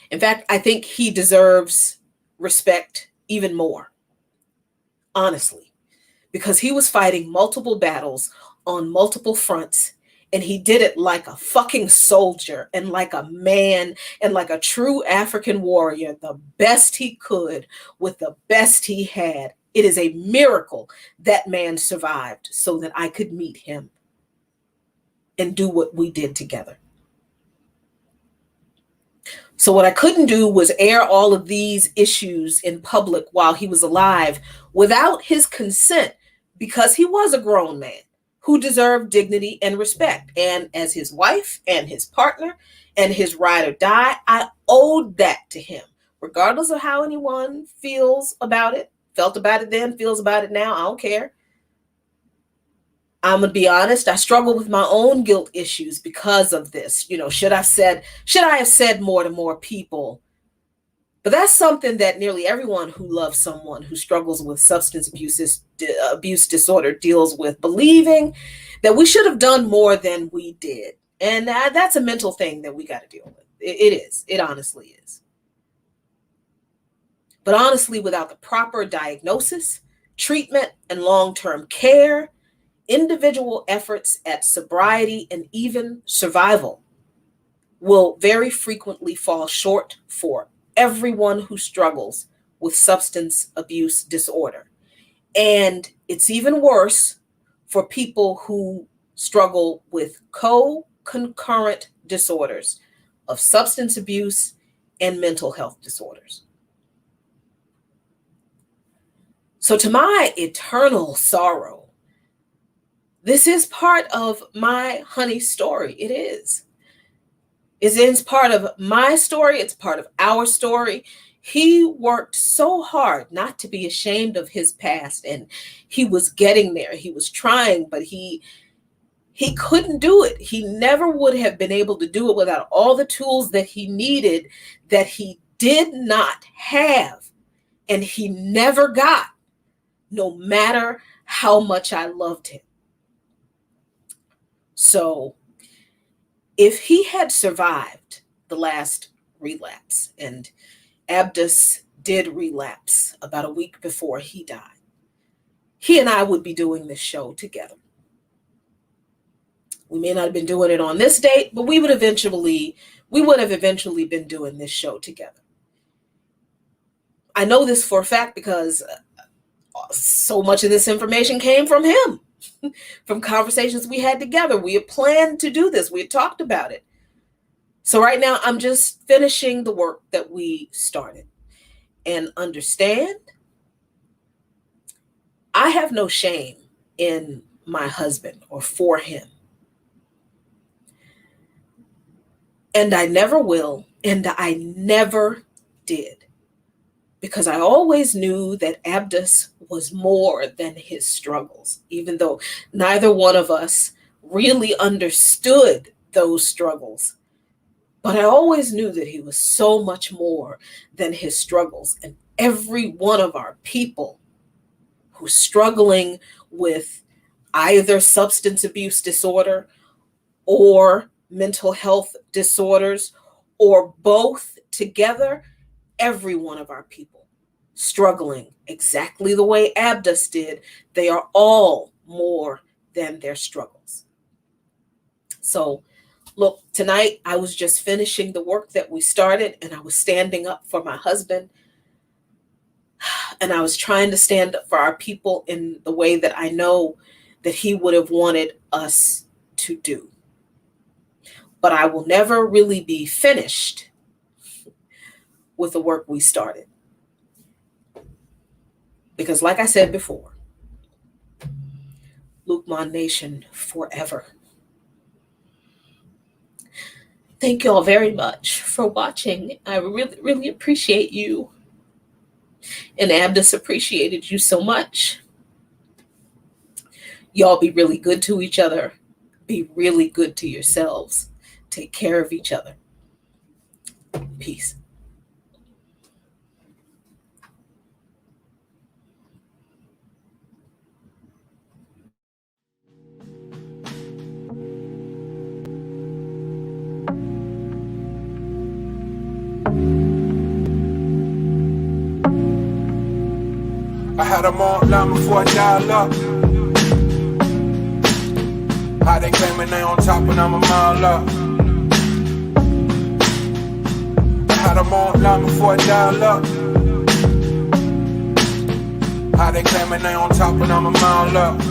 In fact, I think he deserves respect even more, honestly, because he was fighting multiple battles on multiple fronts. And he did it like a fucking soldier and like a man and like a true African warrior, the best he could with the best he had. It is a miracle that man survived so that I could meet him and do what we did together. So what I couldn't do was air all of these issues in public while he was alive without his consent, because he was a grown man who deserved dignity and respect. And as his wife and his partner and his ride or die, I owed that to him, regardless of how anyone feels about it, felt about it then, feels about it now. I don't care. I'm going to be honest. I struggle with my own guilt issues because of this. You know, should I have said more to more people? But that's something that nearly everyone who loves someone who struggles with substance abuse disorder deals with, believing that we should have done more than we did. And that's a mental thing that we got to deal with. It is. It honestly is. But honestly, without the proper diagnosis, treatment, and long-term care, individual efforts at sobriety and even survival will very frequently fall short for everyone who struggles with substance abuse disorder. And it's even worse for people who struggle with co-concurrent disorders of substance abuse and mental health disorders. So to my eternal sorrow, this is part of my honey's story. It is. It's part of my story. It's part of our story. He worked so hard not to be ashamed of his past, and he was getting there. He was trying, but he couldn't do it. He never would have been able to do it without all the tools that he needed that he did not have, and he never got, no matter how much I loved him. So if he had survived the last relapse, and Abdus did relapse about a week before he died, he and I would be doing this show together. We may not have been doing it on this date, but we would have eventually been doing this show together. I know this for a fact because so much of this information came from him, from conversations we had together. We had planned to do this. We had talked about it. So right now, I'm just finishing the work that we started. And understand, I have no shame in my husband or for him. And I never will, and I never did. Because I always knew that Abdus was more than his struggles, even though neither one of us really understood those struggles. But I always knew that he was so much more than his struggles. And every one of our people who's struggling with either substance abuse disorder or mental health disorders or both together, every one of our people struggling exactly the way Abdus did, they are all more than their struggles. So look, tonight I was just finishing the work that we started, and I was standing up for my husband, and I was trying to stand up for our people in the way that I know that he would have wanted us to do. But I will never really be finished with the work we started. Because like I said before, Lukman Nation forever. Thank you all very much for watching. I really, really appreciate you. And Abdus appreciated you so much. Y'all be really good to each other. Be really good to yourselves. Take care of each other. Peace. I had them on line before I dial up. How they claiming they on top and I'm a mile up. I had them on line before I dial up. How they claiming they on top and I'm a mile up.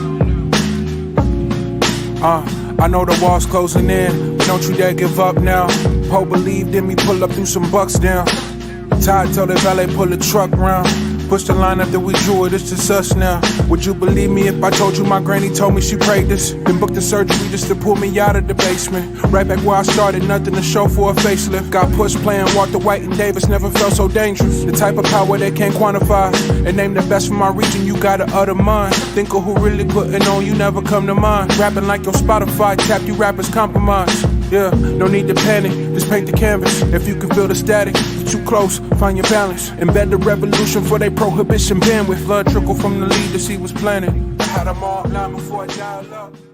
I know the wall's closing in, but don't you dare give up now. Poe believed in me, pull up through some bucks down. Todd told the valet pull the truck round. Push the line after we drew it, it's just us now. Would you believe me if I told you my granny told me she prayed this? Then booked the surgery just to pull me out of the basement. Right back where I started, nothing to show for a facelift. Got pushed playing Walter White and Davis, never felt so dangerous. The type of power they can't quantify. And name the best from my region, you gotta utter mine. Think of who really putting on, you never come to mind. Rapping like your Spotify, tap you rappers compromise. Yeah, no need to panic, just paint the canvas. If you can feel the static, you're too close, find your balance. Embed the revolution for they prohibition bandwidth. Blood trickle from the lead to see what's planted. I had them all line before I dial up.